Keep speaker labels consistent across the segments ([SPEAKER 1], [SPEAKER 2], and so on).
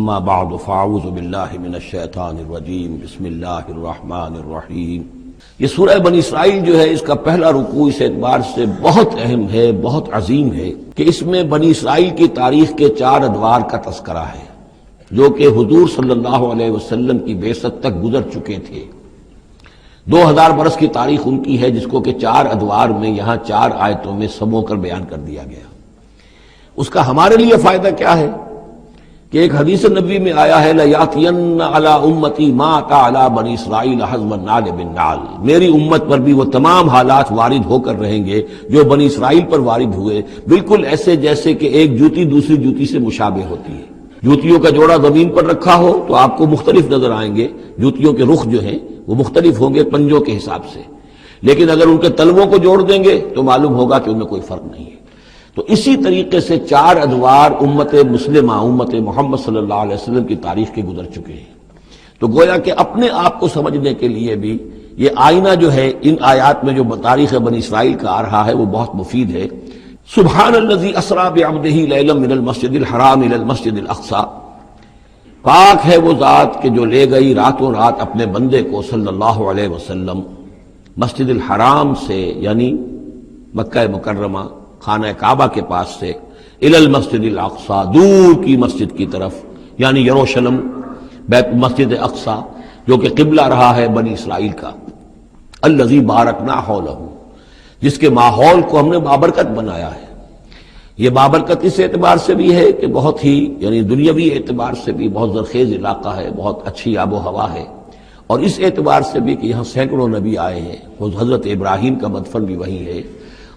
[SPEAKER 1] اما بعد فاعوذ باللہ من الشیطان الرجیم بسم اللہ الرحمن الرحیم۔ یہ سورہ بنی اسرائیل جو ہے اس کا پہلا رکوع اس اعتبار سے بہت اہم ہے، بہت عظیم ہے کہ اس میں بنی اسرائیل کی تاریخ کے 4 ادوار کا تذکرہ ہے جو کہ حضور صلی اللہ علیہ وسلم کی بعثت تک گزر چکے تھے۔ 2000 برس کی تاریخ ان کی ہے جس کو کہ 4 ادوار میں یہاں 4 آیتوں میں سمو کر بیان کر دیا گیا۔ اس کا ہمارے لیے فائدہ کیا ہے کہ ایک حدیث نبوی میں آیا ہے لَيَأْتِيَنَّ عَلَىٰ أُمَّتِي مَا أَتَىٰ عَلَىٰ بَنِي إِسْرَائِيلَ حَزْوَ النَّعْلِ بِالنَّعْلِ، میری امت پر بھی وہ تمام حالات وارد ہو کر رہیں گے جو بنی اسرائیل پر وارد ہوئے، بالکل ایسے جیسے کہ ایک جوتی دوسری جوتی سے مشابہ ہوتی ہے۔ جوتیوں کا جوڑا زمین پر رکھا ہو تو آپ کو مختلف نظر آئیں گے، جوتیوں کے رخ جو ہیں وہ مختلف ہوں گے پنجوں کے حساب سے، لیکن اگر ان کے تلووں کو جوڑ دیں گے تو معلوم ہوگا کہ ان میں کوئی فرق نہیں ہے۔ تو اسی طریقے سے 4 ادوار امت مسلمہ، امت محمد صلی اللہ علیہ وسلم کی تاریخ کے گزر چکے ہیں۔ تو گویا کہ اپنے آپ کو سمجھنے کے لیے بھی یہ آئینہ جو ہے ان آیات میں جو تاریخ بنی اسرائیل کا آ رہا ہے وہ بہت مفید ہے۔ سبحان الذی اسریٰ بعبدہ لیلا من المسجد الحرام الی المسجد الاقصی، پاک ہے وہ ذات کہ جو لے گئی راتوں رات اپنے بندے کو صلی اللہ علیہ وسلم مسجد الحرام سے، یعنی مکہ مکرمہ خانہ کعبہ کے پاس سے، الی المسجد الاقصی، دور کی مسجد کی طرف، یعنی یروشلم مسجد اقصی جو کہ قبلہ رہا ہے بنی اسرائیل کا، الذی بارکنا حولہ، جس کے ماحول کو ہم نے بابرکت بنایا ہے۔ یہ بابرکت اس اعتبار سے بھی ہے کہ بہت ہی یعنی دنیاوی اعتبار سے بھی بہت زرخیز علاقہ ہے، بہت اچھی آب و ہوا ہے، اور اس اعتبار سے بھی کہ یہاں سینکڑوں نبی آئے ہیں، حضرت ابراہیم کا مدفن بھی وہی ہے،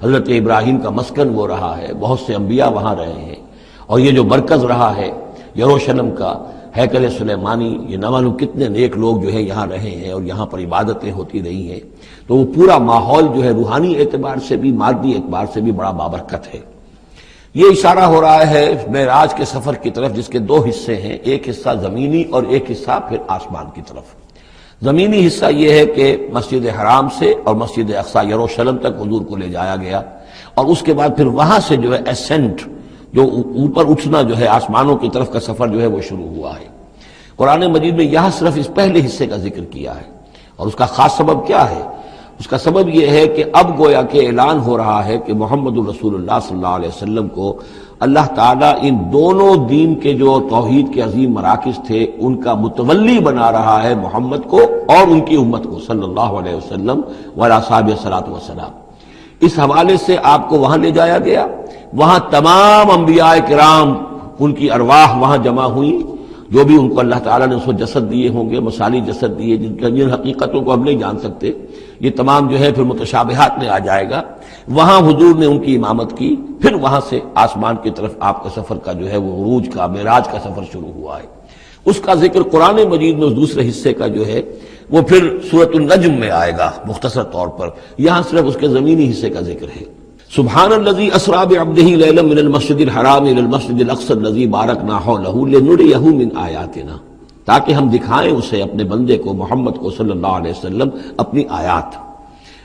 [SPEAKER 1] حضرت ابراہیم کا مسکن وہ رہا ہے، بہت سے انبیاء وہاں رہے ہیں، اور یہ جو مرکز رہا ہے یروشلم کا، ہیکل سلیمانی، یہ نہ معلوم کتنے نیک لوگ جو ہے یہاں رہے ہیں اور یہاں پر عبادتیں ہوتی رہی ہیں، تو وہ پورا ماحول جو ہے روحانی اعتبار سے بھی مادی اعتبار سے بھی بڑا بابرکت ہے۔ یہ اشارہ ہو رہا ہے معراج کے سفر کی طرف جس کے 2 حصے ہیں، ایک حصہ زمینی اور ایک حصہ پھر آسمان کی طرف۔ زمینی حصہ یہ ہے کہ مسجد حرام سے اور مسجد اقصی یروشلم تک حضور کو لے جایا گیا، اور اس کے بعد پھر وہاں سے جو ہے اسینٹ، جو اوپر اٹھنا جو ہے آسمانوں کی طرف کا سفر جو ہے وہ شروع ہوا ہے۔ قرآن مجید میں یہاں صرف اس پہلے حصے کا ذکر کیا ہے، اور اس کا خاص سبب کیا ہے؟ اس کا سبب یہ ہے کہ اب گویا کہ اعلان ہو رہا ہے کہ محمد الرسول اللہ صلی اللہ علیہ وسلم کو اللہ تعالیٰ ان دونوں دین کے جو توحید کے عظیم مراکز تھے ان کا متولی بنا رہا ہے، محمد کو اور ان کی امت کو صلی اللہ علیہ وسلم وعلی صحابہ الصلاۃ والسلام۔ اس حوالے سے آپ کو وہاں لے جایا گیا، وہاں تمام انبیاء کرام ان کی ارواح وہاں جمع ہوئی، جو بھی ان کو اللہ تعالیٰ نے اس کو جسد دیے ہوں گے، مثالی جسد دیے جن حقیقتوں کو ہم نہیں جان سکتے، یہ تمام جو ہے پھر متشابہات میں آ جائے گا۔ وہاں حضور نے ان کی امامت کی، پھر وہاں سے آسمان کی طرف آپ کا سفر کا جو ہے وہ عروج کا، معراج کا سفر شروع ہوا ہے۔ اس کا ذکر قرآن مجید میں اس دوسرے حصے کا جو ہے وہ پھر سورۃ النجم میں آئے گا مختصر طور پر، یہاں صرف اس کے زمینی حصے کا ذکر ہے۔ سبحان الذی اسریٰ بعبدہ لیلا من المسجد الحرام الی المسجد الاقصی الذی بارکنا حولہ لنریہ من آیاتنا، تاکہ ہم دکھائیں اسے اپنے بندے کو محمد کو صلی اللہ علیہ وسلم اپنی آیات۔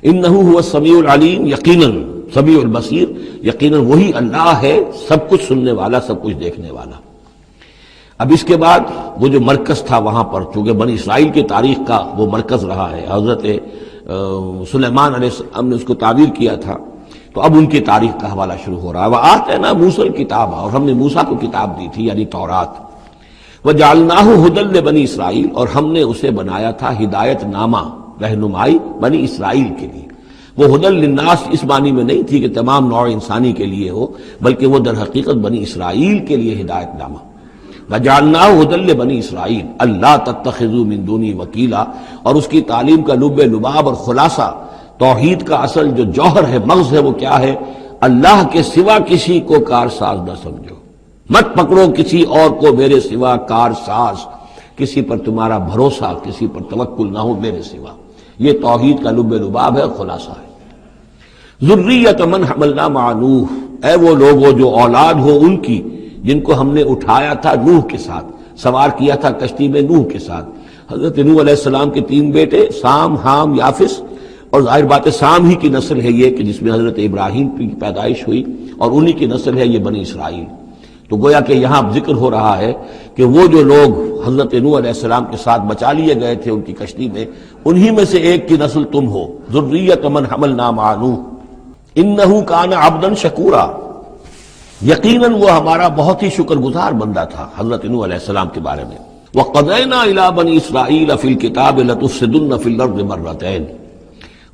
[SPEAKER 1] انہ هو السمیع العلیم، یقیناً سمیع البصیر، یقیناً وہی اللہ ہے سب کچھ سننے والا، سب کچھ دیکھنے والا۔ اب اس کے بعد وہ جو مرکز تھا وہاں پر، چونکہ بنی اسرائیل کی تاریخ کا وہ مرکز رہا ہے، حضرت سلیمان علیہ السلام نے اس کو تعبیر کیا تھا، تو اب ان کی تاریخ کا حوالہ شروع ہو رہا ہے۔ وآتینا موسیٰ الکتاب، اور ہم نے موسیٰ کو کتاب دی تھی یعنی تورات، وجعلناہ ھدی لبنی اسرائیل، اور ہم نے اسے بنایا تھا ہدایت نامہ، رہنمائی بنی اسرائیل کے لیے۔ وہ ھدی للناس اس معنی میں نہیں تھی کہ تمام نوع انسانی کے لیے ہو، بلکہ وہ در حقیقت بنی اسرائیل کے لیے ہدایت نامہ۔ وجعلناہ ھدی لبنی اسرائیل اللہ تتخذوا من دونی وکیلا، اور اس کی تعلیم کا لب لباب اور خلاصہ، توحید کا اصل جو جوہر ہے، مغز ہے، وہ کیا ہے؟ اللہ کے سوا کسی کو کارساز نہ سمجھو، مت پکڑو کسی اور کو میرے سوا کارساز، کسی پر تمہارا بھروسہ، کسی پر توکل نہ ہو میرے سوا۔ یہ توحید کا لب لباب ہے، خلاصہ ہے۔ ذریۃ من حملنا مع نوح، اے وہ لوگوں جو اولاد ہو ان کی جن کو ہم نے اٹھایا تھا نوح کے ساتھ، سوار کیا تھا کشتی میں نوح کے ساتھ۔ حضرت نوح علیہ السلام کے 3 بیٹے، سام، حام، یافس، اور ظاہر بات ہے سام ہی کی نسل ہے یہ کہ جس میں حضرت ابراہیم کی پیدائش ہوئی، اور انہی کی نسل ہے یہ بنی اسرائیل۔ تو گویا کہ یہاں ذکر ہو رہا ہے کہ وہ جو لوگ حضرت نوح علیہ السلام کے ساتھ بچا لیے گئے تھے ان کی کشتی میں، انہی میں سے ایک کی نسل تم ہو، ذریۃ من حملنا مع نوح انہ کان عبدا شکورا، یقیناً وہ ہمارا بہت ہی شکر گزار بندہ تھا حضرت نوح علیہ السلام کے بارے میں۔ وَقَضَيْنَا إِلَىٰ بَنِي إِسْرَائِيلَ فِي الْكِتَابِ لَتُفْسِدُنَّ فِي الْأَرْضِ مَرَّتَيْنِ،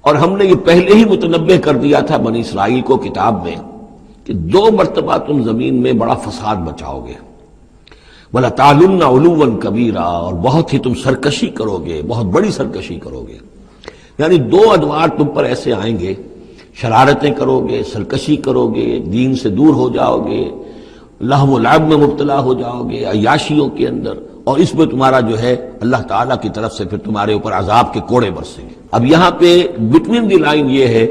[SPEAKER 1] اور ہم نے یہ پہلے ہی متنبہ کر دیا تھا بنی اسرائیل کو کتاب میں کہ 2 مرتبہ تم زمین میں بڑا فساد مچاؤ گے، وَلَتَعْلُنَّ عُلُوًّا كَبِيرًا، اور بہت ہی تم سرکشی کرو گے، بہت بڑی سرکشی کرو گے۔ یعنی 2 ادوار تم پر ایسے آئیں گے، شرارتیں کرو گے، سرکشی کرو گے، دین سے دور ہو جاؤ گے، لہو و لعب میں مبتلا ہو جاؤ گے، عیاشیوں کے اندر، اور اس میں تمہارا جو ہے اللہ تعالیٰ کی طرف سے پھر تمہارے اوپر عذاب کے کوڑے برسیں گے۔ اب یہاں پہ بٹوین دی لائن یہ ہے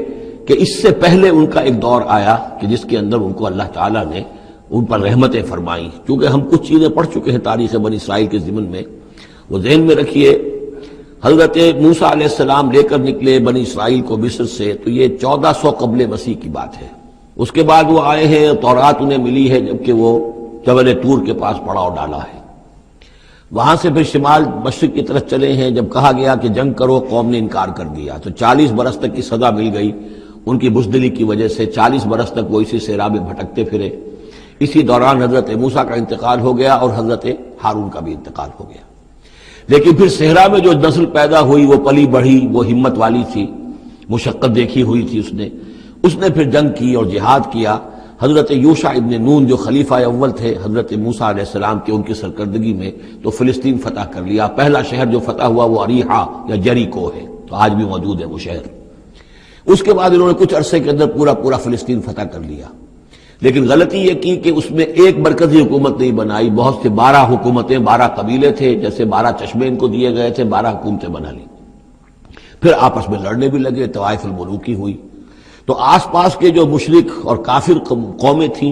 [SPEAKER 1] کہ اس سے پہلے ان کا ایک دور آیا کہ جس کے اندر ان کو اللہ تعالیٰ نے ان پر رحمتیں فرمائیں۔ چونکہ ہم کچھ چیزیں پڑھ چکے ہیں تاریخ بنی اسرائیل کے ضمن میں، وہ ذہن میں رکھیے۔ حضرت موسیٰ علیہ السلام لے کر نکلے بنی اسرائیل کو مصر سے، تو یہ 1400 قبل مسیح کی بات ہے۔ اس کے بعد وہ آئے ہیں، تورات انہیں ملی ہے جبکہ وہ جبل طور کے پاس پڑاؤ ڈالا ہے۔ وہاں سے پھر شمال مشرق کی طرف چلے ہیں، جب کہا گیا کہ جنگ کرو قوم نے انکار کر دیا، تو 40 برس تک کی سزا مل گئی ان کی بزدلی کی وجہ سے۔ 40 برس تک وہ اسی صحرا میں بھٹکتے پھرے۔ اسی دوران حضرت موسیٰ کا انتقال ہو گیا اور حضرت ہارون کا بھی انتقال ہو گیا۔ لیکن پھر صحرا میں جو نسل پیدا ہوئی وہ پلی بڑھی، وہ ہمت والی تھی، مشقت دیکھی ہوئی تھی اس نے پھر جنگ کی اور جہاد کیا۔ حضرت یوشع ابن نون جو خلیفہ اول تھے حضرت موسیٰ علیہ السلام کے، ان کی سرکردگی میں تو فلسطین فتح کر لیا۔ پہلا شہر جو فتح ہوا وہ اریحا یا جریکو ہے، تو آج بھی موجود ہے وہ شہر۔ اس کے بعد انہوں نے کچھ عرصے کے اندر پورا فلسطین فتح کر لیا، لیکن غلطی یہ کی کہ اس میں ایک مرکزی حکومت نہیں بنائی، بہت سے 12 حکومتیں، 12 قبیلے تھے، جیسے 12 چشمے ان کو دیے گئے تھے، 12 حکومتیں بنا لی۔ پھر آپس میں لڑنے بھی لگے، طوائف الملوکی ہوئی۔ تو آس پاس کے جو مشرک اور کافر قومیں تھیں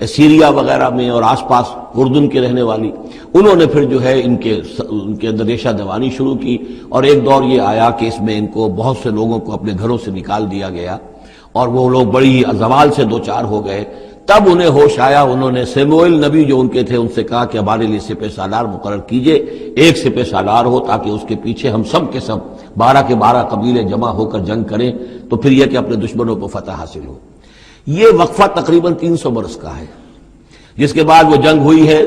[SPEAKER 1] سیریا وغیرہ میں اور آس پاس اردن کے رہنے والی، انہوں نے پھر جو ہے ان کے اندر ریشہ دوانی شروع کی، اور ایک دور یہ آیا کہ اس میں ان کو بہت سے لوگوں کو اپنے گھروں سے نکال دیا گیا، اور وہ لوگ بڑی زوال سے دوچار ہو گئے۔ تب انہیں ہوش آیا، انہوں نے سیموئیل نبی جو ان کے تھے ان سے کہا کہ ہمارے لیے سپہ سالار مقرر کیجئے، ایک سپہ سالار ہو تاکہ اس کے پیچھے ہم سب کے سب 12 کے 12 قبیلے جمع ہو کر جنگ کریں، تو پھر یہ کہ اپنے دشمنوں کو فتح حاصل ہو۔ یہ وقفہ تقریباً 300 برس کا ہے، جس کے بعد وہ جنگ ہوئی ہے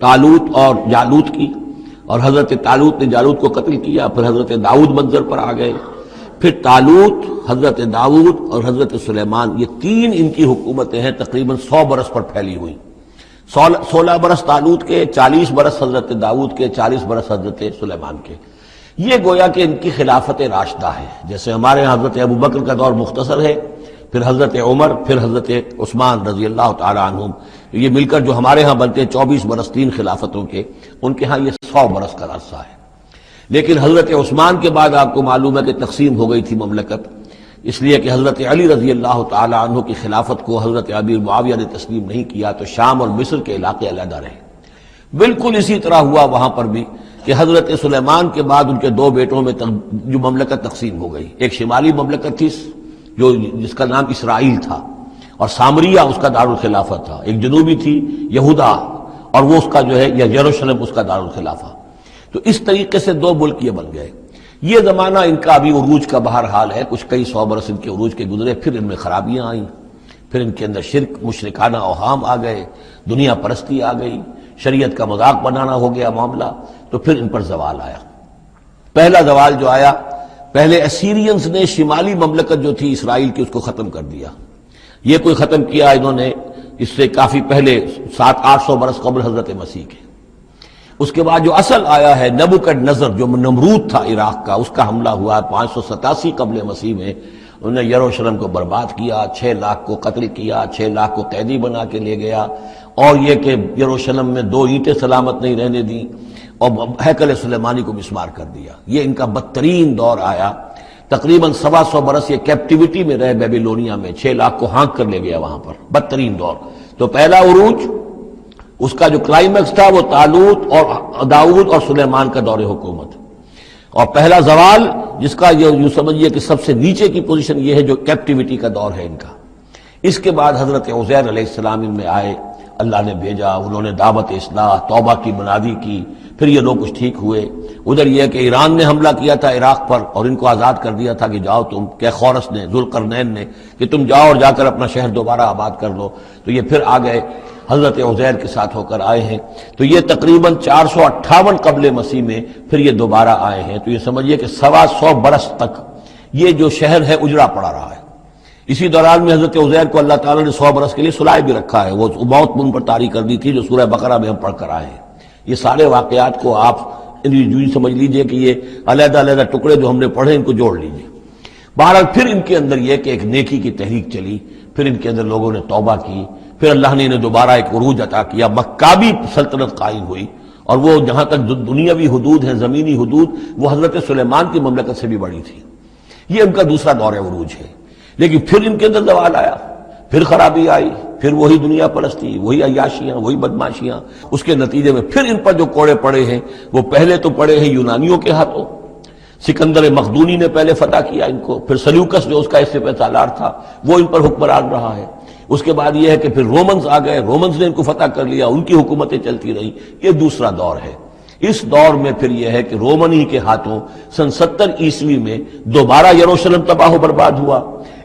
[SPEAKER 1] طالوت اور جالوت کی، اور حضرت طالوت نے جالوت کو قتل کیا۔ پھر حضرت داؤد منظر پر آ گئے، پھر طالوت، حضرت داؤد اور حضرت سلیمان، یہ 3 ان کی حکومتیں ہیں تقریباً 100 برس پر پھیلی ہوئی۔ 16 برس طالوت کے، 40 برس حضرت داؤد کے، 40 برس حضرت سلیمان کے۔ یہ گویا کہ ان کی خلافت راشدہ ہے، جیسے ہمارے یہاں حضرت ابوبکر کا دور مختصر ہے، پھر حضرت عمر، پھر حضرت عثمان رضی اللہ تعالی عنہم، یہ مل کر جو ہمارے ہاں بنتے ہیں 24 برس 3 خلافتوں کے، ان کے ہاں یہ 100 برس کا عرصہ ہے۔ لیکن حضرت عثمان کے بعد آپ کو معلوم ہے کہ تقسیم ہو گئی تھی مملکت، اس لیے کہ حضرت علی رضی اللہ تعالی عنہ کی خلافت کو حضرت ابی معاویہ نے تسلیم نہیں کیا، تو شام اور مصر کے علاقے علیحدہ رہے۔ بالکل اسی طرح ہوا وہاں پر بھی کہ حضرت سلیمان کے بعد ان کے 2 بیٹوں میں جو مملکت تقسیم ہو گئی، ایک شمالی مملکت تھی جس کا نام اسرائیل تھا اور سامریہ اس کا دارالخلافہ تھا، ایک جنوبی تھی یہودا اور وہ اس کا جو ہے یا یروشلم اس کا دارالخلافہ۔ تو اس طریقے سے 2 ملک یہ بن گئے۔ یہ زمانہ ان کا ابھی عروج کا بہرحال ہے، کچھ کئی 100 برس ان کے عروج کے گزرے، پھر ان میں خرابیاں آئیں، پھر ان کے اندر شرک، مشرکانہ اوہام آ گئے، دنیا پرستی آ گئی، شریعت کا مذاق بنانا ہو گیا معاملہ، تو پھر ان پر زوال آیا۔ پہلا زوال جو آیا، پہلے اسیرینز نے شمالی مملکت جو تھی اسرائیل کی اس کو ختم کر دیا۔ یہ کوئی ختم کیا انہوں نے اس سے کافی پہلے 700-800 برس قبل حضرت مسیح کے۔ اس کے بعد جو اصل آیا ہے نبوکڈنضر جو نمرود تھا عراق کا، اس کا حملہ ہوا 587 قبل مسیح میں، انہوں نے یروشلم کو برباد کیا، 6 لاکھ کو قتل کیا، 6 لاکھ کو قیدی بنا کے لے گیا، اور یہ کہ یروشلم میں 2 اینٹیں سلامت نہیں رہنے دیں، اور ہیکل سلیمانی کو مسمار کر دیا۔ یہ ان کا بدترین دور آیا، تقریباً 125 برس یہ کیپٹیوٹی میں رہے بیبیلونیا میں، 6 لاکھ کو ہانک کر لے گیا وہاں پر، بدترین دور۔ تو پہلا عروج اس کا جو کلائمیکس تھا وہ طالوت اور داؤد اور سلیمان کا دور حکومت، اور پہلا زوال جس کا یوں سمجھیے کہ سب سے نیچے کی پوزیشن یہ ہے جو کیپٹیوٹی کا دور ہے ان کا۔ اس کے بعد حضرت عزیر علیہ السلام ان میں آئے، اللہ نے بھیجا، انہوں نے دعوت اصلاح توبہ کی منادی کی، پھر یہ لوگ کچھ ٹھیک ہوئے۔ ادھر یہ کہ ایران نے حملہ کیا تھا عراق پر اور ان کو آزاد کر دیا تھا کہ جاؤ تم، کہ خورس نے، ذوالقرنین نے، کہ تم جاؤ اور جا کر اپنا شہر دوبارہ آباد کر لو، تو یہ پھر آ گئے، حضرت عزیر کے ساتھ ہو کر آئے ہیں۔ تو یہ تقریباً 458 قبل مسیح میں پھر یہ دوبارہ آئے ہیں۔ تو یہ سمجھیے کہ 125 برس تک یہ جو شہر ہے اجڑا پڑا رہا ہے۔ اسی دوران میں حضرت عزیر کو اللہ تعالیٰ نے 100 برس کے لیے سلائے بھی رکھا ہے، وہ موت ان پر طاری کر دی تھی جو سورہ بقرہ میں ہم پڑھ کر آئے ہیں۔ یہ سارے واقعات کو آپ یوں سمجھ لیجئے کہ یہ علیحدہ علیحدہ ٹکڑے جو ہم نے پڑھے ان کو جوڑ لیجئے۔ بہرحال پھر ان کے اندر یہ کہ ایک نیکی کی تحریک چلی، پھر ان کے اندر لوگوں نے توبہ کی، پھر اللہ نے انہیں دوبارہ ایک عروج عطا کیا، مکابی سلطنت قائم ہوئی، اور وہ جہاں تک دنیاوی حدود ہیں، زمینی حدود، وہ حضرت سلیمان کی مملکت سے بھی بڑی تھی۔ یہ ان کا دوسرا دور عروج ہے۔ لیکن پھر ان کے اندر زوال آیا، پھر خرابی آئی، پھر وہی دنیا پرستی، وہی عیاشیاں، وہی بدماشیاں۔ اس کے نتیجے میں پھر ان پر جو کوڑے پڑے ہیں وہ پہلے تو پڑے ہیں یونانیوں کے ہاتھوں، سکندر مقدونی نے پہلے فتح کیا ان کو، پھر سلیوکس جو اس کا اس سے پہ سالار تھا وہ ان پر حکمران رہا ہے۔ اس کے بعد یہ ہے کہ پھر رومنز آ گئے، رومنز نے ان کو فتح کر لیا، ان کی حکومتیں چلتی رہیں۔ یہ دوسرا دور ہے۔ اس دور میں پھر یہ ہے کہ رومنی کے ہاتھوں سن 70 عیسوی میں دوبارہ یروشلم تباہ و برباد ہوا،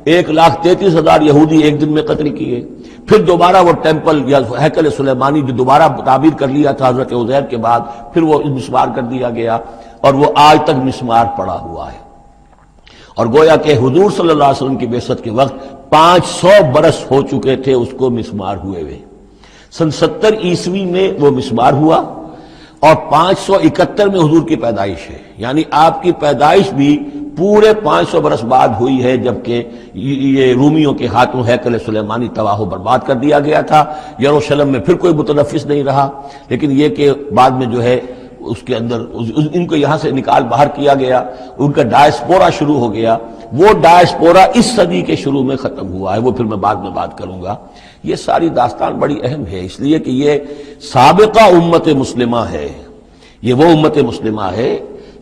[SPEAKER 1] 1,33,000 یہودی ایک دن میں قتل کیے۔ پھر دوبارہ وہ ٹیمپل یا ہیکل سلیمانی جو دوبارہ تعبیر کر لیا تھا حضرت عزیر کے بعد، پھر وہ مسمار کر دیا گیا، اور وہ آج تک مسمار پڑا ہوا ہے۔ اور گویا کہ حضور صلی اللہ علیہ وسلم کی بعثت کے وقت 500 برس ہو چکے تھے اس کو مسمار ہوئے ہوئے۔ سن 70 عیسوی میں وہ مسمار ہوا، اور 571 میں حضور کی پیدائش ہے، یعنی آپ کی پیدائش بھی پورے 500 برس بعد ہوئی ہے، جبکہ یہ رومیوں کے ہاتھوں ہیکل سلیمانی تباہ و برباد کر دیا گیا تھا۔ یروشلم میں پھر کوئی متنفس نہیں رہا، لیکن یہ کہ بعد میں جو ہے اس کے اندر ان کو یہاں سے نکال باہر کیا گیا، ان کا ڈائسپورا شروع ہو گیا۔ وہ ڈائسپورا اس صدی کے شروع میں ختم ہوا ہے، وہ پھر میں بعد میں بات کروں گا۔ یہ ساری داستان بڑی اہم ہے، اس لیے کہ یہ سابقہ امت مسلمہ ہے۔ یہ وہ امت مسلمہ ہے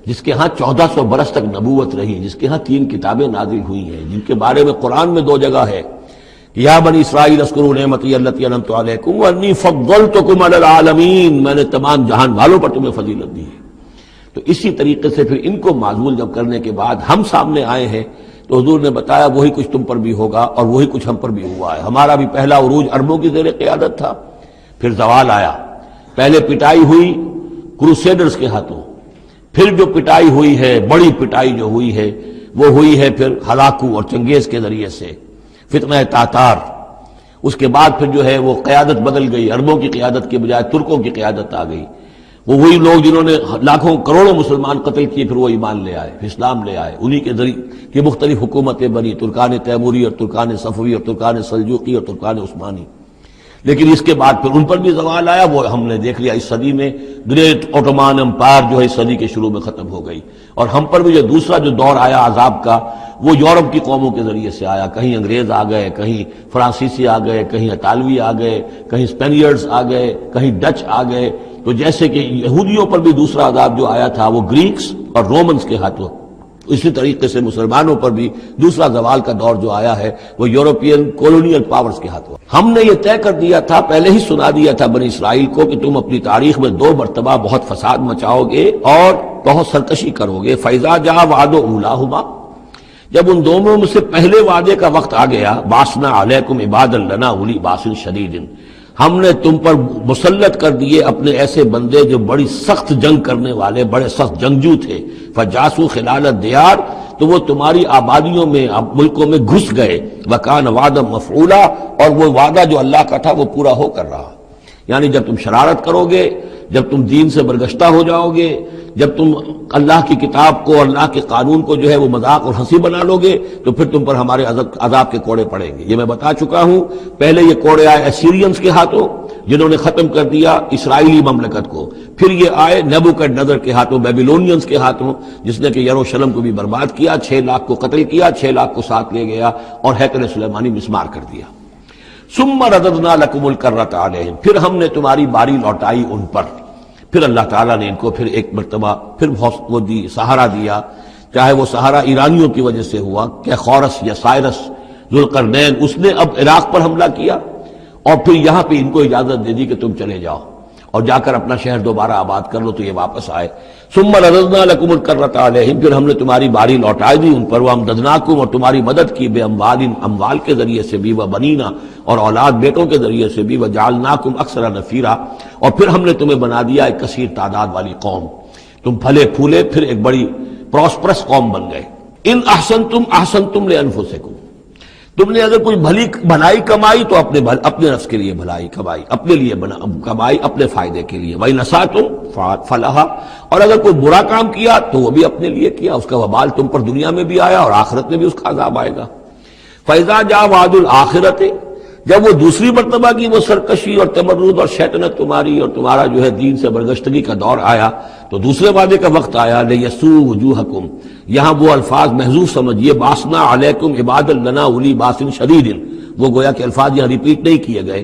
[SPEAKER 1] جس کے ہاں 1400 برس تک نبوت رہی، جس کے ہاں 3 کتابیں نازل ہوئی ہیں، جن کے بارے میں قرآن میں 2 جگہ ہے، یا بنی اسرائیل اذکروا نعمتی التی انعمت علیکم وانی فضلتکم علی العالمین، میں نے تمام جہان والوں پر تمہیں فضیلت دی ہے۔ تو اسی طریقے سے پھر ان کو معزول جب کرنے کے بعد ہم سامنے آئے ہیں تو حضور نے بتایا وہی کچھ تم پر بھی ہوگا اور وہی کچھ ہم پر بھی ہوا ہے۔ ہمارا بھی پہلا عروج عربوں کی زیر قیادت تھا، پھر زوال آیا، پہلے پٹائی ہوئی کروسیڈرز کے ہاتھوں، پھر جو پٹائی ہوئی ہے، بڑی پٹائی جو ہوئی ہے وہ ہوئی ہے پھر ہلاکو اور چنگیز کے ذریعے سے، فتنہ تاتار۔ اس کے بعد پھر جو ہے وہ قیادت بدل گئی، عربوں کی قیادت کے بجائے ترکوں کی قیادت آ گئی۔ وہ وہی لوگ جنہوں نے لاکھوں کروڑوں مسلمان قتل کیے پھر وہ ایمان لے آئے، اسلام لے آئے، انہی کے ذریعے کی مختلف حکومتیں بنی، ترکان تیموری اور ترکان صفوی اور ترکان سلجوقی اور ترکان عثمانی۔ لیکن اس کے بعد پھر ان پر بھی زوال آیا، وہ ہم نے دیکھ لیا اس صدی میں گریٹ اوٹومان امپائر جو ہے اس صدی کے شروع میں ختم ہو گئی۔ اور ہم پر بھی جو دوسرا جو دور آیا عذاب کا، وہ یورپ کی قوموں کے ذریعے سے آیا، کہیں انگریز آ گئے، کہیں فرانسیسی آ گئے، کہیں اطالوی آ گئے، کہیں اسپینیئرز آ گئے، کہیں ڈچ آ گئے۔ تو جیسے کہ یہودیوں پر بھی دوسرا عذاب جو آیا تھا وہ گریکس اور رومنز کے ہاتھوں، اسی طریقے سے مسلمانوں پر بھی دوسرا زوال کا دور جو آیا ہے وہ یورپین کولونیل پاورز کے ہاتھوں۔ ہم نے یہ طے کر دیا تھا، پہلے ہی سنا دیا تھا بنی اسرائیل کو کہ تم اپنی تاریخ میں 2 مرتبہ بہت فساد مچاؤ گے اور بہت سرکشی کرو گے۔ فَإِذَا جَاءَ وَعْدُ أُولَاهُمَا، جب ان دونوں میں سے پہلے وعدے کا وقت آ گیا، بَعَثْنَا عَلَيْكُمْ عِبَادًا لَنَا أُولِي بَأْسٍ شَدِيدٍ، ہم نے تم پر مسلط کر دیے اپنے ایسے بندے جو بڑی سخت جنگ کرنے والے، بڑے سخت جنگجو تھے۔ فَجَاسُوا خِلَالَ الدِّيَارِ، تو وہ تمہاری آبادیوں میں، ملکوں میں گھس گئے۔ وَكَانَ وَعْدًا مَفْعُولًا، اور وہ وعدہ جو اللہ کا تھا وہ پورا ہو کر رہا۔ یعنی جب تم شرارت کرو گے، جب تم دین سے برگشتہ ہو جاؤ گے، جب تم اللہ کی کتاب کو، اللہ کے قانون کو جو ہے وہ مذاق اور ہنسی بنا لو گے، تو پھر تم پر ہمارے عذاب کے کوڑے پڑیں گے۔ یہ میں بتا چکا ہوں، پہلے یہ کوڑے آئے اسیرینز کے ہاتھوں جنہوں نے ختم کر دیا اسرائیلی مملکت کو، پھر یہ آئے نیبوکڈنیزر کے ہاتھوں، بیبیلونینز کے ہاتھوں، جس نے کہ یروشلم کو بھی برباد کیا، 6 لاکھ کو قتل کیا، 6 لاکھ کو ساتھ لے گیا اور ہیکل سلیمانی مسمار کر دیا۔ ثم رددنا لکم الکرۃ علیہم، پھر ہم نے تمہاری باری لوٹائی ان پر۔ پھر اللہ تعالیٰ نے ان کو پھر ایک مرتبہ پھر وہ دی، سہارا دیا، چاہے وہ سہارا ایرانیوں کی وجہ سے ہوا کہ خورس یا سائرس ذوالقرنین، اس نے اب عراق پر حملہ کیا، اور پھر یہاں پہ ان کو اجازت دے دی کہ تم چلے جاؤ اور جا کر اپنا شہر دوبارہ آباد کر لو، تو یہ واپس آئے۔ ثم رددنا لکم الکرۃ علیہم، پھر ہم نے تمہاری باری لوٹا دی ان پر، وامددناکم، اور تمہاری مدد کی، بے اموال، اموال کے ذریعے سے بھی، وبنینا، اور اولاد بیٹوں کے ذریعے سے بھی، وجعلناکم اکثر نفیرا، اور پھر ہم نے تمہیں بنا دیا ایک کثیر تعداد والی قوم، تم پھلے پھولے پھر ایک بڑی پراسپرس قوم بن گئے۔ ان احسنتم احسنتم لانفسکم، تم نے اگر کوئی بھلائی کمائی تو اپنے نفس کے لیے بھلائی کمائی، اپنے لیے کمائی، اپنے فائدے کے لیے، وَإِنْ أَسَأْتُمْ فَلَهَا، اور اگر کوئی برا کام کیا تو وہ بھی اپنے لیے کیا، اس کا وبال تم پر دنیا میں بھی آیا اور آخرت میں بھی اس کا عذاب آئے گا۔ فَإِذَا جَاءَ وَعْدُ الْآخِرَةِ، جب وہ دوسری مرتبہ کی وہ سرکشی اور تمرد اور شیطنت تمہاری اور تمہارا جو ہے دین سے برگشتگی کا دور آیا، تو دوسرے وعدے کا وقت آیا، لِيَسُوءُ وُجُوهَكُمْ، یہاں وہ الفاظ محذوف سمجھیے، باسنا علیکم عباد لنا اولی باس شدید، وہ گویا کہ الفاظ یہاں ریپیٹ نہیں کیے گئے،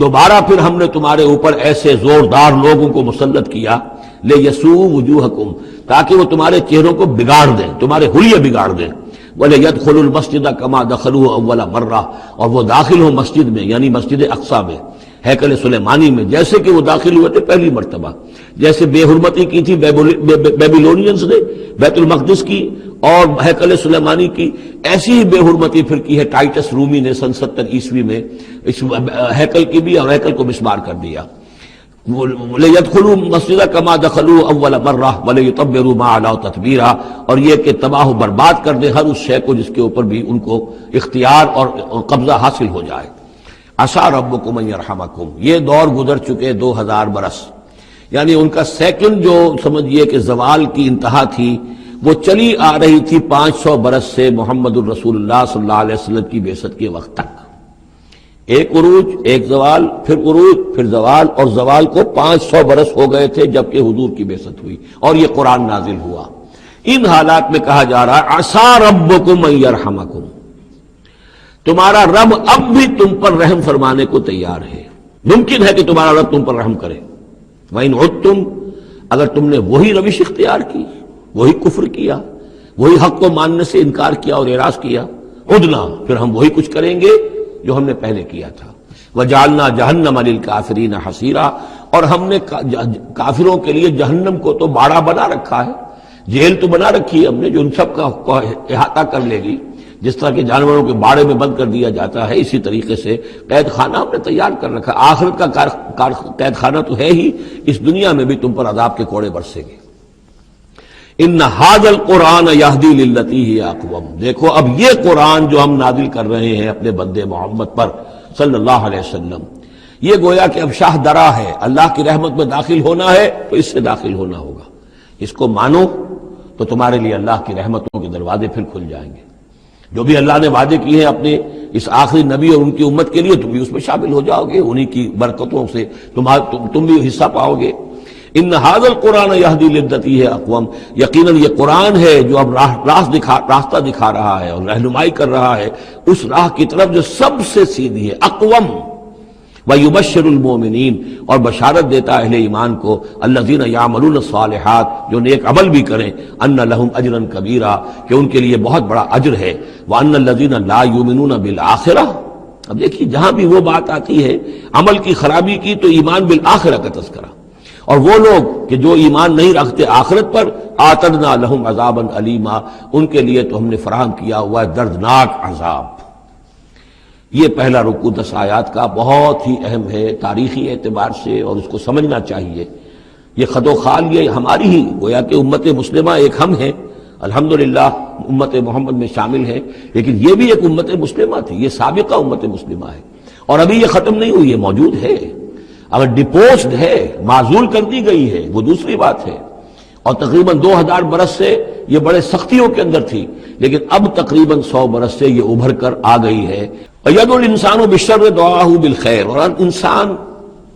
[SPEAKER 1] دوبارہ پھر ہم نے تمہارے اوپر ایسے زوردار لوگوں کو مسلط کیا، لِيَسُوءُ وُجُوهَكُمْ، تاکہ وہ تمہارے چہروں کو بگاڑ دیں، تمہارے حلیے بگاڑ دیں، وَلَيَدْخُلُوا الْمَسْجِدَ كَمَا دَخَلُوهُ أَوَّلَ مَرَّةٍ، اور وہ داخل ہوں مسجد میں، یعنی مسجد اقصیٰ میں، ہیکل سلیمانی میں، جیسے کہ وہ داخل ہوئے تھے پہلی مرتبہ، جیسے بے حرمتی کی تھی بیبیلونینز نے بیت المقدس کی اور ہیکل سلیمانی کی، ایسی ہی بے حرمتی پھر کی ہے ٹائٹس رومی نے سن 70 عیسوی میں اس ہیکل کی بھی، اور ہیکل کو مسمار کر دیا۔ لَيَدْخُلُوا الْمَسْجِدَ كَمَا دَخَلُوهُ أَوَّلَ مَرَّةٍ وَلَيُتَبِّرُوا مَا عَلَوْا تَتْبِيرًا، اور یہ کہ تباہ و برباد کر دیں ہر اس شے کو جس کے اوپر بھی ان کو اختیار اور قبضہ حاصل ہو جائے۔ عسیٰ ربکم ان یرحمکم، یہ دور گزر چکے 2000 برس، یعنی ان کا سیکنڈ جو سمجھیے کہ زوال کی انتہا تھی وہ چلی آ رہی تھی 500 برس سے محمد الرسول اللہ صلی اللہ علیہ وسلم کی بعثت کے وقت تک، ایک عروج، ایک زوال، پھر عروج، پھر زوال، اور زوال کو 500 برس ہو گئے تھے جبکہ حضور کی بعثت ہوئی اور یہ قرآن نازل ہوا۔ ان حالات میں کہا جا رہا ہے عسیٰ ربکم ان یرحمکم، تمہارا رب اب بھی تم پر رحم فرمانے کو تیار ہے، ممکن ہے کہ تمہارا رب تم پر رحم کرے۔ وَإِنْ عُدْتُمْ، اگر تم نے وہی روش اختیار کی، وہی کفر کیا، وہی حق کو ماننے سے انکار کیا اور اعراض کیا، عدنا، پھر ہم وہی کچھ کریں گے جو ہم نے پہلے کیا تھا۔ وَجَعَلْنَا جَهَنَّمَ لِلْكَافِرِينَ حَصِيرًا، اور ہم نے کافروں کے لیے جہنم کو تو باڑا بنا رکھا ہے، جیل تو بنا رکھی ہے ہم نے جو ان سب کا احاطہ کر لے گی، جس طرح کہ جانوروں کے باڑے میں بند کر دیا جاتا ہے، اسی طریقے سے قید خانہ ہم نے تیار کر رکھا۔ آخرت کا قید خانہ تو ہے ہی، اس دنیا میں بھی تم پر عذاب کے کوڑے برسیں گے۔ ان ھذا القرآن یہدی للتی ہی اقوم، دیکھو اب یہ قرآن جو ہم نازل کر رہے ہیں اپنے بندے محمد پر صلی اللہ علیہ وسلم، یہ گویا کہ اب شاہ درا ہے، اللہ کی رحمت میں داخل ہونا ہے تو اس سے داخل ہونا ہوگا، اس کو مانو تو تمہارے لیے اللہ کی رحمتوں کے دروازے پھر کھل جائیں گے۔ جو بھی اللہ نے وعدے کیے ہیں اپنے اس آخری نبی اور ان کی امت کے لیے، تم بھی اس میں شامل ہو جاؤ گے، انہی کی برکتوں سے تم بھی حصہ پاؤ گے۔ ان ھذا القرآن یہدی للتی ہے اقوم، یقیناً یہ قرآن ہے جو اب راستہ دکھا رہا ہے اور رہنمائی کر رہا ہے اس راہ کی طرف جو سب سے سیدھی ہے، اقوم۔ وَيُبَشِّرُ الْمُؤْمِنِينَ، اور بشارت دیتا اہل ایمان کو، الَّذِينَ يَعْمَلُونَ الصَّالِحَاتِ، جو نیک عمل بھی کریں، أَنَّ لَهُمْ أَجْرًا كَبِيرًا، کہ ان کے لیے بہت بڑا اجر ہے، وَأَنَّ الَّذِينَ لَا يُؤْمِنُونَ بِالْآخِرَةِ، اب دیکھیے جہاں بھی وہ بات آتی ہے عمل کی خرابی کی تو ایمان بالآخرہ کا تذکرہ، اور وہ لوگ کہ جو ایمان نہیں رکھتے آخرت پر، آتدنا لہم عذابا علیما، ان کے لیے تو ہم نے فراہم کیا ہوا ہے دردناک عذاب۔ یہ پہلا رکوع 10 آیات کا بہت ہی اہم ہے تاریخی اعتبار سے، اور اس کو سمجھنا چاہیے۔ یہ خد و خال یہ ہماری ہی گویا کہ امت مسلمہ ایک ہم ہیں، الحمدللہ امت محمد میں شامل ہے، لیکن یہ بھی ایک امت مسلمہ تھی، یہ سابقہ امت مسلمہ ہے، اور ابھی یہ ختم نہیں ہوئی، یہ موجود ہے، اگر ڈپوزڈ ہے، معزول کر دی گئی ہے وہ دوسری بات ہے، اور تقریباً 2000 برس سے یہ بڑے سختیوں کے اندر تھی، لیکن اب تقریباً 100 برس سے یہ ابھر کر آ گئی ہے۔ وَيَدْعُو الْإِنسَانُ بِالشَّرِّ دُعَاءَهُ بِالْخَيْرِ، اور انسان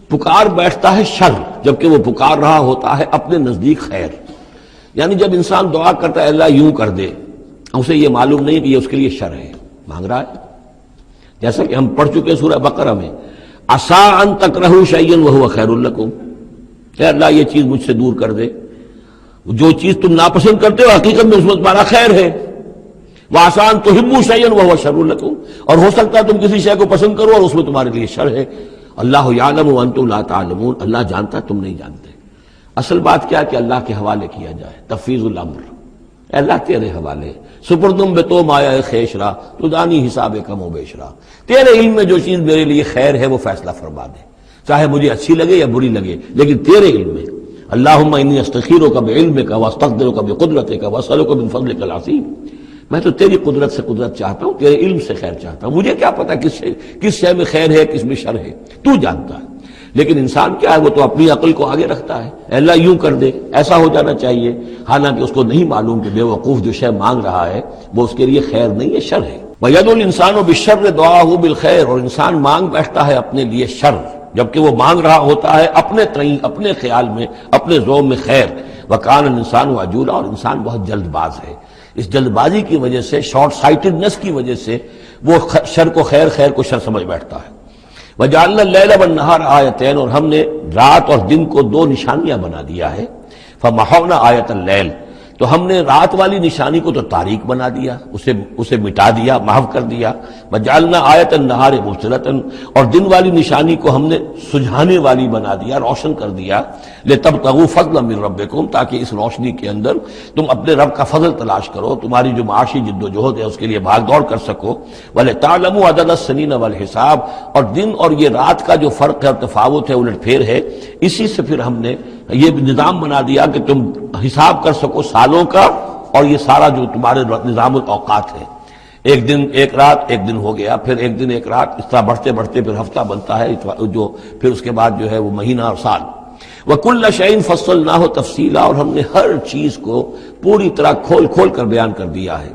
[SPEAKER 1] پکار بیٹھتا ہے شر جبکہ وہ پکار رہا ہوتا ہے اپنے نزدیک خیر، یعنی جب انسان دعا کرتا ہے اللہ یوں کر دے، اسے یہ معلوم نہیں کہ یہ اس کے لیے شر ہے، مانگ رہا ہے، جیسا کہ ہم پڑھ چکے سورہ بقرہ میں، عسیٰ ان تکرہوا شیئا وہو خیر لکم، کہ اللہ یہ چیز مجھ سے دور کر دے، جو چیز تم ناپسند کرتے ہو حقیقت میں اس میں تمہارا خیر ہے، وعسیٰ ان تحبوا شیئا وہو شر لکم، اور ہو سکتا ہے تم کسی شے کو پسند کرو اور اس میں تمہارے لیے شر ہے۔ اللہ یعلم وانتم لا تعلمون، اللہ جانتا تم نہیں جانتے۔ اصل بات کیا ہے کہ اللہ کے حوالے کیا جائے، تفویض الامر، اے اللہ تیرے حوالے، سپردم بے تو مایا خیشرا تو دانی حساب کم و بیشرا، تیرے علم میں جو چیز میرے لیے خیر ہے وہ فیصلہ فرما دے، چاہے مجھے اچھی لگے یا بری لگے، لیکن تیرے علم میں۔ اللہم انی استخیرک بعلمک واستقدرک بقدرتک واسألک من فضلک العظیم، میں تو تیری قدرت سے قدرت چاہتا ہوں، تیرے علم سے خیر چاہتا ہوں، مجھے کیا پتا کس شے میں خیر ہے کس میں شر ہے، تو جانتا ہے۔ لیکن انسان کیا ہے، وہ تو اپنی عقل کو آگے رکھتا ہے، اے اللہ یوں کر دے، ایسا ہو جانا چاہیے، حالانکہ اس کو نہیں معلوم کہ بے وقوف جو شے مانگ رہا ہے وہ اس کے لیے خیر نہیں ہے، شر ہے۔ وَيَدْعُو الْإِنسَانُ بِالشَّرِّ دُعَاءَهُ بِالْخَيْرِ، اور انسان مانگ بیٹھتا ہے اپنے لیے شر، جبکہ وہ مانگ رہا ہوتا ہے اپنے تئیں، اپنے خیال میں، اپنے ذوق میں خیر۔ وَكَانَ الْإِنسَانُ عَجُولًا، اور انسان بہت جلد باز ہے، اس جلد بازی کی وجہ سے، شارٹ سائٹڈنس کی وجہ سے وہ شر کو خیر، خیر کو شر سمجھ بیٹھتا ہے۔ وَجَعَلْنَا اللَّيْلَ وَالنَّهَارَ آیَتَيْنِ، اور ہم نے رات اور دن کو دو نشانیاں بنا دیا ہے۔ فَمَحَوْنَا آیَةَ اللَّيْلِ، تو ہم نے رات والی نشانی کو تو تاریک بنا دیا، اسے مٹا دیا، محو کر دیا۔ وَجَعَلْنَا آیَةَ النَّهَارِ مُبْصِرَةً، اور دن والی نشانی کو ہم نے سجھانے والی بنا دیا، روشن کر دیا۔ لِتَبْتَغُوا فَضْلًا مِّن رَبِّكُمْ، تاکہ اس روشنی کے اندر تم اپنے رب کا فضل تلاش کرو، تمہاری جو معاشی جد و جہد ہے اس کے لیے بھاگ دوڑ کر سکو۔ وَلِتَعْلَمُوا عَدَدَ السِّنِينَ وَالْحِسَابَ، اور دن اور یہ رات کا جو فرق ہے اور تفاوت ہے، الٹ پھیر ہے، اسی سے پھر ہم نے یہ نظام بنا دیا کہ تم حساب کر سکو سالوں کا، اور یہ سارا جو تمہارے نظام الاوقات ہے، ایک دن ایک رات ایک دن ہو گیا، پھر ایک دن ایک رات، اس طرح بڑھتے بڑھتے پھر ہفتہ بنتا ہے، جو پھر اس کے بعد جو ہے وہ مہینہ اور سال۔ وَكُلَّ شَيْءٍ فَصَّلْنَاهُ تَفْصِيلًا، اور ہم نے ہر چیز کو پوری طرح کھول کھول کر بیان کر دیا ہے۔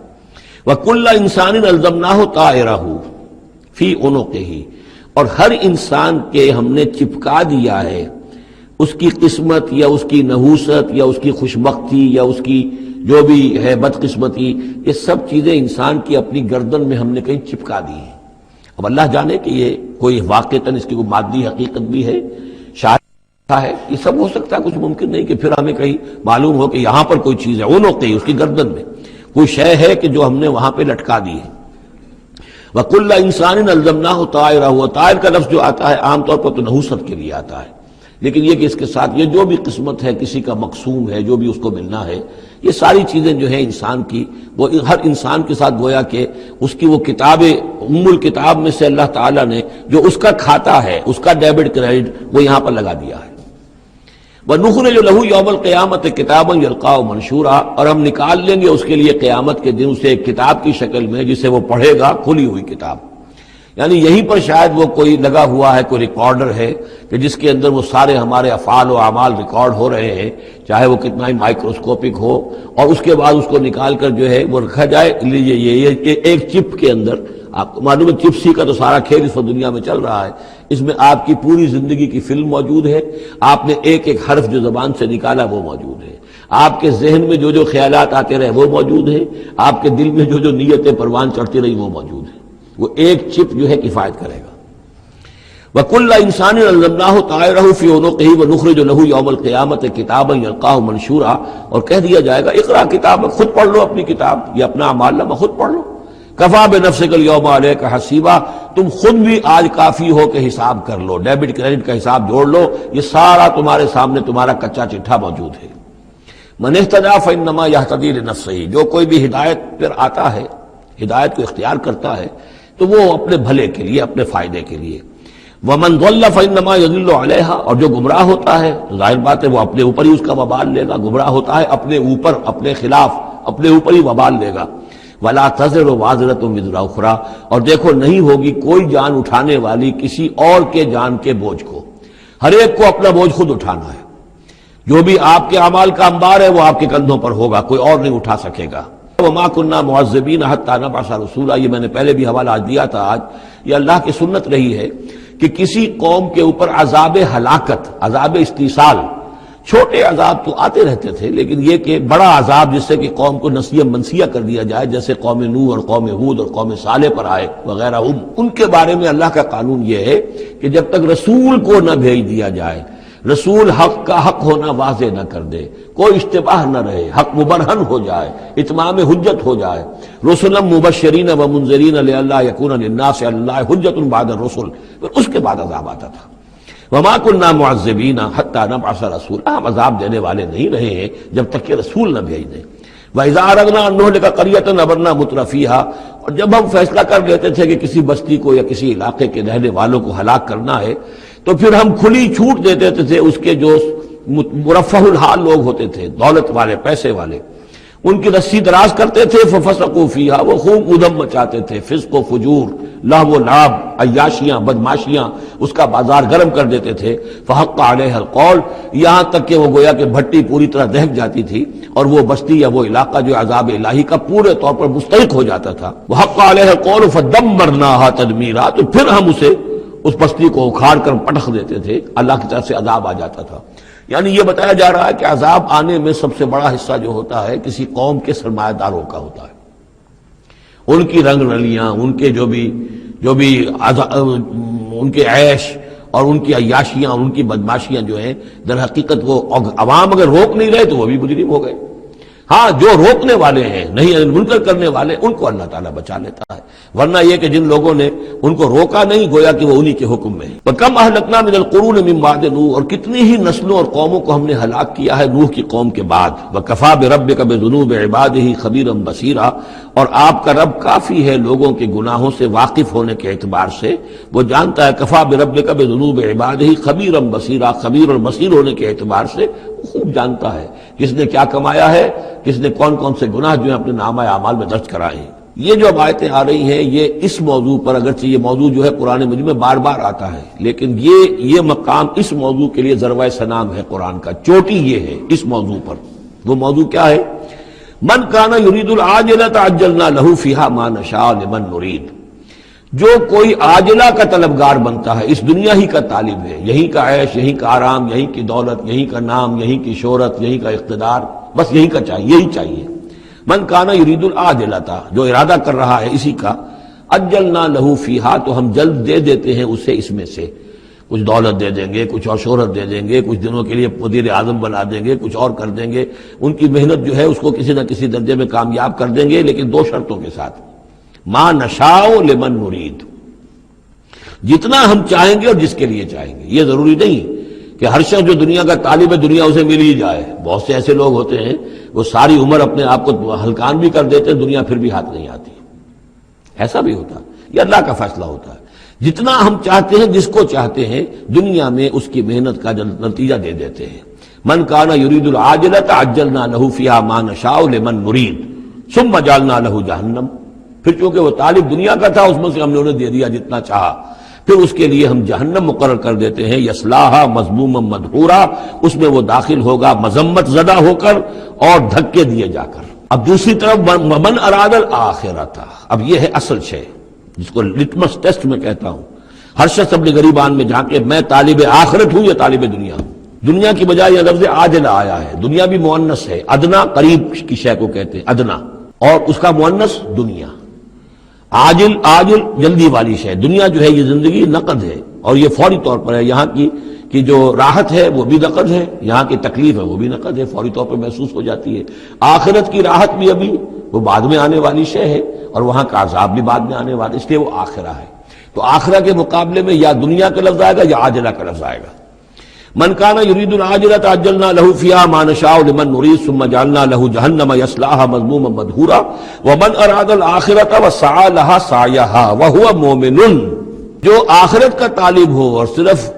[SPEAKER 1] وَكُلَّ إِنسَانٍ أَلْزَمْنَاهُ طَائِرَهُ فِي عُنُقِهِ، اور ہر انسان کے ہم نے چپکا دیا ہے اس کی قسمت یا اس کی نحوست یا اس کی خوشبختی یا اس کی جو بھی ہے بدقسمتی، یہ سب چیزیں انسان کی اپنی گردن میں ہم نے کہیں چپکا دی ہیں۔ اب اللہ جانے کہ یہ کوئی واقعتاً اس کی کوئی مادی حقیقت بھی ہے، شاید ہے، یہ سب ہو سکتا ہے، کچھ ممکن نہیں کہ پھر ہمیں کہیں معلوم ہو کہ یہاں پر کوئی چیز ہے، وہ نوکتے اس کی گردن میں کوئی شے ہے کہ جو ہم نے وہاں پہ لٹکا دی ہے۔ وَكُلَّ إِنسَانٍ أَلْزَمْنَاهُ طَائِرَهُ، طائر کا لفظ جو آتا ہے عام طور پر تو نحوست کے لیے آتا ہے، لیکن یہ کہ اس کے ساتھ یہ جو بھی قسمت ہے، کسی کا مقسوم ہے، جو بھی اس کو ملنا ہے، یہ ساری چیزیں جو ہیں انسان کی، وہ ہر انسان کے ساتھ گویا کہ اس کی وہ کتاب ام الکتاب میں سے اللہ تعالیٰ نے جو اس کا کھاتا ہے، اس کا ڈیبٹ کریڈٹ وہ یہاں پر لگا دیا ہے۔ وَنُخْرِجُ لَهُ يَوْمَ الْقِيَامَةِ كِتَابًا يَلْقَاهُ مَنشُورًا، اور ہم نکال لیں گے اس کے لیے قیامت کے دن اسے ایک کتاب کی شکل میں جسے وہ پڑھے گا، کھلی ہوئی کتاب، یعنی یہیں پر شاید وہ کوئی لگا ہوا ہے، کوئی ریکارڈر ہے کہ جس کے اندر وہ سارے ہمارے افعال و اعمال ریکارڈ ہو رہے ہیں، چاہے وہ کتنا ہی مائکروسکوپک ہو، اور اس کے بعد اس کو نکال کر جو ہے وہ رکھا جائے۔ یہ ایک چپ کے اندر، آپ کو معلوم ہے چپسی کا تو سارا کھیل اس دنیا میں چل رہا ہے، اس میں آپ کی پوری زندگی کی فلم موجود ہے، آپ نے ایک ایک حرف جو زبان سے نکالا وہ موجود ہے، آپ کے ذہن میں جو جو خیالات آتے رہے وہ موجود ہے، آپ کے دل میں جو جو نیتیں پروان چڑھتی رہی وہ موجود ہے، وہ ایک چپ جو ہے کفایت کرے گا۔ وَكُلَّ إِنسَانٍ أَلْزَمْنَاهُ طَائِرَهُ فِي عُنُقِهِ وَنُخْرِجُ لَهُ يَوْمَ الْقِيَامَةِ كِتَابًا يَلْقَاهُ مَنشُورًا، اور کہہ دیا جائے گا اقرا کتابک، خود پڑھ لو اپنی کتاب، یہ اپنا اعمال نامہ خود پڑھ لو۔ کفا بنفسک اليوم علیک حسیبا، تم خود بھی آج کافی ہو کہ حساب کر لو، ڈیبٹ کریڈٹ کا حساب جوڑ لو، یہ سارا تمہارے سامنے تمہارا کچا چٹھا موجود ہے۔ من اہتدی فانما یہتدی لنفسہ، جو کوئی بھی ہدایت پر آتا ہے، ہدایت کو اختیار کرتا ہے تو وہ اپنے بھلے کے لیے، اپنے فائدے کے لیے۔ ومن ضل فانما یضل علیہا، اور جو گمراہ ہوتا ہے ظاہر بات ہے وہ اپنے اوپر ہی اس کا وبال لے گا، گمراہ ہوتا ہے اپنے اوپر، اپنے خلاف، اپنے اوپر ہی وبال لے گا۔ ولا تزر وازرۃ وزر اخری، اور دیکھو نہیں ہوگی کوئی جان اٹھانے والی کسی اور کے جان کے بوجھ کو، ہر ایک کو اپنا بوجھ خود اٹھانا ہے، جو بھی آپ کے اعمال کا انبار ہے وہ آپ کے کندھوں پر ہوگا، کوئی اور نہیں اٹھا سکے گا۔ وما كنا معذبین حتی نبعث رسولا، یہ میں نے پہلے بھی حوالہ دیا تھا، آج یہ اللہ کی سنت رہی ہے کہ کسی قوم کے اوپر عذاب ہلاکت، عذاب استیصال، چھوٹے عذاب تو آتے رہتے تھے، لیکن یہ کہ بڑا عذاب جس سے کہ قوم کو نسیہ منسیہ کر دیا جائے، جیسے قوم نوح اور قوم ہود اور قوم صالح پر آئے وغیرہ، ان کے بارے میں اللہ کا قانون یہ ہے کہ جب تک رسول کو نہ بھیج دیا جائے، رسول حق کا حق ہونا واضح نہ کر دے، کوئی اشتباہ نہ رہے، حق مبرہن ہو جائے، اتمام حجت ہو جائے۔ رسلا مبشرین و منذرین لئلا یکون للناس علی اللہ حجت بعد الرسل، پھر اس کے بعد عذاب آتا تھا۔ وما كنا معذبین حتی نبعث رسولا، ہم عذاب دینے والے نہیں رہے ہیں جب تک کہ رسول نہ بھیج دیں۔ وَإِذَا أَرَدْنَا أَن نُهْلِكَ قَرْيَةً أَمَرْنَا مُتْرَفِيهَا، اور جب ہم فیصلہ کر لیتے تھے کہ کسی بستی کو یا کسی علاقے کے رہنے والوں کو ہلاک کرنا ہے تو پھر ہم کھلی چھوٹ دے دیتے تھے اس کے جو مرفہ الحال لوگ ہوتے تھے، دولت والے، پیسے والے، ان کی رسی دراز کرتے تھے۔ فَفَسَقُوا فِيهَا، وہ خوب ادھم مچاتے تھے، فسق و فجور، لہو و لعب، عیاشیاں، بدماشیاں، اس کا بازار گرم کر دیتے تھے۔ فَحَقَّ عَلَيْهَا الْقَوْلُ، یہاں تک کہ وہ گویا کہ بھٹی پوری طرح دہک جاتی تھی اور وہ بستی یا وہ علاقہ جو عذاب الہی کا پورے طور پر مستحق ہو جاتا تھا۔ وَحَقَّ عَلَيْهَا الْقَوْلُ فَدَمَّرْنَاهَا تَدْمِيرًا، تو پھر ہم اسے اس بستی کو اکھاڑ کر پٹخ دیتے تھے، اللہ کی طرف سے عذاب آ جاتا تھا۔ یعنی یہ بتایا جا رہا ہے کہ عذاب آنے میں سب سے بڑا حصہ جو ہوتا ہے کسی قوم کے سرمایہ داروں کا ہوتا ہے، ان کی رنگ رلیاں، ان کے جو بھی ان کے عیش اور ان کی عیاشیاں، ان کی بدماشیاں جو ہیں، در حقیقت وہ عوام اگر روک نہیں رہے تو وہ بھی مجرم ہو گئے۔ ہاں، جو روکنے والے ہیں، نہیں منکر کرنے والے، ان کو اللہ تعالیٰ بچا لیتا ہے، ورنہ یہ کہ جن لوگوں نے ان کو روکا نہیں، گویا کہ وہ انہی کے حکم میں ہیں۔ وَكَمْ أَهْلَكْنَا مِنَ الْقُرُونِ مِن بَعْدِ نوح، اور کتنی ہی نسلوں اور قوموں کو ہم نے ہلاک کیا ہے نوح کی قوم کے بعد۔ وَكَفَىٰ بِرَبِّكَ بِذُنُوبِ عِبَادِهِ خَبِيرًا بَصِيرًا، اور آپ کا رب کافی ہے لوگوں کے گناہوں سے واقف ہونے کے اعتبار سے، وہ جانتا ہے۔ کفا بربک بذنوب عبادہ خبیرا بصیرا، خبیر اور بصیر ہونے کے اعتبار سے خوب جانتا ہے کس نے کیا کمایا ہے، کس نے کون کون سے گناہ جو ہیں اپنے نامہ اعمال میں درج کرائے ہیں۔ یہ جو اب آیتیں آ رہی ہیں یہ اس موضوع پر، اگرچہ یہ موضوع جو ہے قرآن مجید میں بار بار آتا ہے، لیکن یہ مقام اس موضوع کے لیے ذروہ سنام ہے قرآن کا، چوٹی یہ ہے اس موضوع پر۔ وہ موضوع کیا ہے؟ من کان یرید العاجلۃ عجلنا لہ فیہا ما نشاء لمن نرید، جو کوئی عاجلہ کا طلبگار بنتا ہے، اس دنیا ہی کا طالب ہے، یہیں کا عیش، یہیں کا آرام، یہیں کی دولت، یہیں کا نام، یہیں کی شہرت، یہیں کا اقتدار، بس یہیں کا چاہیے، یہی چاہیے۔ من کان یرید العاجلۃ، جو ارادہ کر رہا ہے اسی کا، عجلنا لہ فیہا، تو ہم جلد دے دیتے ہیں اسے اس میں سے، کچھ دولت دے دیں گے، کچھ اور شہرت دے دیں گے، کچھ دنوں کے لیے وزیر اعظم بنا دیں گے، کچھ اور کر دیں گے، ان کی محنت جو ہے اس کو کسی نہ کسی درجے میں کامیاب کر دیں گے، لیکن دو شرطوں کے ساتھ۔ ما نشاء لمن نرید، جتنا ہم چاہیں گے اور جس کے لیے چاہیں گے۔ یہ ضروری نہیں کہ ہر شخص جو دنیا کا طالب ہے دنیا اسے مل ہی جائے۔ بہت سے ایسے لوگ ہوتے ہیں وہ ساری عمر اپنے آپ کو ہلکان بھی کر دیتے ہیں، دنیا پھر بھی ہاتھ نہیں آتی، ایسا بھی ہوتا ہے۔ یہ اللہ کا فیصلہ ہوتا ہے، جتنا ہم چاہتے ہیں، جس کو چاہتے ہیں، دنیا میں اس کی محنت کا نتیجہ دے دیتے ہیں۔ من کان یرید العاجلۃ عجلنا لہ فیہا ما نشاء لمن نرید ثم جعلنا لہ جہنم، پھر چونکہ وہ طالب دنیا کا تھا، اس میں سے ہم نے انہیں دے دیا جتنا چاہا، پھر اس کے لیے ہم جہنم مقرر کر دیتے ہیں، یصلاھا مذموما مدحورا، اس میں وہ داخل ہوگا مذمت زدہ ہو کر اور دھکے دیے جا کر۔ اب دوسری طرف من اراد الآخرۃ، اب یہ ہے اصل شے جس کو لٹمس ٹیسٹ میں کہتا ہوں۔ ہر شخص اپنے گریبان میں جھانکے، میں طالب آخرت ہوں یا طالب دنیا ہوں؟ دنیا کی بجائے یہ لفظ عاجلہ آیا ہے، دنیا بھی مؤنث ہے، ادنا قریب کی شے کو کہتے ہیں ادنا، اور اس کا مؤنث دنیا۔ عاجل جلدی والی شے، دنیا جو ہے یہ زندگی نقد ہے اور یہ فوری طور پر ہے، یہاں کی جو راحت ہے وہ بھی نقد ہے، یہاں کی تکلیف ہے وہ بھی نقد ہے، فوری طور پر محسوس ہو جاتی ہے۔ آخرت کی راحت بھی ابھی وہ بعد میں آنے والی شے ہے اور وہاں کا عذاب بھی بعد میں آنے والا، اس لیے وہ آخرہ ہے۔ تو آخرہ کے مقابلے میں یا دنیا کا لفظ آئے گا یا عاجلہ کا لفظ آئے گا۔ من کان یرید العاجلۃ عجلنا لہ فیہا ما نشاء لمن نرید ثم جعلنا لہ جہنم یصلاھا مذموما مدحورا ومن اراد الآخرۃ وسعی لہا سعیہا وہو مومن، جو آخرت کا طالب ہو اور صرف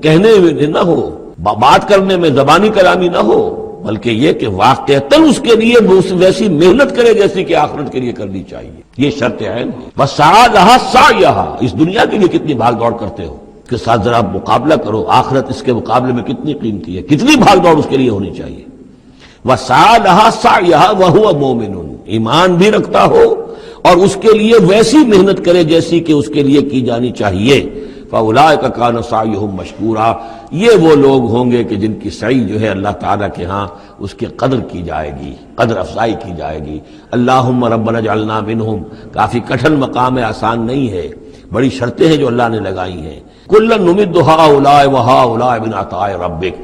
[SPEAKER 1] کہنے میں نہ ہو، بات کرنے میں زبانی کلامی نہ ہو، بلکہ یہ کہ واقعتاً اس کے لیے ویسی محنت کرے جیسی کہ آخرت کے لیے کرنی چاہیے، یہ شرط عین ہے۔ وسعی لہا سعیہا، اس دنیا کے لیے کتنی بھاگ دوڑ کرتے ہو، کے ساتھ ذرا مقابلہ کرو، آخرت اس کے مقابلے میں کتنی قیمتی ہے، کتنی بھاگ دوڑ اس کے لیے ہونی چاہیے۔ وسعی لہا سعیہا وہو مومن، ایمان بھی رکھتا ہو اور اس کے لیے ویسی محنت کرے جیسی کہ اس کے لیے کی جانی چاہیے۔ فَأُولَٰئِکَ کَانَ سَعْیُہُم مَشْکُورًا، یہ وہ لوگ ہوں گے کہ جن کی سعی جو ہے اللہ تعالیٰ کے ہاں اس کی قدر کی جائے گی، قدر افزائی کی جائے گی۔ اللہم ربنا اجعلنا منہم، کافی کٹھن مقام ہے، آسان نہیں ہے، بڑی شرطیں ہیں جو اللہ نے لگائی ہیں۔ کلن نمد ہؤلاء وہؤلاء من عطاء ربک،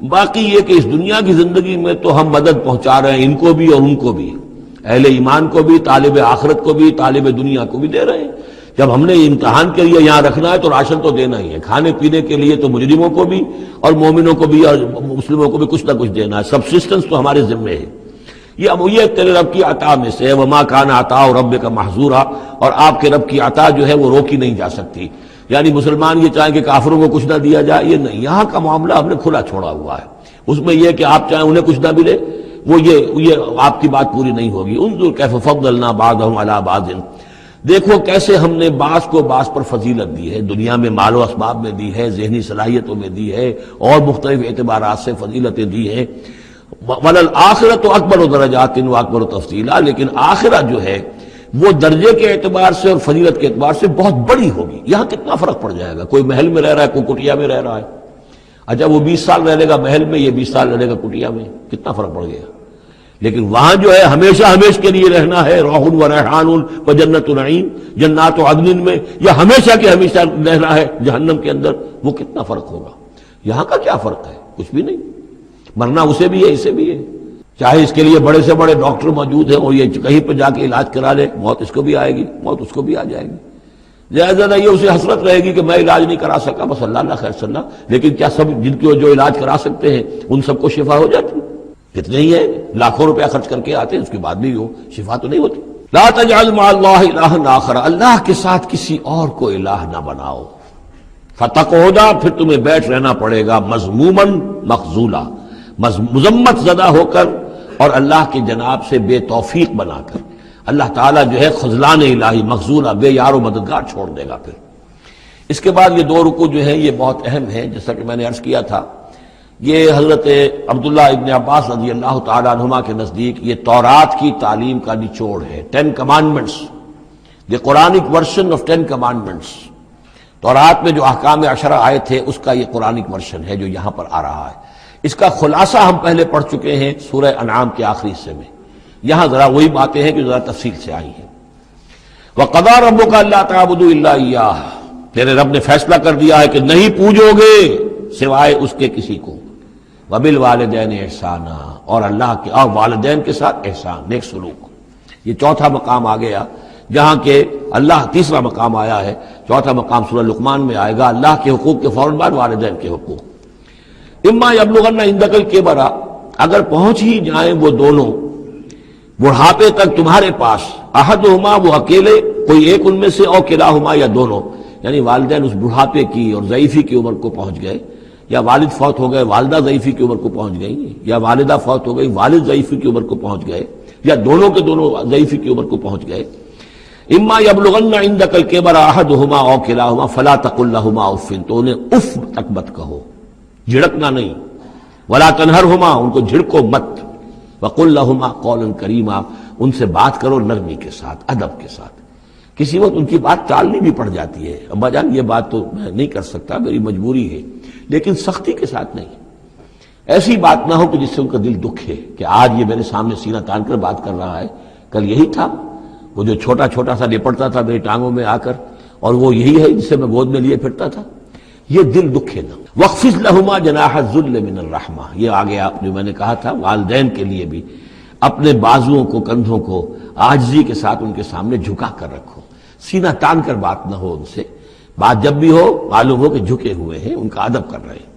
[SPEAKER 1] باقی یہ کہ اس دنیا کی زندگی میں تو ہم مدد پہنچا رہے ہیں ان کو بھی اور ان کو بھی، اہل ایمان کو بھی، طالب آخرت کو بھی، طالب دنیا کو بھی دے رہے ہیں۔ جب ہم نے امتحان کے لیے یہاں رکھنا ہے تو راشن تو دینا ہی ہے، کھانے پینے کے لیے تو مجرموں کو بھی اور مومنوں کو بھی اور مسلموں کو بھی کچھ نہ کچھ دینا ہے، سبسسٹنس تو ہمارے ذمے ہے۔ یہ تیرے رب کی عطا میں سے ہے، وما کان عطاء ربک محظورا، اور آپ کے رب کی عطا جو ہے وہ روکی نہیں جا سکتی۔ یعنی مسلمان یہ چاہیں کہ کافروں کو کچھ نہ دیا جائے، یہ نہیں، یہاں کا معاملہ ہم نے کھلا چھوڑا ہوا ہے۔ اس میں یہ کہ آپ چاہیں انہیں کچھ نہ ملے، وہ یہ آپ کی بات پوری نہیں ہوگی۔ انظر کیف فضلنا بعضهم علی بعض، دیکھو کیسے ہم نے بعض کو بعض پر فضیلت دی ہے، دنیا میں مال و اسباب میں دی ہے، ذہنی صلاحیتوں میں دی ہے، اور مختلف اعتبارات سے فضیلتیں دی ہیں۔ وَلَلْآخِرَةُ أَكْبَرُ دَرَجَاتٍ وَأَكْبَرُ تَفْضِيلًا، لیکن آخرت جو ہے وہ درجے کے اعتبار سے اور فضیلت کے اعتبار سے بہت بڑی ہوگی۔ یہاں کتنا فرق پڑ جائے گا، کوئی محل میں رہ رہا ہے، کوئی کٹیا میں رہ رہا ہے۔ اچھا وہ 20 سال رہ لے گا محل میں، یہ 20 سال رہ لے گا کٹیا میں، کتنا فرق پڑ گیا۔ لیکن وہاں جو ہے ہمیشہ ہمیشہ کے لیے رہنا ہے، روح و ریحان و جنت نعیم، جنات و عدن میں، یا ہمیشہ کے ہمیشہ رہنا ہے جہنم کے اندر، وہ کتنا فرق ہوگا۔ یہاں کا کیا فرق ہے؟ کچھ بھی نہیں، مرنا اسے بھی ہے اسے بھی ہے، چاہے اس کے لیے بڑے سے بڑے ڈاکٹر موجود ہیں اور یہ کہیں پہ جا کے علاج کرا لے، موت اس کو بھی آئے گی، موت اس کو بھی آ جائے گی۔ زیادہ نہیں اسے حسرت رہے گی کہ میں علاج نہیں کرا سکا، بس اللہ خیر صلی اللہ، لیکن کیا سب جن کو جو علاج کرا سکتے ہیں ان سب کو شفا ہو جاتی؟ کتنے ہی ہیں لاکھوں روپیہ خرچ کر کے آتے ہیں، اس کے بعد بھی وہ شفا تو نہیں ہوتی۔ لا تجعل مع اللہ الہا آخر، اللہ کے ساتھ کسی اور کو الہ نہ بناؤ۔ فتقعدا، پھر تمہیں بیٹھ رہنا پڑے گا، مذموما مخذولا، مذمت زدہ ہو کر اور اللہ کی جناب سے بے توفیق بنا کر۔ اللہ تعالیٰ جو ہے خذلان الہی، مخذولا، بے یار و مددگار چھوڑ دے گا۔ پھر اس کے بعد یہ دو رکوع جو ہیں یہ بہت اہم ہیں، جیسا کہ میں نے عرض کیا تھا، یہ حضرت عبداللہ ابن عباس رضی اللہ تعالیٰ عنہما کے نزدیک یہ تورات کی تعلیم کا نچوڑ ہے، 10 commandments، the Quranic version of 10 commandments۔ تورات میں جو احکام عشرہ آئے تھے اس کا یہ قرآنک ورژن ہے جو یہاں پر آ رہا ہے۔ اس کا خلاصہ ہم پہلے پڑھ چکے ہیں سورہ انعام کے آخری حصے میں، یہاں ذرا وہی باتیں ہیں کہ ذرا تفصیل سے آئی ہیں۔ وَقَضَىٰ رَبُّكَ أَلَّا تَعْبُدُوا إِلَّا إِيَّاهُ، تیرے رب نے فیصلہ کر دیا ہے کہ نہیں پوجو گے سوائے اس کے کسی کو۔ وَبِالْوَالِدَيْنِ إِحْسَانًا، اور اللہ کے اور والدین کے ساتھ احسان، نیک سلوک۔ یہ چوتھا مقام آ گیا، جہاں کہ اللہ، تیسرا مقام آیا ہے، چوتھا مقام سورہ لقمان میں آئے گا، اللہ کے حقوق کے فوراً بعد والدین کے حقوق۔ اما یبلغن عندک الکبر، اگر پہنچ ہی جائیں وہ دونوں بڑھاپے تک تمہارے پاس، احدہما، وہ اکیلے، کوئی ایک ان میں سے، او کلاہما، یا دونوں، یعنی والدین اس بڑھاپے کی اور ضعیفی کی عمر کو پہنچ گئے، یا والد فوت ہو گئے، والدہ ضعیفی کی عمر کو پہنچ گئی، یا والدہ فوت ہو گئی، والد ضعیفی کی عمر کو پہنچ گئے، یا دونوں کے دونوں ضعیفی کی عمر کو پہنچ گئے۔ اما یبلغن عندک الکبر احدہما او کلاہما فلا تقل لہما اف، تو انہیں اف تک مت کہو، جھڑکنا نہیں، ولا تنہرہما، ان کو جھڑکو مت، وقل لہما قولا کریما، ان سے بات کرو نرمی کے ساتھ، ادب کے ساتھ۔ کسی وقت ان کی بات ٹالنی بھی پڑ جاتی ہے، ابا جان یہ بات تو میں نہیں کر سکتا، میری مجبوری ہے، لیکن سختی کے ساتھ نہیں، ایسی بات نہ ہو کہ جس سے ان کا دل دکھے کہ آج یہ میرے سامنے سینہ تان کر بات کر رہا ہے، کل یہی تھا، وہ جو چھوٹا چھوٹا سا لپٹتا تھا میری ٹانگوں میں آ کر، اور وہ یہی ہے جسے میں گود میں لیے پھرتا تھا، یہ دل دکھے نہ۔ وَاخْفِضْ لَهُمَا جَنَاحَ الذُّلِّ مِنَ الرَّحْمَةِ، یہ آگے آپ جو میں نے کہا تھا والدین کے لیے بھی اپنے بازوؤں کو، کندھوں کو عاجزی کے ساتھ ان کے سامنے جھکا کر رکھو، سینہ تان کر بات نہ ہو ان سے، بات جب بھی ہو معلوم ہو کہ جھکے ہوئے ہیں، ان کا ادب کر رہے ہیں۔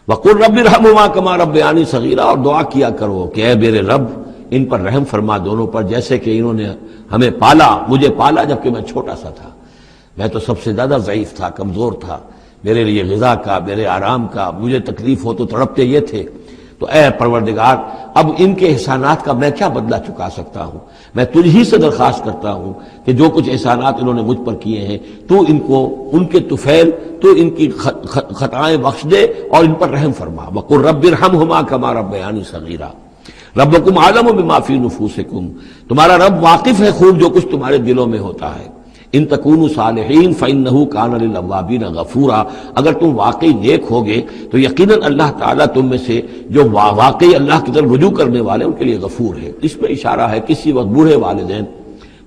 [SPEAKER 1] وَقُلْ رَبِّ ارْحَمْهُمَا كَمَا رَبَّيَانِي صَغِيرًا، اور دعا کیا کرو کہ اے میرے رب ان پر رحم فرما دونوں پر، جیسے کہ انہوں نے ہمیں پالا، مجھے پالا جبکہ میں چھوٹا سا تھا، میں تو سب سے زیادہ ضعیف تھا، کمزور تھا، میرے لیے غذا کا، میرے آرام کا، مجھے تکلیف ہو تو تڑپتے یہ تھے، تو اے پروردگار اب ان کے احسانات کا میں کیا بدلہ چکا سکتا ہوں، میں تجھ ہی سے درخواست کرتا ہوں کہ جو کچھ احسانات انہوں نے مجھ پر کیے ہیں تو ان کو، ان کے طفیل، تو ان کی خطائیں بخش دے اور ان پر رحم فرما۔ وَقُلْ رَبِّ ارْحَمْهُمَا كَمَا رَبَّيَانِي صَغِيرًا رَبُّكُمْ أَعْلَمُ بِمَا فِي نُفُوسِكُمْ، تمہارا رب واقف ہے خوب جو کچھ تمہارے دلوں میں ہوتا ہے۔ ان تکونوا صالحین فإنہ کان للأوابین غفورا، اگر تم واقعی نیک ہوگے تو یقیناً اللہ تعالیٰ تم میں سے جو واقعی اللہ کی طرف رجوع کرنے والے ان کے لیے غفور ہے۔ اس میں اشارہ ہے کسی وقت بوڑھے والدین،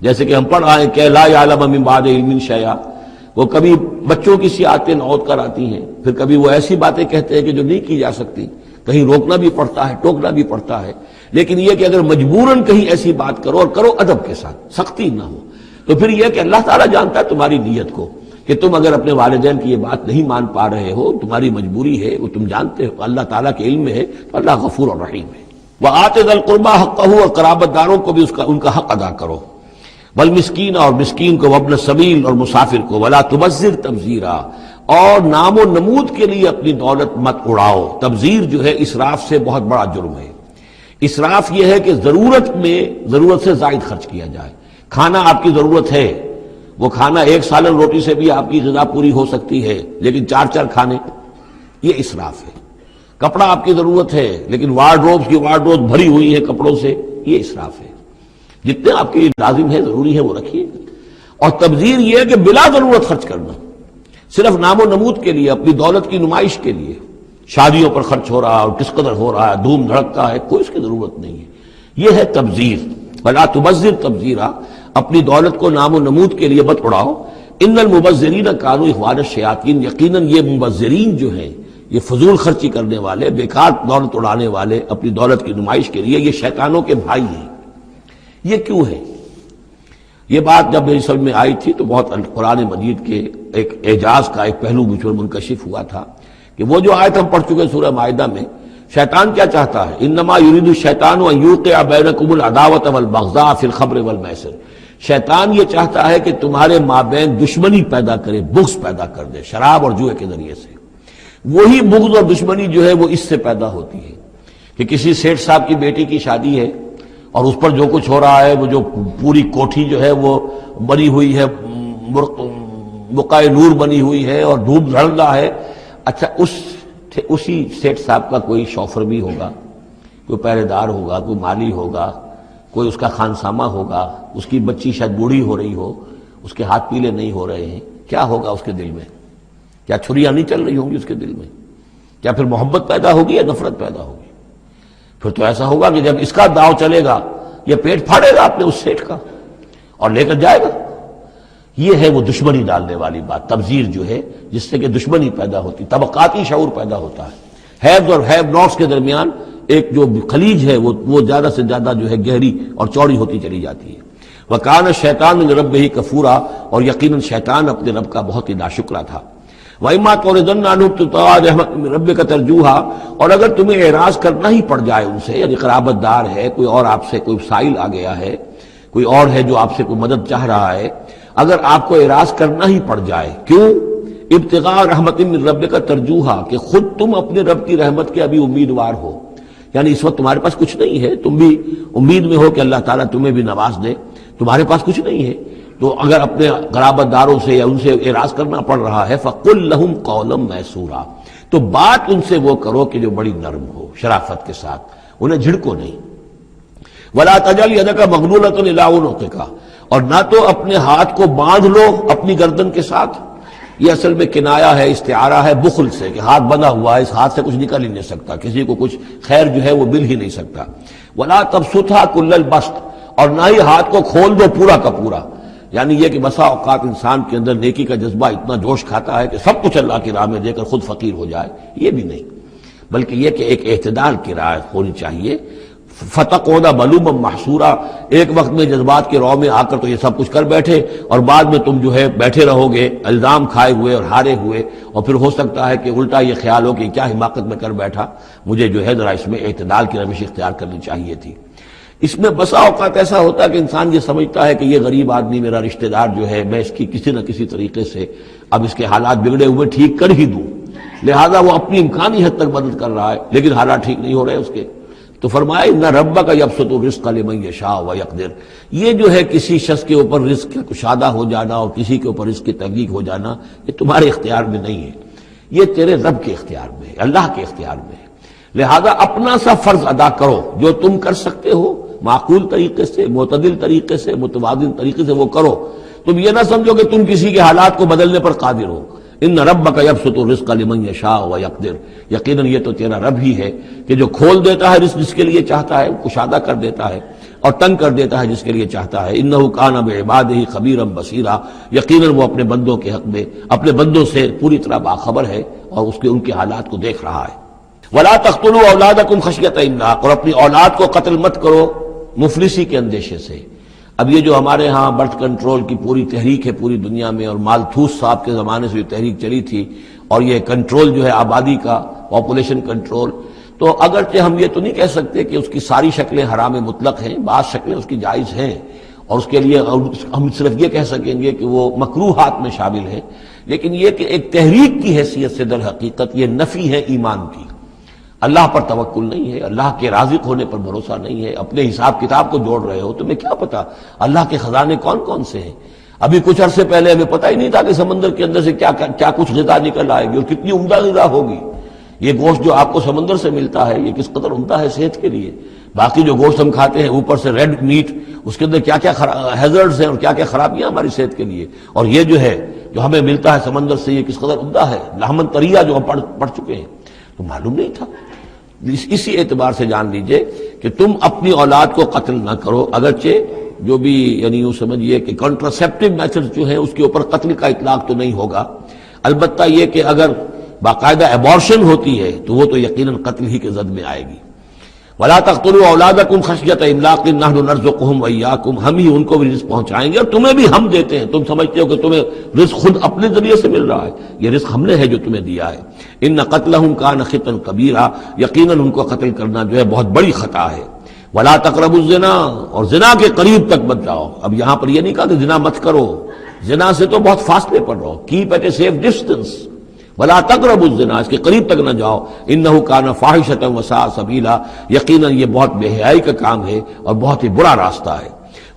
[SPEAKER 1] جیسے کہ ہم پڑھ رہے ہیں کہ لا یعلم من بعد علم شیئا، وہ کبھی بچوں کی سی آتے نوت کر آتی ہیں، پھر کبھی وہ ایسی باتیں کہتے ہیں کہ جو نہیں کی جا سکتی، کہیں روکنا بھی پڑتا ہے، ٹوکنا بھی پڑتا ہے، لیکن یہ کہ اگر مجبوراً کہیں ایسی بات کرو اور کرو ادب کے ساتھ، سختی نہ ہو، تو پھر یہ کہ اللہ تعالیٰ جانتا ہے تمہاری نیت کو، کہ تم اگر اپنے والدین کی یہ بات نہیں مان پا رہے ہو، تمہاری مجبوری ہے، وہ تم جانتے ہو، اللہ تعالیٰ کے علم میں ہے، تو اللہ غفور اور رحیم ہے۔ وَآتِ ذَا الْقُرْبَىٰ حَقَّهُ، اور قرابت داروں کو بھی ان کا حق ادا کرو، والمسکین، اور مسکین کو، وابن السبیل، اور مسافر کو، ولا تبذر تبذیرا، اور نام و نمود کے لیے اپنی دولت مت اڑاؤ۔ تبذیر جو ہے اسراف سے بہت بڑا جرم ہے۔ اسراف یہ ہے کہ ضرورت سے زائد خرچ کیا جائے۔ کھانا آپ کی ضرورت ہے، وہ کھانا ایک سالن روٹی سے بھی آپ کی غذا پوری ہو سکتی ہے، لیکن 4 کھانے، یہ اسراف ہے۔ کپڑا آپ کی ضرورت ہے، لیکن وارڈروب بھری ہوئی ہے کپڑوں سے، یہ اسراف ہے۔ جتنے آپ کے لیے لازم ہے، ضروری ہے، وہ رکھیے۔ اور تبذیر یہ ہے کہ بلا ضرورت خرچ کرنا، صرف نام و نمود کے لیے، اپنی دولت کی نمائش کے لیے، شادیوں پر خرچ ہو رہا ہے اور کس قدر ہو رہا ہے، دھوم دھڑکتا ہے، کوئی اس کی ضرورت نہیں ہے، یہ ہے تبذیر۔ ولا تبذر تبذیرا، اپنی دولت کو نام و نمود کے لیے مت اڑاؤ۔ ان المبذرین کانوا اخوان الشیاطین، یقیناً یہ مبذرین جو ہیں، یہ فضول خرچی کرنے والے، بیکار دولت اڑانے والے، اپنی دولت کی نمائش کے لیے، یہ شیطانوں کے بھائی ہیں۔ یہ کیوں ہے؟ یہ بات جب میری سمجھ میں آئی تھی تو بہت قرآن مجید کے ایک اعجاز کا ایک پہلو مجھ پر منکشف ہوا تھا کہ وہ جو آیت ہم پڑھ چکے سورہ مائدہ میں، شیطان کیا چاہتا ہے؟ انما یرید الشیطان ان یوقع بینکم العداوۃ والبغضاء فی الخمر والمیسر، شیطان یہ چاہتا ہے کہ تمہارے مابین دشمنی پیدا کرے، بغض پیدا کر دے شراب اور جوئے کے ذریعے سے۔ وہی بغض اور دشمنی جو ہے وہ اس سے پیدا ہوتی ہے کہ کسی سیٹھ صاحب کی بیٹی کی شادی ہے اور اس پر جو کچھ ہو رہا ہے، وہ جو پوری کوٹھی جو ہے وہ بنی ہوئی ہے، بقائے نور بنی ہوئی ہے اور دھوپ دھڑ رہا ہے۔ اچھا اسی سیٹھ صاحب کا کوئی شوفر بھی ہوگا، کوئی پہرے دار ہوگا، کوئی مالی ہوگا، کوئی اس کا خانسامہ ہوگا، اس کی بچی شاید بوڑھی ہو رہی ہو، اس کے ہاتھ پیلے نہیں ہو رہے ہیں، کیا ہوگا اس کے دل میں؟ کیا چھریاں نہیں چل رہی ہوں گی اس کے دل میں؟ کیا پھر محبت پیدا ہوگی یا نفرت پیدا ہوگی؟ پھر تو ایسا ہوگا کہ جب اس کا داؤ چلے گا، یہ پیٹ پھاڑے گا اپنے اس سیٹھ کا اور لے کر جائے گا۔ یہ ہے وہ دشمنی ڈالنے والی بات، تبذیر جو ہے، جس سے کہ دشمنی پیدا ہوتی، طبقاتی شعور پیدا ہوتا ہے، ہیوز اور ہیو ناٹس کے درمیان ایک جو خلیج ہے وہ زیادہ سے زیادہ جو ہے گہری اور چوڑی ہوتی چلی جاتی ہے۔ وَكَانَ الشَّيْطَانُ لِرَبِّهِ كَفُورًا، اور یقیناً شیطان اپنے رب کا بہت ہی ناشکرا تھا۔ وَإِمَّا تُعْرِضَنَّ عَنْهُمْ ابْتِغَاءَ رَحْمَةٍ مِّن رَّبِّكَ تَرْجُوهَا، اور اگر تمہیں اعراض کرنا ہی پڑ جائے ان سے، یعنی قرابت دار ہے، کوئی اور آپ سے کوئی سائل آ گیا ہے، کوئی اور ہے جو آپ سے کوئی مدد چاہ رہا ہے، اگر آپ کو اعراض کرنا ہی پڑ جائے، کیوں؟ ابتغاء رحمت من ربک ترجوہا، کہ خود تم اپنے رب کی رحمت کے ابھی امیدوار ہو، یعنی اس وقت تمہارے پاس کچھ نہیں ہے، تم بھی امید میں ہو کہ اللہ تعالیٰ تمہیں بھی نواز دے، تمہارے پاس کچھ نہیں ہے، تو اگر اپنے قرابت داروں سے یا ان سے اعراض کرنا پڑ رہا ہے، فَقُلْ لَهُمْ قَوْلًا مَيْسُورًا، تو بات ان سے وہ کرو کہ جو بڑی نرم ہو، شرافت کے ساتھ، انہیں جھڑکو نہیں۔ وَلَا تَجْعَلْ يَدَكَ مَغْلُولَةً إِلَىٰ عُنُقِكَ، اور نہ تو اپنے ہاتھ کو باندھ لو اپنی گردن کے ساتھ، یہ اصل میں کنایا ہے، استعارہ ہے بخل سے، کہ ہاتھ بندھا ہوا ہے، اس ہاتھ سے کچھ نکل ہی نہیں سکتا، کسی کو کچھ خیر جو ہے وہ مل ہی نہیں سکتا۔ وَلَا تَبْسُطْهَا كُلَّ الْبَسْطِ، اور نہ ہی ہاتھ کو کھول دو پورا کا پورا، یعنی یہ کہ بسا اوقات انسان کے اندر نیکی کا جذبہ اتنا جوش کھاتا ہے کہ سب کچھ اللہ کی راہ میں دے کر خود فقیر ہو جائے، یہ بھی نہیں، بلکہ یہ کہ ایک اعتدال کی رعایت ہونی چاہیے۔ فَتَقْعُدَ مَلُومًا مَحْسُورًا، ایک وقت میں جذبات کے رو میں آ کر تو یہ سب کچھ کر بیٹھے، اور بعد میں تم جو ہے بیٹھے رہو گے الزام کھائے ہوئے اور ہارے ہوئے، اور پھر ہو سکتا ہے کہ الٹا یہ خیال ہو کہ کیا حماقت میں کر بیٹھا، مجھے جو ہے ذرا اس میں اعتدال کی روش اختیار کرنی چاہیے تھی۔ اس میں بسا اوقات ایسا ہوتا ہے کہ انسان یہ سمجھتا ہے کہ یہ غریب آدمی میرا رشتہ دار جو ہے، میں اس کی کسی نہ کسی طریقے سے اب اس کے حالات بگڑے ہوئے ٹھیک کر ہی دوں، لہذا وہ اپنی امکانی حد تک مدد کر رہا ہے، لیکن حالات ٹھیک نہیں ہو رہے اس کے، تو فرمایا ان ربک یبسط الرزق لمن یشاء ویقدر، یہ جو ہے کسی شخص کے اوپر رزق کا کشادہ ہو جانا اور کسی کے اوپر رزق کی تحقیق ہو جانا، یہ تمہارے اختیار میں نہیں ہے، یہ تیرے رب کے اختیار میں ہے، اللہ کے اختیار میں ہے، لہذا اپنا سا فرض ادا کرو جو تم کر سکتے ہو، معقول طریقے سے، معتدل طریقے سے، متوازن طریقے سے وہ کرو، تم یہ نہ سمجھو کہ تم کسی کے حالات کو بدلنے پر قادر ہو۔ ان ربک یبسط الرزق لمن یشاء ویقدر، یقیناً یہ تو تیرا رب ہی ہے کہ جو کھول دیتا ہے رزق جس کے لیے چاہتا ہے، کشادہ کر دیتا ہے، اور تنگ کر دیتا ہے جس کے لیے چاہتا ہے۔ انہ کان بعبادہ خبیرا بصیرا، یقیناً وہ اپنے بندوں کے حق میں اپنے بندوں سے پوری طرح باخبر ہے اور ان کے حالات کو دیکھ رہا ہے۔ ولا تقتلوا اولادکم خشیۃ املاق، اور اپنی اولاد کو قتل مت کرو مفلسی کے اندیشے سے۔ اب یہ جو ہمارے ہاں برتھ کنٹرول کی پوری تحریک ہے پوری دنیا میں، اور مالتھوس صاحب کے زمانے سے جو تحریک چلی تھی، اور یہ کنٹرول جو ہے آبادی کا، پاپولیشن کنٹرول، تو اگرچہ ہم یہ تو نہیں کہہ سکتے کہ اس کی ساری شکلیں حرام مطلق ہیں، بعض شکلیں اس کی جائز ہیں، اور اس کے لیے ہم صرف یہ کہہ سکیں گے کہ وہ مکروہات میں شامل ہیں، لیکن یہ کہ ایک تحریک کی حیثیت سے در حقیقت یہ نفی ہے ایمان کی۔ اللہ پر توکل نہیں ہے، اللہ کے رازق ہونے پر بھروسہ نہیں ہے، اپنے حساب کتاب کو جوڑ رہے ہو، تمہیں کیا پتا اللہ کے خزانے کون کون سے ہیں۔ ابھی کچھ عرصے پہلے ہمیں پتہ ہی نہیں تھا کہ سمندر کے اندر سے کیا کچھ غذا نکل آئے گی اور کتنی عمدہ غذا ہوگی۔ یہ گوشت جو آپ کو سمندر سے ملتا ہے یہ کس قدر عمدہ ہے صحت کے لیے، باقی جو گوشت ہم کھاتے ہیں اوپر سے ریڈ میٹ، اس کے اندر کیا کیا ہیزرڈز ہیں اور کیا کیا خرابیاں ہماری صحت کے لیے، اور یہ جو ہے جو ہمیں ملتا ہے سمندر سے یہ کس قدر عمدہ ہے، لحمن طریہ جو ہم پڑھ چکے ہیں، تو معلوم نہیں تھا۔ اسی اعتبار سے جان لیجئے کہ تم اپنی اولاد کو قتل نہ کرو، اگرچہ جو بھی یعنی یوں سمجھیے کہ کنٹراسیپٹیو میتھڈ جو ہیں اس کے اوپر قتل کا اطلاق تو نہیں ہوگا، البتہ یہ کہ اگر باقاعدہ ایبارشن ہوتی ہے تو وہ تو یقیناً قتل ہی کے زد میں آئے گی۔ وَلَا تَقْتُلُوا أَوْلَادَكُمْ خَشْيَةَ إِمْلَاقٍ نَحْنُ نَرْزُقُهُمْ وَإِيَّاكُمْ، ہم ہی ان کو بھی رزق پہنچائیں گے اور تمہیں بھی ہم دیتے ہیں۔ تم سمجھتے ہو کہ تمہیں رزق خود اپنے ذریعے سے مل رہا ہے، یہ رزق ہم نے ہے جو تمہیں دیا ہے۔ إِنَّ قَتْلَهُمْ كَانَ خِطًا كَبِيرًا، یقیناً ان کو قتل کرنا جو ہے بہت بڑی خطا ہے۔ وَلَا تَقْرَبُوا الزِّنَا، اور زنا کے قریب تک مت جاؤ۔ اب یہاں پر یہ نہیں کہا کہ زنا مت کرو، زنا سے تو بہت فاصلے پر رہو، keep it a safe distance. ولا تقربوا الزنا، اس کے قریب تک نہ جاؤ، انہ کان فاحشۃ وساء سبیلا، یقیناً یہ بہت بے حیائی کا کام ہے اور بہت ہی برا راستہ ہے۔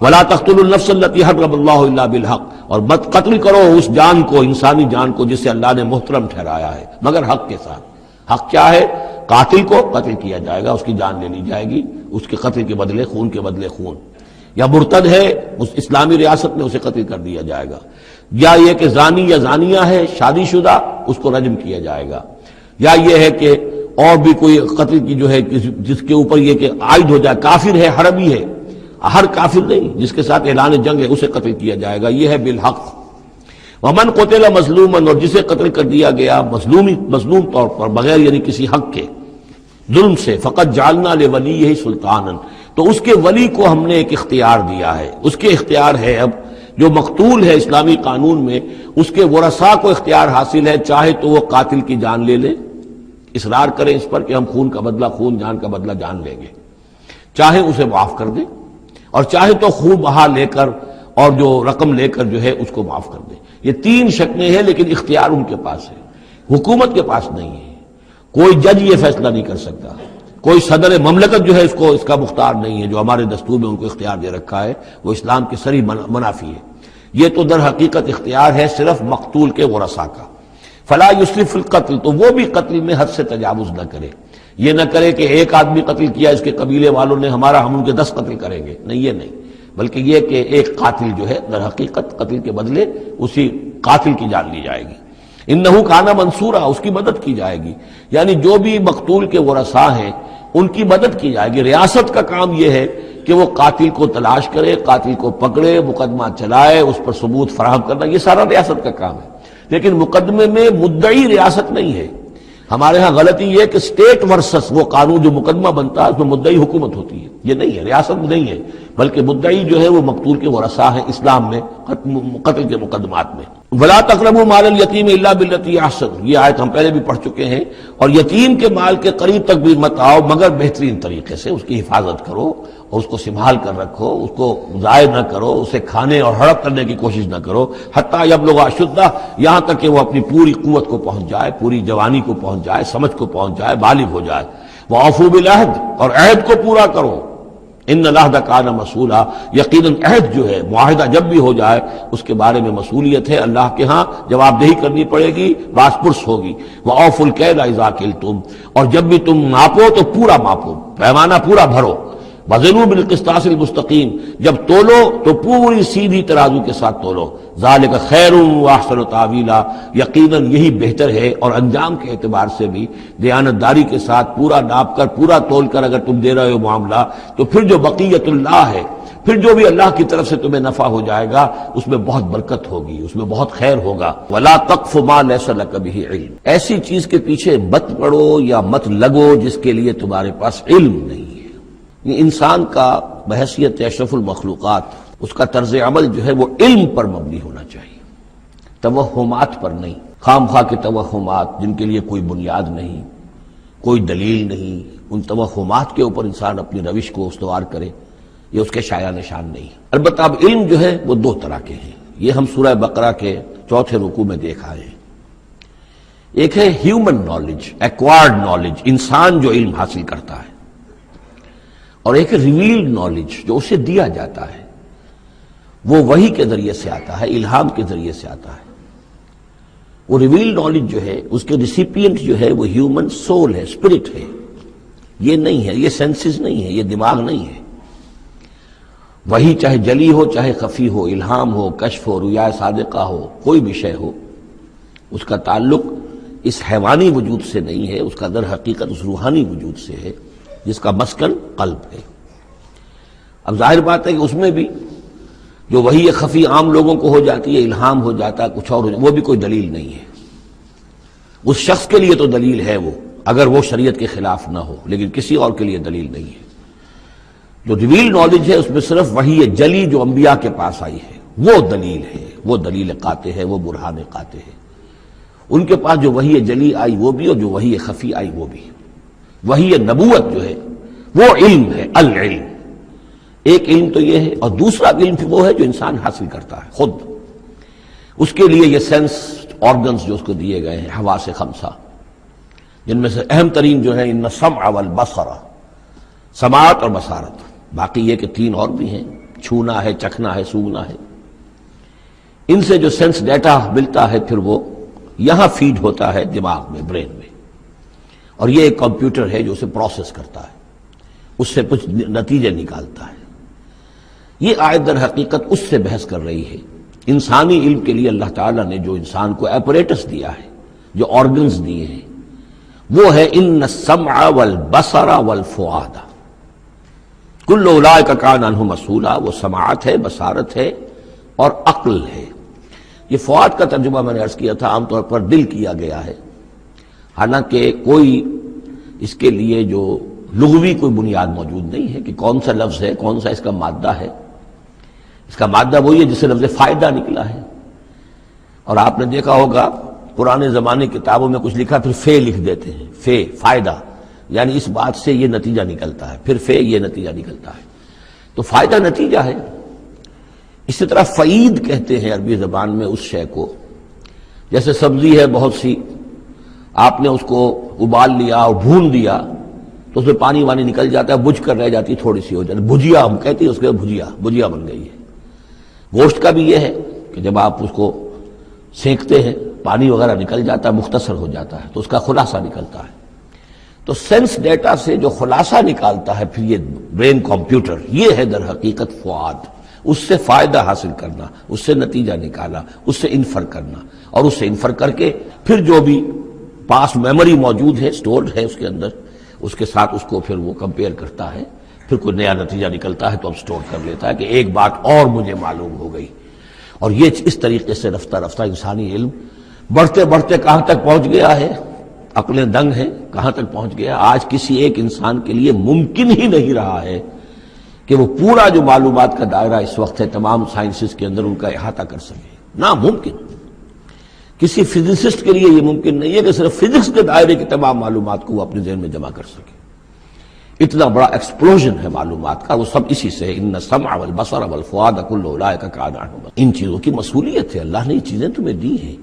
[SPEAKER 1] ولا تقتلوا النفس التي حرم اللہ الا بالحق، اور مت قتل کرو اس جان کو، انسانی جان کو جسے اللہ نے محترم ٹھہرایا ہے مگر حق کے ساتھ۔ حق کیا ہے؟ قاتل کو قتل کیا جائے گا، اس کی جان لے لی جائے گی، اس کے قتل کے بدلے خون کے بدلے خون، یا مرتد ہے اس اسلامی ریاست میں اسے قتل کر دیا جائے گا، یا یہ کہ زانی یا زانیہ ہے شادی شدہ اس کو رجم کیا جائے گا، یا یہ ہے کہ اور بھی کوئی قتل کی جو ہے جس کے اوپر یہ کہ عائد ہو جائے، کافر ہے حربی ہے، ہر کافر نہیں، جس کے ساتھ اعلان جنگ ہے اسے قتل کیا جائے گا، یہ ہے بالحق۔ ومن قتل مظلوما، اور جسے قتل کر دیا گیا مظلوم طور پر بغیر یعنی کسی حق کے ظلم سے، فقط جعلنا لولیہ سلطانا، تو اس کے ولی کو ہم نے ایک اختیار دیا ہے، اس کے اختیار ہے اب جو مقتول ہے اسلامی قانون میں اس کے ورثاء کو اختیار حاصل ہے، چاہے تو وہ قاتل کی جان لے لے، اصرار کریں اس پر کہ ہم خون کا بدلہ خون، جان کا بدلہ جان لیں گے، چاہے اسے معاف کر دیں، اور چاہے تو خون بہا لے کر اور جو رقم لے کر جو ہے اس کو معاف کر دیں۔ یہ تین شکلیں ہیں، لیکن اختیار ان کے پاس ہے، حکومت کے پاس نہیں ہے، کوئی جج یہ فیصلہ نہیں کر سکتا، کوئی صدر مملکت جو ہے اس کا مختار نہیں ہے، جو ہمارے دستور میں ان کو اختیار دے رکھا ہے وہ اسلام کے صریح منافی ہے۔ یہ تو در حقیقت اختیار ہے صرف مقتول کے ورثاء کا۔ فلا یسرف فی القتل، تو وہ بھی قتل میں حد سے تجاوز نہ کرے، یہ نہ کرے کہ ایک آدمی قتل کیا اس کے قبیلے والوں نے ہم ان کے 10 قتل کریں گے، نہیں، یہ نہیں، بلکہ یہ کہ ایک قاتل جو ہے در حقیقت قتل کے بدلے اسی قاتل کی جان لی جائے گی۔ انہو کان منصورا، اس کی مدد کی جائے گی، یعنی جو بھی مقتول کے ورثاء ہیں ان کی مدد کی جائے گی۔ ریاست کا کام یہ ہے کہ وہ قاتل کو تلاش کرے، قاتل کو پکڑے، مقدمہ چلائے، اس پر ثبوت فراہم کرنا، یہ سارا ریاست کا کام ہے، لیکن مقدمے میں مدعی ریاست نہیں ہے۔ ہمارے ہاں غلطی یہ کہ اسٹیٹ ورسس وہ قانون جو مقدمہ بنتا ہے اس میں مدعی حکومت ہوتی ہے، یہ نہیں ہے، ریاست نہیں ہے، بلکہ مدعی جو ہے وہ مقتول کے ورثاء ہیں اسلام میں قتل کے مقدمات میں۔ ولا تقربوا مال الیتیم الا بالتی احسن، یہ آیت ہم پہلے بھی پڑھ چکے ہیں، اور یتیم کے مال کے قریب تک بھی مت آؤ مگر بہترین طریقے سے، اس کی حفاظت کرو اور اس کو سنبھال کر رکھو، اس کو ضائع نہ کرو، اسے کھانے اور ہڑپ کرنے کی کوشش نہ کرو، حتی یبلغ اشدہ، یہاں تک کہ وہ اپنی پوری قوت کو پہنچ جائے، پوری جوانی کو پہنچ جائے، سمجھ کو پہنچ جائے، بالغ ہو جائے۔ وَأَوْفُوا بِالْعَهْدِ، اور عہد کو پورا کرو، ان العہد کان مسئولا، یقیناً عہد جو ہے معاہدہ جب بھی ہو جائے اس کے بارے میں مسئولیت ہے، اللہ کے ہاں جواب دہی کرنی پڑے گی، باس پرس ہوگی۔ وَأَوْفُوا الْكَيْلَ إِذَا كِلْتُمْ، اور جب بھی تم ماپو تو پورا ماپو، پیمانہ پورا بھرو۔ وزنوا بالقسطاس المستقیم، جب تولو تو پوری سیدھی ترازو کے ساتھ تولو، ذالک خیر واحسن تاویلا، یقیناً یہی بہتر ہے، اور انجام کے اعتبار سے بھی دیانتداری کے ساتھ پورا ناپ کر پورا تول کر اگر تم دے رہے ہو معاملہ، تو پھر جو بقیت اللہ ہے، پھر جو بھی اللہ کی طرف سے تمہیں نفع ہو جائے گا اس میں بہت برکت ہوگی، اس میں بہت خیر ہوگا۔ وَلَا تَقْفُ مَا لَيْسَ لَكَ بِهِ عِلْمٌ، ایسی چیز کے پیچھے مت پڑو یا مت لگو جس کے لیے تمہارے پاس علم نہیں ہے۔ یہ انسان کا بحیثیت اشرف المخلوقات، اس کا طرز عمل جو ہے وہ علم پر مبنی ہونا چاہیے، توہمات پر نہیں، خام خواہ کے توہمات جن کے لیے کوئی بنیاد نہیں، کوئی دلیل نہیں، ان توہمات کے اوپر انسان اپنی روش کو استوار کرے، یہ اس کے شایع نشان نہیں۔ البتہ اب علم جو ہے وہ دو طرح کے ہیں، یہ ہم سورہ بقرہ کے چوتھے رکوع میں دیکھ آئے ہیں۔ ایک ہے ہیومن نالج، ایکوائرڈ نالج، انسان جو علم حاصل کرتا ہے، اور ایک ہے ریویلڈ نالج جو اسے دیا جاتا ہے، وہ وحی کے ذریعے سے آتا ہے، الہام کے ذریعے سے آتا ہے۔ وہ ریویلڈ نالج جو ہے اس کے ریسیپینٹ جو ہے وہ ہیومن سول ہے، اسپرٹ ہے، یہ نہیں ہے، یہ سینسز نہیں ہے، یہ دماغ نہیں ہے۔ وہی چاہے جلی ہو چاہے خفی ہو، الہام ہو، کشف ہو، رؤیا صادقہ ہو، کوئی بھی شے ہو، اس کا تعلق اس حیوانی وجود سے نہیں ہے، اس کا در حقیقت اس روحانی وجود سے ہے جس کا مسکن قلب ہے۔ اب ظاہر بات ہے کہ اس میں بھی جو وہی خفی عام لوگوں کو ہو جاتی ہے، الہام ہو جاتا ہے، کچھ اور ہو جاتا ہے، وہ بھی کوئی دلیل نہیں ہے۔ اس شخص کے لیے تو دلیل ہے وہ، اگر وہ شریعت کے خلاف نہ ہو، لیکن کسی اور کے لیے دلیل نہیں ہے۔ جو ریویل نالج ہے اس میں صرف وحی جلی جو انبیاء کے پاس آئی ہے وہ دلیل ہے، وہ دلیل قاطع ہے، وہ برہان قاطع ہے۔ ان کے پاس جو وحی جلی آئی وہ بھی، اور جو وحی خفی آئی وہ بھی۔ وحی نبوت جو ہے وہ علم ہے، العلم۔ ایک علم تو یہ ہے، اور دوسرا علم وہ ہے جو انسان حاصل کرتا ہے خود۔ اس کے لیے یہ سینس آرگنز جو اس کو دیے گئے ہیں، حواس خمسہ، جن میں سے اہم ترین جو ہے ان السمع والبصر، سماعت اور بصارت، باقی یہ کہ تین اور بھی ہیں، چھونا ہے، چکھنا ہے، سونگنا ہے۔ ان سے جو سینس ڈیٹا ملتا ہے پھر وہ یہاں فیڈ ہوتا ہے دماغ میں، برین میں، اور یہ ایک کمپیوٹر ہے جو اسے پروسیس کرتا ہے، اس سے کچھ نتیجے نکالتا ہے۔ یہ آیت در حقیقت اس سے بحث کر رہی ہے۔ انسانی علم کے لیے اللہ تعالیٰ نے جو انسان کو ایپریٹس دیا ہے، جو آرگنز دیے ہیں، وہ ہے ان السمع والبصر والفؤاد، کل اولئک کان عنہ مسئولا۔ وہ سماعت ہے، بصارت ہے اور عقل ہے۔ یہ فؤاد کا ترجمہ میں نے عرض کیا تھا، عام طور پر دل کیا گیا ہے، حالانکہ کوئی اس کے لیے جو لغوی کوئی بنیاد موجود نہیں ہے کہ کون سا لفظ ہے، کون سا اس کا مادہ ہے۔ اس کا مادہ وہی ہے جس سے لفظ فائدہ نکلا ہے، اور آپ نے دیکھا ہوگا پرانے زمانے کتابوں میں کچھ لکھا پھر فے لکھ دیتے ہیں، فے فائدہ، یعنی اس بات سے یہ نتیجہ نکلتا ہے، پھر فے یہ نتیجہ نکلتا ہے، تو فائدہ نتیجہ ہے۔ اسی طرح فعید کہتے ہیں عربی زبان میں اس شے کو، جیسے سبزی ہے بہت سی، آپ نے اس کو ابال لیا اور بھون دیا تو اس میں پانی وانی نکل جاتا ہے، بجھ کر رہ جاتی تھوڑی سی ہو جاتی، بھجیا ہم کہتے ہیں، اس کے بھجیا بن گئی ہے۔ گوشت کا بھی یہ ہے کہ جب آپ اس کو سینکتے ہیں پانی وغیرہ نکل جاتا ہے، مختصر ہو جاتا ہے تو اس کا خلاصہ نکلتا ہے۔ تو سینس ڈیٹا سے جو خلاصہ نکالتا ہے پھر یہ برین کمپیوٹر، یہ ہے در حقیقت فؤاد۔ اس سے فائدہ حاصل کرنا، اس سے نتیجہ نکالا، اس سے انفر کرنا، اور اس سے انفر کر کے پھر جو بھی پاس میموری موجود ہے، سٹورڈ ہے اس کے اندر، اس کے ساتھ اس کو پھر وہ کمپیئر کرتا ہے، پھر کوئی نیا نتیجہ نکلتا ہے تو اب سٹور کر لیتا ہے کہ ایک بات اور مجھے معلوم ہو گئی۔ اور یہ اس طریقے سے رفتہ رفتہ انسانی علم بڑھتے بڑھتے کہاں تک پہنچ گیا ہے، عقلیں دنگ ہیں، کہاں تک پہنچ گیا۔ آج کسی ایک انسان کے لیے ممکن ہی نہیں رہا ہے کہ وہ پورا جو معلومات کا دائرہ اس وقت ہے تمام سائنسز کے اندر ان کا احاطہ کر سکے، ناممکن۔ کسی فزسسٹ کے لیے یہ ممکن نہیں ہے کہ صرف فزکس کے دائرے کی تمام معلومات کو وہ اپنے ذہن میں جمع کر سکے۔ اتنا بڑا ایکسپلوژن ہے معلومات کا، وہ سب اسی سے ہے۔ ان السمع والبصر والفؤاد کل اولئک کان عنہ مسئولا۔ ان چیزوں کی مسئولیت ہے، اللہ نے یہ چیزیں تمہیں دی ہیں،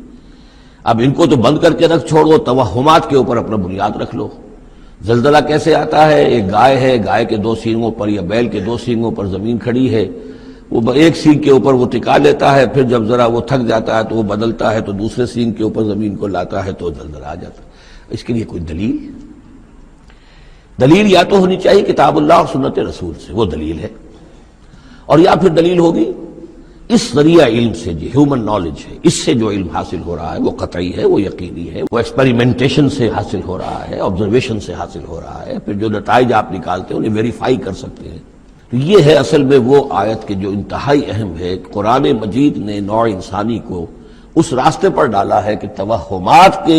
[SPEAKER 1] اب ان کو تو بند کر کے رکھ چھوڑو، توہمات کے اوپر اپنا بنیاد رکھ لو۔ زلزلہ کیسے آتا ہے؟ ایک گائے ہے، گائے کے دو سینگوں پر یا بیل کے دو سینگوں پر زمین کھڑی ہے، وہ ایک سینگ کے اوپر وہ ٹکا لیتا ہے، پھر جب ذرا وہ تھک جاتا ہے تو وہ بدلتا ہے تو دوسرے سینگ کے اوپر زمین کو لاتا ہے تو زلزلہ آ جاتا ہے۔ اس کے لیے کوئی دلیل؟ دلیل یا تو ہونی چاہیے کتاب اللہ اور سنت رسول سے، وہ دلیل ہے، اور یا پھر دلیل ہوگی اس ذریعہ علم سے، جو ہیومن نالج ہے، اس سے جو علم حاصل ہو رہا ہے وہ قطعی ہے، وہ یقینی ہے، وہ ایکسپیریمنٹیشن سے حاصل ہو رہا ہے، آبزرویشن سے حاصل ہو رہا ہے، پھر جو نتائج آپ نکالتے ہیں انہیں ویریفائی کر سکتے ہیں۔ تو یہ ہے اصل میں وہ آیت کے جو انتہائی اہم ہے۔ قرآن مجید نے نوع انسانی کو اس راستے پر ڈالا ہے کہ توہمات کے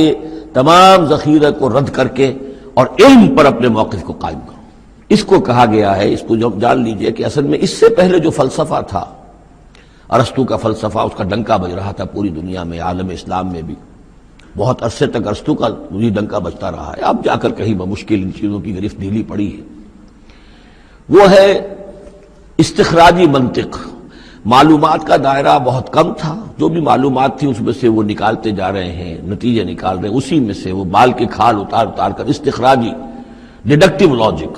[SPEAKER 1] تمام ذخیرے کو رد کر کے اور علم پر اپنے موقف کو قائم کرو۔ اس کو کہا گیا ہے، اس کو جو جان لیجئے کہ اصل میں اس سے پہلے جو فلسفہ تھا، ارسطو کا فلسفہ، اس کا ڈنکا بج رہا تھا پوری دنیا میں، عالم اسلام میں بھی بہت عرصے تک ارسطو کا یہ ڈنکا بجتا رہا ہے، اب جا کر کہیں بمشکل ان چیزوں کی گرفت ڈھیلی پڑی ہے۔ وہ ہے استخراجی منطق۔ معلومات کا دائرہ بہت کم تھا، جو بھی معلومات تھی اس میں سے وہ نکالتے جا رہے ہیں، نتیجے نکال رہے ہیں، اسی میں سے وہ بال کے کھال اتار اتار کر استخراجی ڈیڈکٹیو لاجک۔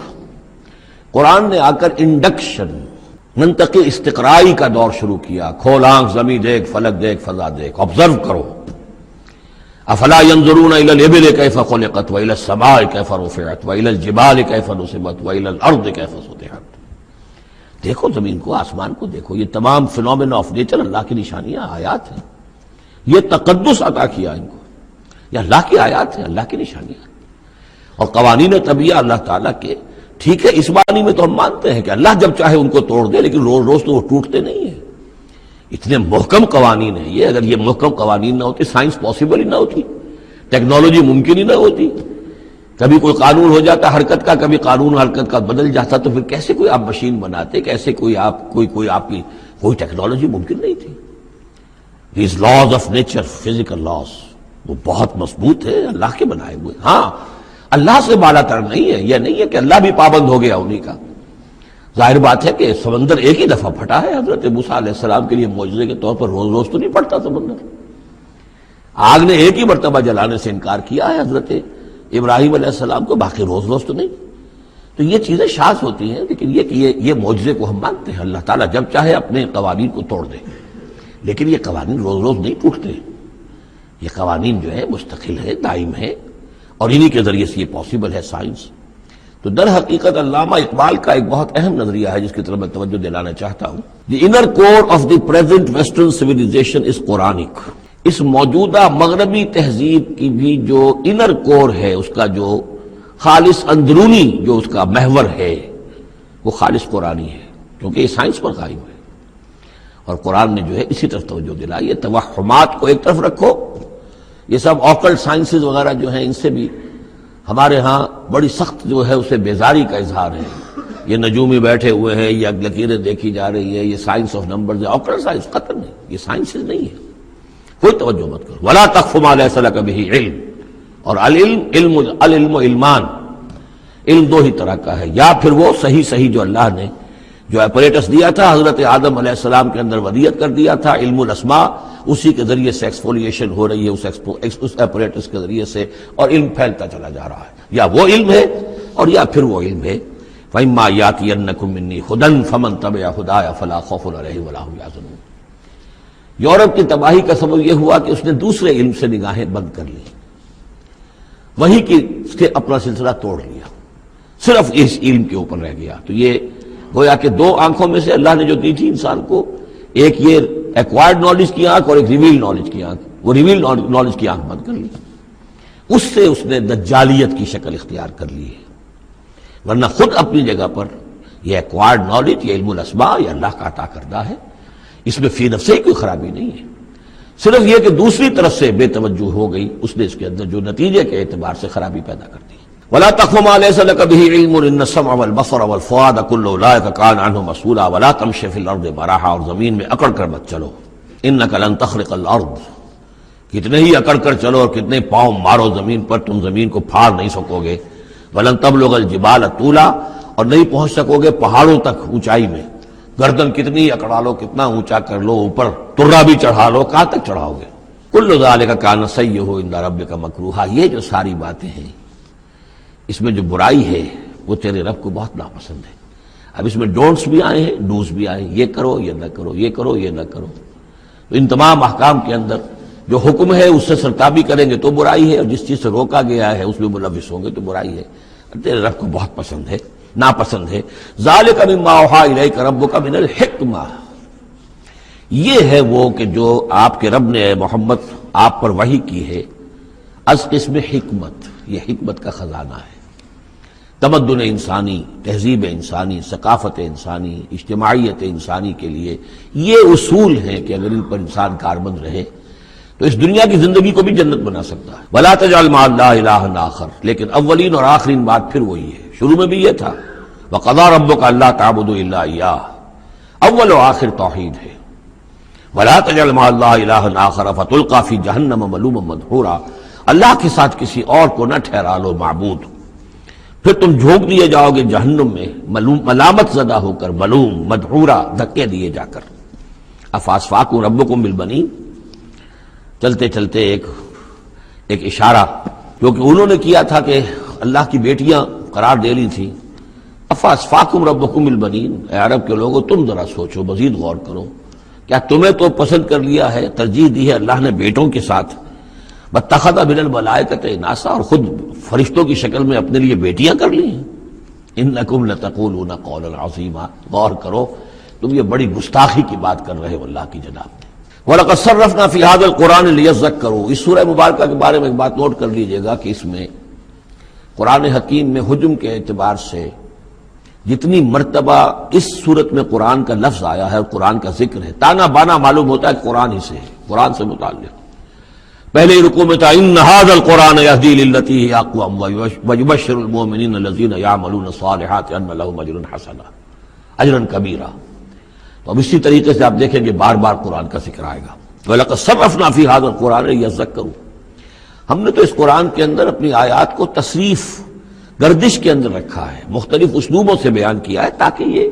[SPEAKER 1] قرآن نے آ کر انڈکشن، منطقی استقرائی کا دور شروع کیا۔ کھول آنکھ، زمین دیکھ، فلک دیکھ، فضا دیکھ، آبزرو کرو۔ افلا ينظرون الى الابل كيف خلقت والى السماء كيف رفعت والى الجبال كيف نصبت والى الارض كيف سطحت۔ دیکھو زمین کو، آسمان کو دیکھو، یہ تمام فینومینا آف نیچر اللہ کی نشانیاں، آیات ہیں۔ یہ تقدس عطا کیا ان کو، یہ اللہ کی آیات ہیں، اللہ کی نشانیاں اور قوانین طبیعہ اللہ تعالیٰ کے۔ ٹھیک ہے، اس معنی میں تو ہم مانتے ہیں کہ اللہ جب چاہے ان کو توڑ دے، لیکن روز روز تو وہ ٹوٹتے نہیں ہیں۔ اتنے محکم قوانین ہیں یہ، اگر یہ محکم قوانین نہ ہوتے سائنس پاسبل ہی نہ ہوتی، ٹیکنالوجی ممکن ہی نہ ہوتی۔ کبھی کوئی قانون ہو جاتا حرکت کا، کبھی قانون حرکت کا بدل جاتا، تو پھر کیسے کوئی آپ مشین بناتے، کیسے کوئی آپ کوئی ٹیکنالوجی ممکن نہیں تھی۔ These laws of nature, physical laws, وہ بہت مضبوط ہے، اللہ کے بنائے ہوئے۔ ہاں، اللہ سے بالا تر نہیں ہے، یہ نہیں ہے کہ اللہ بھی پابند ہو گیا انہی کا۔ ظاہر بات ہے کہ سمندر ایک ہی دفعہ پھٹا ہے، حضرت موسیٰ علیہ السلام کے لیے معجزے کے طور پر روز روز تو نہیں پھٹتا سمندر۔ آگ نے ایک ہی مرتبہ جلانے سے انکار کیا ہے حضرت ابراہیم علیہ السلام کو، باقی روز روز تو نہیں۔ تو یہ چیزیں شاذ ہوتی ہیں، لیکن یہ معجزے کو ہم مانتے ہیں، اللہ تعالیٰ جب چاہے اپنے قوانین کو توڑ دے، لیکن یہ قوانین روز روز نہیں ٹوٹتے۔ یہ قوانین جو ہے مستقل ہے، دائم ہے، اور انہی کے ذریعے سے یہ پاسبل ہے سائنس۔ تو در حقیقت علامہ اقبال کا ایک بہت اہم نظریہ ہے جس کی طرف میں توجہ دلانا چاہتا ہوں۔ The inner core of the present western civilization is Quranic. اس موجودہ مغربی تہذیب کی بھی جو انر کور ہے، اس کا جو خالص اندرونی جو اس کا محور ہے، وہ خالص قرآنی ہے، کیونکہ یہ سائنس پر قائم ہے۔ اور قرآن نے جو ہے اسی طرف توجہ دلائی ہے۔ توہمات کو ایک طرف رکھو، یہ سب آکلٹ سائنسز وغیرہ جو ہیں، ان سے بھی ہمارے ہاں بڑی سخت جو ہے اسے بیزاری کا اظہار ہے۔ یہ نجومی بیٹھے ہوئے ہیں، یہ لکیریں دیکھی جا رہی ہے، یہ سائنس آف نمبرز ہے، آکلٹ سائنس قطعاً نہیں، یہ سائنسز نہیں ہے، کوئی توجہ مت کرو۔ ولا تقف ما لیس لک بہ علم، اور العلم علمان، علم دو ہی طرح کا ہے، یا پھر وہ صحیح جو اللہ نے جو اپریٹس دیا تھا حضرت آدم علیہ السلام کے اندر ودیت کر دیا تھا، علم الاسماء، اسی کے ذریعے سے ایکسفولیشن ہو رہی ہے اس اپریٹس کے ذریعے سے، اور علم پھیلتا چلا جا رہا ہے۔ یا وہ علم ہے اور یا پھر وہ علم ہے فَإِمَّا يَأْتِيَنَّكُم مِّنِّي هُدًى فَمَن تَبِعَ هُدَايَ فَلَا خَوْفٌ عَلَيْهِمْ وَلَا هُمْ يَحْزَنُونَ۔ یورپ کی تباہی کا سبب یہ ہوا کہ اس نے دوسرے علم سے نگاہیں بند کر لی، وہی کہ اپنا سلسلہ توڑ لیا، صرف اس علم کے اوپر رہ گیا۔ تو یہ گویا کہ دو آنکھوں میں سے اللہ نے جو دی تھی انسان کو، ایک یہ ایکوائرڈ نالج کی آنکھ اور ایک ریویل نالج کی آنکھ، وہ ریویل نالج کی آنکھ بند کر لی، اس سے اس نے دجالیت کی شکل اختیار کر لی ہے۔ ورنہ خود اپنی جگہ پر یہ ایکوائرڈ نالج، یہ علم الاسماء، یہ اللہ کا عطا کردہ ہے، اس میں فی نفسہ ہی کوئی خرابی نہیں ہے، صرف یہ کہ دوسری طرف سے بے توجہ ہو گئی، اس نے اس کے اندر جو نتیجے کے اعتبار سے خرابی پیدا کر دی۔ وَلَا تَقْفُ مَا لَيْسَ لَكَ بِهِ عِلْمٌ إِنَّ السَّمْعَ وَالْبَصَرَ وَالْفُؤَادَ كُلُّ أُولَٰئِكَ كَانَ عَنْهُ مَسْئُولًا وَلَا تَمْشِ فِي الْأَرْضِ مَرَحًا، اور زمین میں اکڑ کر مت چلو، إِنَّكَ لَن تَخْرِقَ الْأَرْضَ، کتنے ہی اکڑ کر چلو اور کتنے پاؤں مارو زمین پر، تم زمین کو پھاڑ نہیں سکو گے۔ وَلَن تَبْلُغَ الْجِبَالَ طُولًا، اور نہیں پہنچ سکو گے پہاڑوں تک اونچائی میں، گردن کتنی اکڑا لو، کتنا اونچا کر لو، اوپر ترا بھی چڑھا لو، کہاں تک چڑھاؤ گے؟ کل ذالک کان سیئہ عند ربک مکروہا، یہ جو ساری باتیں ہیں اس میں جو برائی ہے وہ تیرے رب کو بہت ناپسند ہے۔ اب اس میں ڈونٹس بھی آئے ہیں، ڈوز بھی آئے ہیں، یہ کرو یہ نہ کرو، یہ کرو یہ نہ کرو۔ تو ان تمام احکام کے اندر جو حکم ہے اس سے سرتابی کریں گے تو برائی ہے، اور جس چیز سے روکا گیا ہے اس میں ملوث ہوں گے تو برائی ہے۔ تیرے رب کو بہت پسند ہے، ناپسند ہے۔ ذالک مما اوحی الیک ربک من الحکمہ، یہ ہے وہ کہ جو آپ کے رب نے اے محمد آپ پر وحی کی ہے از قسم حکمت، یہ حکمت کا خزانہ ہے۔ تمدن انسانی، تہذیب انسانی، ثقافت انسانی، اجتماعیت انسانی کے لیے یہ اصول ہیں کہ اگر ان پر انسان کاربند رہے تو اس دنیا کی زندگی کو بھی جنت بنا سکتا ہے۔ وَلَا تَجْعَلْ مَعَ اللَّهِ إِلَٰهًا آخر، لیکن اولین اور آخرین بات پھر وہی ہے، شروع میں بھی یہ تھا وَقَضَىٰ رَبُّكَ أَلَّا تَعْبُدُوا إِلَّا إِيَّاهُ، اول و آخر توحید ہے۔ وَلَا تَجْعَلْ مَعَ اللَّهِ إِلَٰهًا آخر فَتُلْقَىٰ فِي جَهَنَّمَ مَلُومًا مَدْحُورًا، اللہ کے ساتھ کسی اور کو نہ ٹھہرا لو معبود، پھر تم جھونک دیے جاؤ گے جہنم میں ملامت زدہ ہو کر، ملوم مدحورا، دھکے دیے جا کر۔ افاسفاکم ربکم بالبنین، چلتے چلتے ایک اشارہ جو کہ انہوں نے کیا تھا کہ اللہ کی بیٹیاں قرار دے لی تھی۔ افاسفاکم ربکم بالبنین، اے عرب کے لوگوں تم ذرا سوچو، مزید غور کرو، کیا تمہیں تو پسند کر لیا ہے، ترجیح دی ہے اللہ نے بیٹوں کے ساتھ، واتخذ من الملائکۃ اناسا، اور خود فرشتوں کی شکل میں اپنے لیے بیٹیاں کر لی ہیں۔ انکم لتقولون قولا عظیما، غور کرو تم یہ بڑی گستاخی کی بات کر رہے ہو اللہ کی جناب میں۔ وَلَقَدْ صَرَّفْنَا فِي هَذَا الْقُرْآنِ لِيَذَّكَّرُوا، اس سورہ مبارکہ کے بارے میں ایک بات نوٹ کر لیجئے گا کہ اس میں قرآن حکیم میں حجم کے اعتبار سے جتنی مرتبہ اس صورت میں قرآن کا لفظ آیا ہے اور قرآن کا ذکر ہے، تانا بانا معلوم ہوتا ہے کہ قرآن ہی سے ہے، قرآن سے متعلق۔ پہلے ہی رکوع میں تھا ان هذا القرآن يهدي للتي هي اقوم ويبشر المؤمنين الذين يعملون الصالحات ان لهم اجرا حسنا اجرا كبيرا۔ تو اب اسی طریقے سے آپ دیکھیں گے بار بار قرآن کا ذکر آئے گا۔ وَلَقَدْ صَرَّفْنَا فِي هَذَا الْقُرْآنِ لِيَذَّكَّرُوا، ہم نے تو اس قرآن کے اندر اپنی آیات کو تصریف گردش کے اندر رکھا ہے، مختلف اسلوبوں سے بیان کیا ہے تاکہ یہ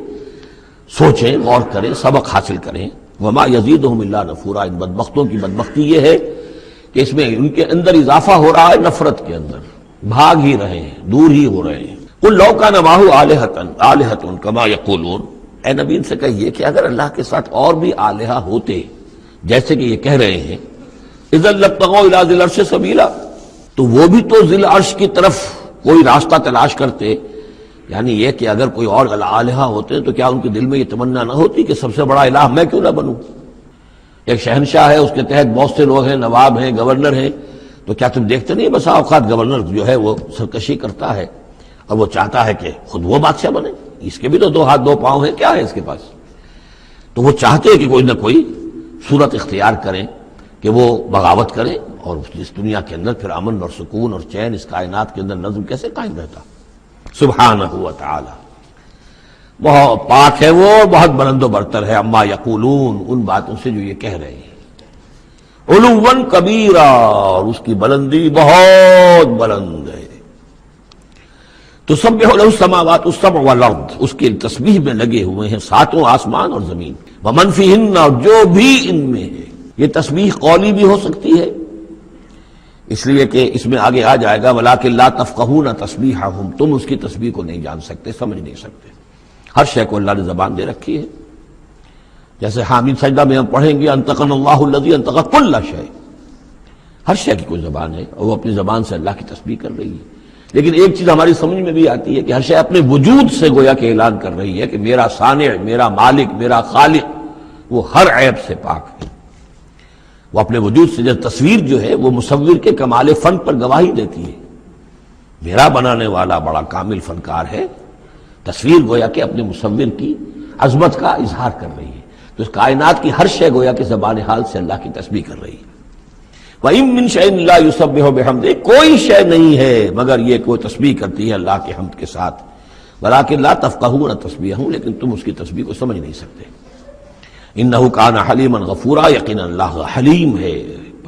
[SPEAKER 1] سوچیں، غور کریں، سبق حاصل کریں۔ وَمَا يَزِيدُهُمْ إِلَّا نُفُورًا، ان بدبختوں کی بدبختی یہ ہے کہ اس میں ان کے اندر اضافہ ہو رہا ہے، نفرت کے اندر بھاگ ہی رہے ہیں، دور ہی ہو رہے ہیں۔ قُلْ لَوْ كَانَ مَعَهُ آلِهَةٌ كَمَا يَقُولُونَ، اے نبی ان سے کہیے کہ اگر اللہ کے ساتھ اور بھی آلہہ ہوتے جیسے کہ یہ کہہ رہے ہیں، اذا لابتغوا الى ذی العرش سبیلا، تو وہ بھی تو ذی العرش کی طرف کوئی راستہ تلاش کرتے، یعنی یہ کہ اگر کوئی اور آلہہ ہوتے تو کیا ان کے دل میں یہ تمنا نہ ہوتی کہ سب سے بڑا الہ میں کیوں نہ بنوں؟ ایک شہنشاہ ہے، اس کے تحت بہت سے لوگ ہیں، نواب ہیں، گورنر ہیں، تو کیا تم دیکھتے نہیں بسا اوقات گورنر جو ہے وہ سرکشی کرتا ہے اور وہ چاہتا ہے کہ خود وہ بادشاہ بنے، اس کے بھی تو 2 ہاتھ 2 پاؤں ہیں، کیا ہے اس کے پاس؟ تو وہ چاہتے ہیں کہ کوئی نہ کوئی صورت اختیار کریں کہ وہ بغاوت کریں، اور اس دنیا کے اندر پھر امن اور سکون اور چین، اس کائنات کے اندر نظم کیسے قائم رہتا؟ سبحانہ و تعالی، بہت پاک ہے وہ، بہت بلند و برتر ہے، اما یقولون، ان باتوں سے جو یہ کہہ رہے ہیں، علواً کبیرا، اور اس کی بلندی بہت بلند ہے۔ تسبح له السماوات السبع والارض، اس کی تسبیح میں لگے ہوئے ہیں 7 آسمان اور زمین، ومن فیہن، اور جو بھی ان میں ہے۔ یہ تسبیح قولی بھی ہو سکتی ہے، اس لیے کہ اس میں آگے آ جائے گا وَلَٰكِن لَا تَفْقَهُونَ تَسْبِيحَهُمْ، تم اس کی تسبیح کو نہیں جان سکتے، سمجھ نہیں سکتے۔ ہر شے کو اللہ نے زبان دے رکھی ہے، جیسے حامد سجدہ میں ہم پڑھیں گے انطقنا اللہ الذی انطق کل شیء، ہر شے کی کوئی زبان ہے اور وہ اپنی زبان سے اللہ کی تسبیح کر رہی ہے۔ لیکن ایک چیز ہماری سمجھ میں بھی آتی ہے کہ ہر شے اپنے وجود سے گویا کہ اعلان کر رہی ہے کہ میرا صانع، میرا مالک، میرا خالق وہ ہر عیب سے پاک ہے، وہ اپنے وجود سے۔ جیسے تصویر جو ہے وہ مصور کے کمال فن پر گواہی دیتی ہے، میرا بنانے والا بڑا کامل فنکار ہے، تصویر گویا کہ اپنے مصور کی عظمت کا اظہار کر رہی ہے۔ تو اس کائنات کی ہر شے گویا کہ زبان حال سے اللہ کی تسبیح کر رہی ہے۔ وَإِن مِّن شَيْءٍ لَّا يُسَبِّحُ بِحَمْدِهِ، کوئی شے نہیں ہے مگر یہ کوئی تسبیح کرتی ہے اللہ کے حمد کے ساتھ، وَلَٰكِن لَّا تَفْقَهُونَ تَسْبِيحَهُمْ، لیکن تم اس کی تسبیح کو سمجھ نہیں سکتے۔ إِنَّهُ كَانَ حَلِيمًا غَفُورًا، یقینا اللہ حلیم ہے،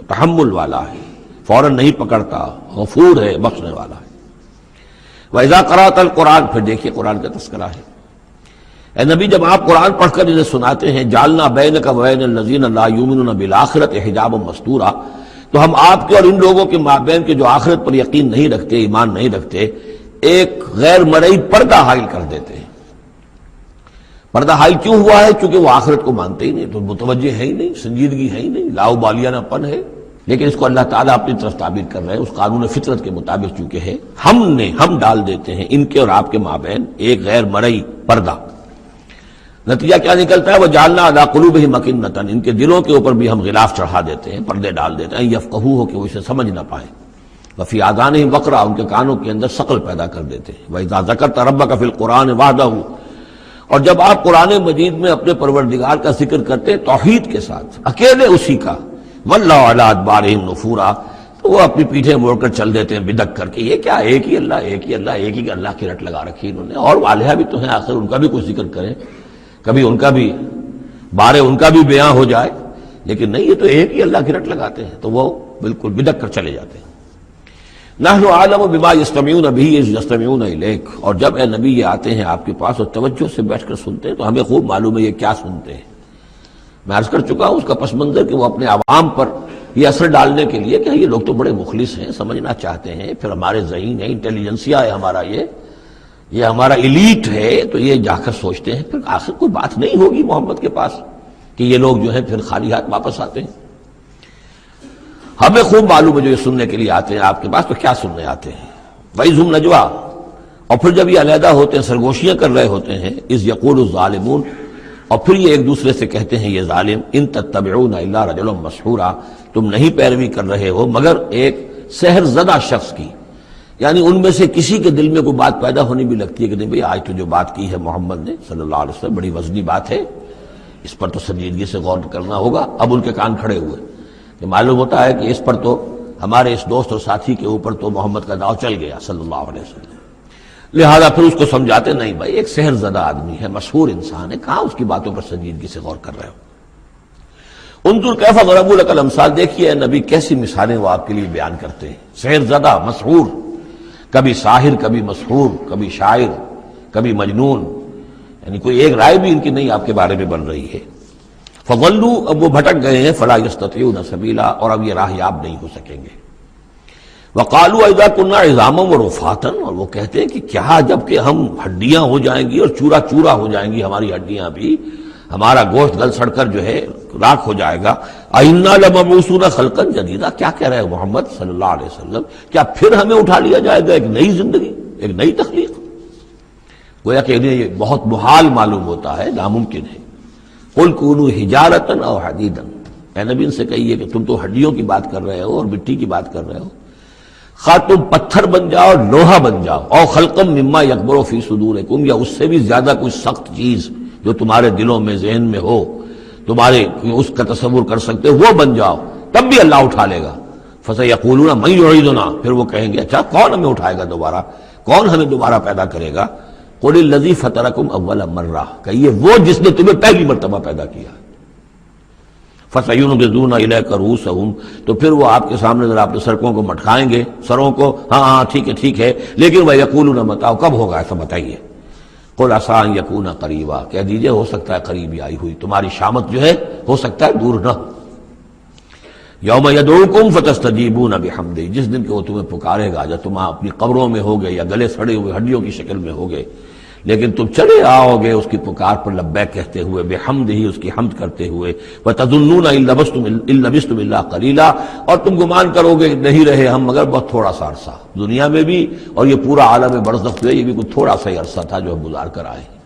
[SPEAKER 1] تحمل والا ہے، فوراً نہیں پکڑتا، غفور ہے، بخشنے والا ہے۔ وَإِذَا قَرَأْتَ الْقُرْآنَ، پھر دیکھیے قرآن کا تذکرہ ہے۔ اے نبی جب آپ قرآن پڑھ کر انہیں سناتے ہیں جعلنا بینک وبین الذین لا یؤمنون بالآخرۃ حجابا مستورا، تو ہم آپ کے اور ان لوگوں کے مابین کے جو آخرت پر یقین نہیں رکھتے، ایمان نہیں رکھتے، ایک غیر مرئی پردہ حائل کر دیتے ہیں۔ پردہ حائل کیوں ہوا ہے؟ چونکہ وہ آخرت کو مانتے ہی نہیں، تو متوجہ ہے ہی نہیں، سنجیدگی ہے ہی نہیں، لاؤبالیانہ پن ہے۔ لیکن اس کو اللہ تعالیٰ اپنی طرف تعبیر کر رہے ہیں اس قانون فطرت کے مطابق چونکہ ہے، ہم ڈال دیتے ہیں ان کے اور آپ کے مابین ایک غیر مرئی پردہ۔ نتیجہ کیا نکلتا ہے؟ وَجَعَلْنَا عَلَىٰ قُلُوبِهِمْ أَكِنَّةً، ان کے دلوں کے اوپر بھی ہم غلاف چڑھا دیتے ہیں، پردے ڈال دیتے ہیں، یفقہوہ کہ وہ اسے سمجھ نہ پائیں، وفی آذانہم وقرا، ان کے کانوں کے اندر ثقل پیدا کر دیتے ہیں۔ وَإِذَا ذَكَرْتَ رَبَّكَ فِي الْقُرْآنِ وَحْدَهُ، اور جب آپ قرآن مجید میں اپنے پروردگار کا ذکر کرتے ہیں توحید کے ساتھ، اکیلے اسی کا، وَلَّوْا عَلَىٰ أَدْبَارِهِمْ نُفُورًا، تو وہ اپنی پیٹھیں موڑ کر چل دیتے ہیں بدک کر کے، یہ کیا ایک ہی اللہ ایک ہی اللہ ایک ہی اللہ کی رٹ لگا رکھی انہوں نے، اور آلیہ بھی تو ہیں، آخر ان کا بھی کچھ ذکر کریں، کبھی ان کا بھی بارے ان کا بھی بیان ہو جائے، لیکن نہیں، یہ تو ایک ہی اللہ کی رٹ لگاتے ہیں، تو وہ بالکل بدک کر چلے جاتے ہیں۔ نحن اعلم بما یستمعون به اذ یستمعون الیک، اور جب اے نبی یہ آتے ہیں آپ کے پاس اور توجہ سے بیٹھ کر سنتے ہیں تو ہمیں خوب معلوم ہے یہ کیا سنتے ہیں۔ میں عرض کر چکا ہوں اس کا پس منظر کہ وہ اپنے عوام پر یہ اثر ڈالنے کے لیے کہ یہ لوگ تو بڑے مخلص ہیں، سمجھنا چاہتے ہیں، پھر ہمارے ذہین ہے، انٹیلیجنسیا ہے ہمارا، یہ ہمارا ایلیٹ ہے، تو یہ جا کر سوچتے ہیں پھر آخر کوئی بات نہیں ہوگی محمد کے پاس کہ یہ لوگ جو ہیں پھر خالی ہاتھ واپس آتے ہیں۔ ہمیں خوب معلوم ہے جو یہ سننے کے لیے آتے ہیں آپ کے پاس تو کیا سننے آتے ہیں۔ وَإِذْ هُمْ نَجْوَىٰ، اور پھر جب یہ علیحدہ ہوتے ہیں، سرگوشیاں کر رہے ہوتے ہیں، اِذْ يَقُولُ الظَّالِمُونَ، اور پھر یہ ایک دوسرے سے کہتے ہیں یہ ظالم، إِن تَتَّبِعُونَ إِلَّا رَجُلًا مَسْحُورًا، تم نہیں پیروی کر رہے ہو مگر ایک سحر زدہ شخص کی، یعنی ان میں سے کسی کے دل میں کوئی بات پیدا ہونی بھی لگتی ہے کہ نہیں بھئی آج تو جو بات کی ہے محمد نے صلی اللہ علیہ وسلم بڑی وزنی بات ہے، اس پر تو سنجیدگی سے غور کرنا ہوگا۔ اب ان کے کان کھڑے ہوئے کہ معلوم ہوتا ہے کہ اس پر تو ہمارے اس دوست اور ساتھی کے اوپر تو محمد کا داؤ چل گیا صلی اللہ علیہ وسلم، لہذا پھر اس کو سمجھاتے نہیں بھائی ایک سحر زدہ آدمی ہے، مشہور انسان ہے، کہاں اس کی باتوں پر سنجیدگی سے غور کر رہے ہو۔ انظر کیف ضربوا لک الامثال، دیکھیے نبی کیسی مثالیں وہ آپ کے لیے بیان کرتے ہیں، سحر زدہ، مسحور، کبھی ساحر، کبھی مسحور، کبھی شاعر، کبھی مجنون، یعنی کوئی ایک رائے بھی ان کی نہیں آپ کے بارے میں بن رہی ہے۔ فضلوا، اب وہ بھٹک گئے ہیں، فلا یستطیعون سبیلا، اور اب یہ راہ یاب نہیں ہو سکیں گے۔ وقالوا اذا كنا عظاما ورفاتا، اور وہ کہتے ہیں کہ کیا جب کہ ہم ہڈیاں ہو جائیں گی اور چورا چورا ہو جائیں گی ہماری ہڈیاں بھی، ہمارا گوشت گل سڑ کر جو ہے راکھ ہو جائے گا، اِنَّا لَمَبْعُوثُونَ خَلْقًا جَدِيدًا، کیا کہہ رہے ہیں محمد صلی اللہ علیہ وسلم، کیا پھر ہمیں اٹھا لیا جائے گا ایک نئی زندگی، ایک نئی تخلیق؟ گویا کہ انہیں یہ بہت محال معلوم ہوتا ہے، ناممکن ہے۔ قُلْ كُونُوا حِجَارَةً أَوْ حَدِيدًا، اے نبی ان سے کہیے کہ تم تو ہڈیوں کی بات کر رہے ہو اور مٹی کی بات کر رہے ہو، خواہ تم پتھر بن جاؤ، لوہا بن جاؤ، اور خلقا مما یکبر فی صدورکم، یا اس سے بھی زیادہ کوئی سخت چیز جو تمہارے دلوں میں ذہن میں ہو، تمہارے اس کا تصور کر سکتے ہو، وہ بن جاؤ، تب بھی اللہ اٹھا لے گا۔ فسیقولون من یعیدنا، پھر وہ کہیں گے اچھا کون ہمیں اٹھائے گا دوبارہ، کون ہمیں دوبارہ پیدا کرے گا؟ قل الذی فطرکم اول مرہ، کہیے وہ جس نے تمہیں پہلی مرتبہ پیدا کیا۔ فَسَيُنْغِضُونَ إِلَيْكَ رُؤُوسَهُمْ، تو پھر وہ آپ کے سامنے ذرا اپنے سرکوں کو مٹکائیں گے، سروں کو، ہاں ٹھیک ہے، لیکن وَيَقُولُونَ مَتَىٰ، کب ہوگا ایسا بتائیے؟ قُلْ عَسَىٰ أَن يَكُونَ قَرِيبًا، کہہ دیجئے ہو سکتا ہے قریب آئی ہوئی تمہاری شامت جو ہے ہو سکتا ہے دور نہ۔ یوم یدعوکم فتستجیبون بحمدہ، جس دن کہ وہ تمہیں پکارے گا جب تم اپنی قبروں میں ہوگے یا گلے سڑے ہوئے ہڈیوں کی شکل میں ہوگے، لیکن تم چلے آؤ گے اس کی پکار پر لبیک کہتے ہوئے، بحمدہ، اس کی حمد کرتے ہوئے، وتظنون ان لبثتم الا قلیلا، اور تم گمان کرو گے نہیں رہے ہم مگر بہت تھوڑا سا عرصہ، دنیا میں بھی اور یہ پورا عالم برزخ جو ہے یہ بھی کوئی تھوڑا سا ہی عرصہ تھا جو ہم گزار کر آئے ہیں۔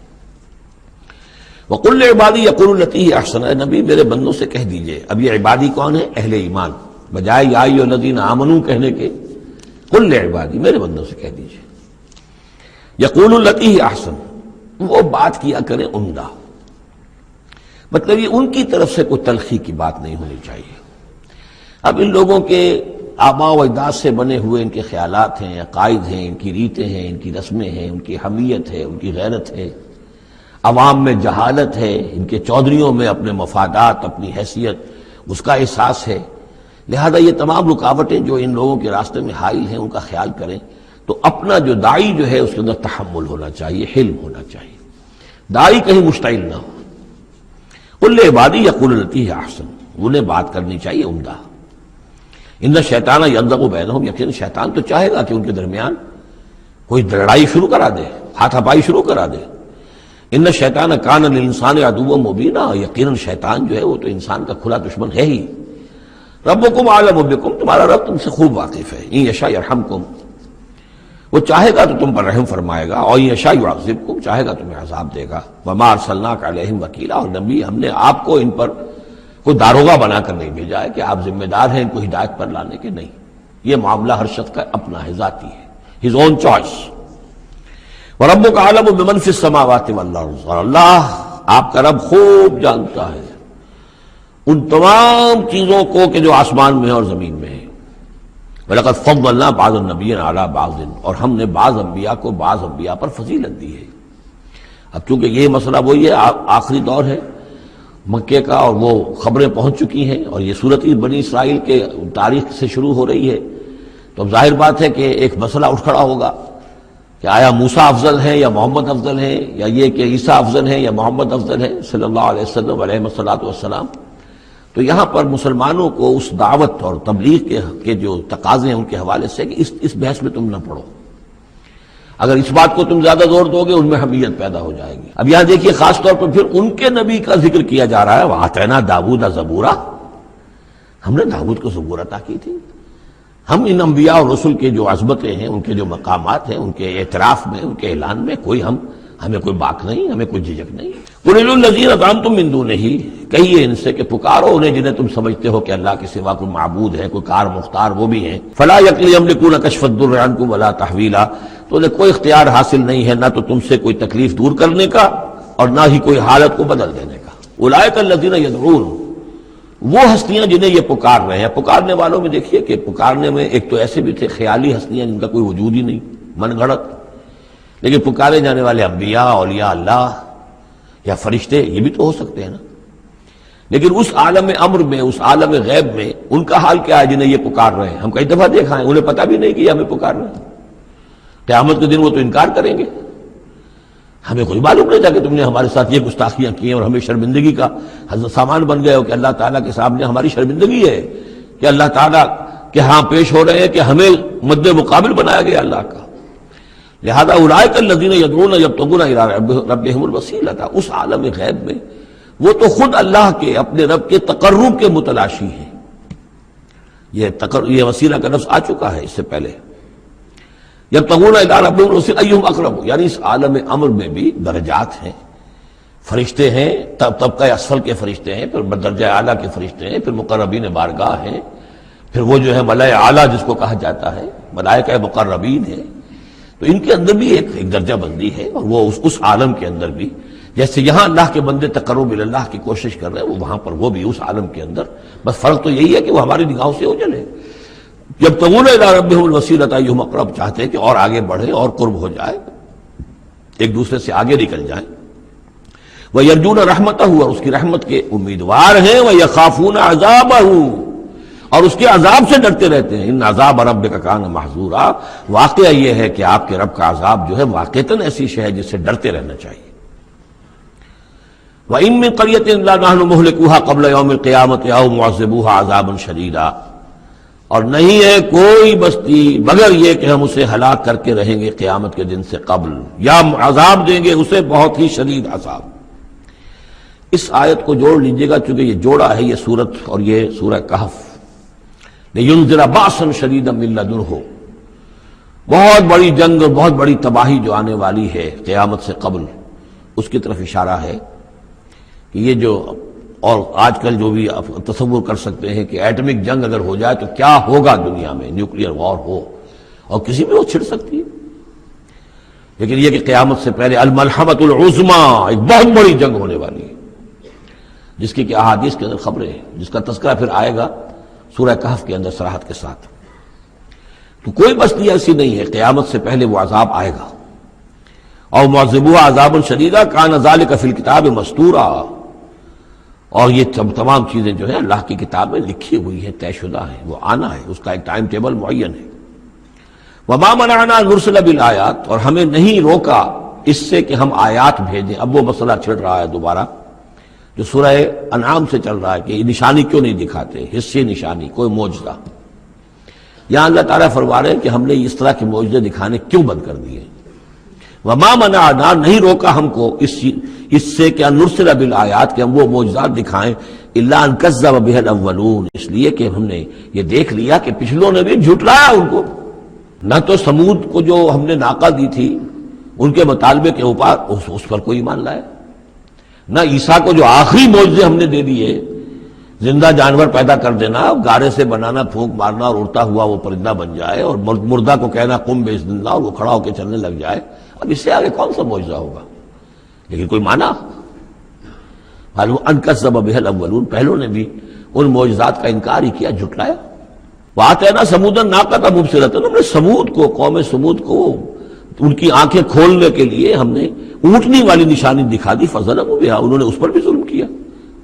[SPEAKER 1] وَقُلْ لِعِبَادِي يَقُولُوا الَّتِي هِيَ أَحْسَنُ، اے نبی میرے بندوں سے کہہ دیجئے، اب یہ عبادی کون ہے؟ اہل ایمان، بجائے یا ایھا الذین آمنوا کہنے کے قُلْ لِعِبَادِي، میرے بندوں سے کہہ دیجئے، یقولوا الَّتِی هِیَ أَحْسَنُ، وہ بات کیا کریں عمدہ، مطلب یہ ان کی طرف سے کوئی تلخی کی بات نہیں ہونی چاہیے۔ اب ان لوگوں کے آباء و اجداد سے بنے ہوئے ان کے خیالات ہیں، عقائد ہیں، ان کی ریتیں ہیں، ان کی رسمیں ہیں، ان کی حمیت ہے، ان کی غیرت ہے، عوام میں جہالت ہے، ان کے چودھریوں میں اپنے مفادات، اپنی حیثیت، اس کا احساس ہے، لہذا یہ تمام رکاوٹیں جو ان لوگوں کے راستے میں حائل ہیں ان کا خیال کریں، تو اپنا جو داعی جو ہے اس کے اندر تحمل ہونا چاہیے، حلم ہونا چاہیے، داعی کہیں مشتعل نہ ہو۔ قل لعبادی یقولوا التی ہی احسن، انہیں بات کرنی چاہیے عمدہ۔ ان الشیطان ینزغ بینہم، یقین شیطان تو چاہے گا کہ ان کے درمیان کوئی لڑائی شروع کرا دے، ہاتھا پائی شروع کرا دے۔ ان الشیطان کان للانسان عدوا مبینا، یقیناً شیطان جو ہے وہ تو انسان کا کھلا دشمن ہے ہی۔ ربکم اعلم بکم، تمہارا رب تم سے خوب واقف ہے، ان یشاء یرحمکم، وہ چاہے گا تو تم پر رحم فرمائے گا، اور یشاء یعذبکم، چاہے گا تمہیں عذاب دے گا، وما ارسلناک علیہم وکیلا، اور نبی ہم نے آپ کو ان پر کوئی داروغہ بنا کر نہیں بھیجا ہے کہ آپ ذمہ دار ہیں ان کو ہدایت پر لانے کے، نہیں، یہ معاملہ ہر شخص کا اپنا ہے، ذاتی ہے، his own choice۔ وَرَبُّكَ أَعْلَمُ بِمَنْ فِي السَّمَاوَاتِ وَالْأَرْضِ، اور اللہ آپ کا رب خوب جانتا ہے ان تمام چیزوں کو کہ جو آسمان میں ہے اور زمین میں ہے۔ وَلَقَدْ فَضَّلْنَا بَعْضَ النَّبِيِّينَ عَلَىٰ بَعْضٍ، اور ہم نے بعض انبیاء کو بعض انبیاء پر فضیلت دی ہے۔ اب چونکہ یہ مسئلہ وہی ہے، آخری دور ہے مکے کا، اور وہ خبریں پہنچ چکی ہیں، اور یہ صورت بنی اسرائیل کے تاریخ سے شروع ہو رہی ہے، تو اب ظاہر بات ہے کہ ایک مسئلہ اٹھ کھڑا ہوگا کہ آیا موسیٰ افضل ہیں یا محمد افضل ہیں، یا یہ کہ عیسیٰ افضل ہیں یا محمد افضل ہیں صلی اللہ علیہ وسلم علیہ الصلوۃ والسلام۔ تو یہاں پر مسلمانوں کو اس دعوت اور تبلیغ کے جو تقاضے ہیں ان کے حوالے سے کہ اس بحث میں تم نہ پڑو، اگر اس بات کو تم زیادہ زور دو گے ان میں حمیت پیدا ہو جائے گی۔ اب یہاں دیکھیے خاص طور پر پھر ان کے نبی کا ذکر کیا جا رہا ہے، وَآتَيْنَا دَاوُودَ زَبُورًا، ہم نے داؤد کو زبور عطا کی تھی۔ ہم ان انبیاء اور رسل کے جو عظمتیں ہیں، ان کے جو مقامات ہیں، ان کے اعتراف میں، ان کے اعلان میں ہمیں کوئی باک نہیں، ہمیں کوئی جھجک نہیں۔ قُلِ لِلَّذِينَ زَعَمْتُم مِّن دُونِهِ، کہیے ان سے کہ پکارو انہیں جنہیں تم سمجھتے ہو کہ اللہ کے سوا کوئی معبود ہے، کوئی کار مختار وہ بھی ہیں۔ فَلَا يَمْلِكُونَ كَشْفَ الضُّرِّ عَنكُمْ وَلَا تَحْوِيلًا، تو انہیں کوئی اختیار حاصل نہیں ہے، نہ تو تم سے کوئی تکلیف دور کرنے کا اور نہ ہی کوئی حالت کو بدل دینے کا۔ اولئک الذین یدعون، وہ ہستیاں جنہیں یہ پکار رہے ہیں۔ پکارنے والوں میں دیکھیے کہ پکارنے میں ایک تو ایسے بھی تھے خیالی ہستیاں جن کا کوئی وجود ہی نہیں، من گھڑت، لیکن پکارے جانے والے انبیاء، اولیاء اللہ یا فرشتے یہ بھی تو ہو سکتے ہیں نا۔ لیکن اس عالم امر میں، اس عالم غیب میں ان کا حال کیا ہے جنہیں یہ پکار رہے ہیں؟ ہم کئی دفعہ دیکھا ہے انہیں پتہ بھی نہیں کہ یہ ہمیں پکار رہے ہیں۔ قیامت کے دن وہ تو انکار کریں گے، ہمیں کوئی معلوم نہیں تھا کہ تم نے ہمارے ساتھ یہ گستاخیاں کی ہیں اور ہمیں شرمندگی کا سامان بن گئے ہو، کہ اللہ تعالیٰ کے سامنے ہماری شرمندگی ہے کہ اللہ تعالیٰ کے ہاں پیش ہو رہے ہیں کہ ہمیں مد مقابل بنایا گیا اللہ کا۔ لہذا اولئک الذین یدعون یبتغون الی ربہم الوسیلۃ، اس عالم غیب میں وہ تو خود اللہ کے، اپنے رب کے تقرب کے متلاشی ہیں۔ یہ وسیلہ کا لفظ آ چکا ہے اس سے پہلے، یبتغون الی ربہم الوسیلۃ ایہم اقرب، یعنی اس عالم امر میں بھی درجات ہیں، فرشتے ہیں، طبقہ اسفل کے فرشتے ہیں، پھر درجہ اعلیٰ کے فرشتے ہیں، پھر مقربین بارگاہ ہیں، پھر وہ جو ہے ملائے اعلیٰ جس کو کہا جاتا ہے، ملائکہ مقربین ہیں۔ تو ان کے اندر بھی ایک درجہ بندی ہے، اور وہ اس عالم کے اندر بھی جیسے یہاں اللہ کے بندے تقرب اللہ کی کوشش کر رہے ہیں، وہ وہاں پر وہ بھی اس عالم کے اندر، بس فرق تو یہی ہے کہ وہ ہماری نگاہوں سے اوجھل ہے۔ جب تغون الی ربہم الوسیلۃ ایہم اقرب، چاہتے ہیں کہ اور آگے بڑھے اور قرب ہو جائے، ایک دوسرے سے آگے نکل جائیں۔ وَيَرْجُونَ رَحْمَتَهُ، اور اس کی رحمت کے امیدوار ہیں، وَيَخَافُونَ عَذَابَهُ، اور اس کے عذاب سے ڈرتے رہتے ہیں۔ ان عذاب ربک کان محذورا، واقعہ یہ ہے کہ آپ کے رب کا عذاب جو ہے واقعتاً ایسی شے ہے جس سے ڈرتے رہنا چاہیے۔ وَإِن مِّن قَرْيَةٍ إِلَّا نَحْنُ مُهْلِكُوهَا قَبْلَ يَوْمِ الْقِيَامَةِ أَوْ مُعَذِّبُوهَا عَذَابًا شَدِيدًا، اور نہیں ہے کوئی بستی مگر یہ کہ ہم اسے ہلاک کر کے رہیں گے قیامت کے دن سے قبل، یا عذاب دیں گے اسے بہت ہی شدید عذاب۔ اس آیت کو جوڑ لیجئے گا، چونکہ یہ جوڑا ہے یہ سورت اور یہ سورہ کہف، لِيُنذِرَ بَأْسًا شَدِيدًا مِّن لَّدُنْهُ، بہت بڑی جنگ اور بہت بڑی تباہی جو آنے والی ہے قیامت سے قبل، اس کی طرف اشارہ ہے کہ یہ جو، اور آج کل جو بھی آپ تصور کر سکتے ہیں کہ ایٹمک جنگ اگر ہو جائے تو کیا ہوگا دنیا میں، نیوکلیئر وار ہو اور کسی بھی وہ چھڑ سکتی ہے، لیکن یہ کہ قیامت سے پہلے الملحمۃ العظمیٰ، ایک بہت بڑی جنگ ہونے والی ہے، جس کی کہ احادیث کے اندر خبریں ہیں، جس کا تذکرہ پھر آئے گا سورہ کہف کے اندر صراحت کے ساتھ۔ تو کوئی بستی ایسی نہیں ہے، قیامت سے پہلے وہ عذاب آئے گا۔ اور معذبوها عذابا شدیدا کان ذلک فی الکتاب مستورا، اور یہ تمام چیزیں جو ہیں اللہ کی کتاب میں لکھی ہوئی ہیں، طے شدہ ہیں، وہ آنا ہے، اس کا ایک ٹائم ٹیبل معین ہے۔ وما منعنا ان نرسل بالآیات، اور ہمیں نہیں روکا اس سے کہ ہم آیات بھیجیں۔ اب وہ مسئلہ چھڑ رہا ہے دوبارہ جو سورہ انعام سے چل رہا ہے کہ یہ نشانی کیوں نہیں دکھاتے، حصے نشانی، کوئی معجزہ۔ یہاں اللہ تعالیٰ فرما رہے ہیں کہ ہم نے اس طرح کے معجزے دکھانے کیوں بند کر دیے۔ وما منعنا، نہیں روکا ہم کو اس سے کہ نرسل بالآیات، کہ ہم وہ معجزات دکھائیں الا ان کذب بہ الاولون، اس لیے کہ ہم نے یہ دیکھ لیا کہ پچھلوں نے بھی جھٹلایا ان کو. نہ تو سمود کو جو ہم نے ناقہ دی تھی ان کے مطالبے کے اوپر اس پر کوئی ایمان لایا، نہ عیسیٰ کو جو آخری معجزے ہم نے دے دیے، زندہ جانور پیدا کر دینا، گارے سے بنانا، پھونک مارنا اور اڑتا ہوا وہ پرندہ بن جائے، اور مردہ کو کہنا قم باذن اللہ اور وہ کھڑا ہو کے چلنے لگ جائے. اب اس سے آگے کون سا معجزہ ہوگا؟ لیکن کوئی مانا معلوم ان کذب بہ الاولون، پہلوں نے بھی ان معجزات کا انکار ہی کیا، جھٹلایا. وآتینا ثمود الناقۃ مبصرۃ، ہم نے سمود کو، قوم سمود کو ان کی آنکھیں کھولنے کے لیے ہم نے اونٹنی والی نشانی دکھا دی، فظلموا بہا، انہوں نے اس پر بھی ظلم کیا.